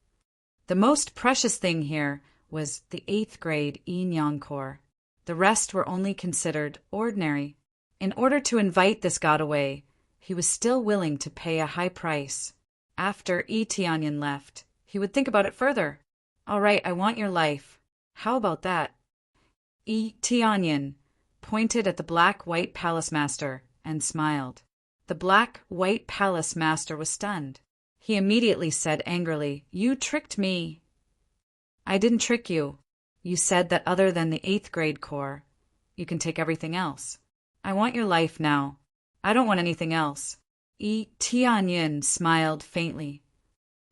The most precious thing here was the 8th grade Yin Yang Corps. The rest were only considered ordinary. In order to invite this god away, he was still willing to pay a high price. After Yi Tianyin left, he would think about it further. "All right, I want your life. How about that?" Yi Tianyin pointed at the black-white palace master and smiled. The black-white palace master was stunned. He immediately said angrily, "You tricked me." "I didn't trick you. You said that other than the 8th grade corps, you can take everything else. I want your life now. I don't want anything else." Yi Tianyin smiled faintly.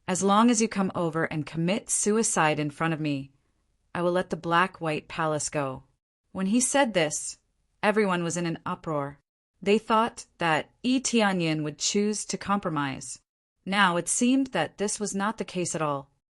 "As long as you come over and commit suicide in front of me, I will let the black-white palace go." When he said this, everyone was in an uproar. They thought that Yi Tianyin would choose to compromise. Now it seemed that this was not the case at all.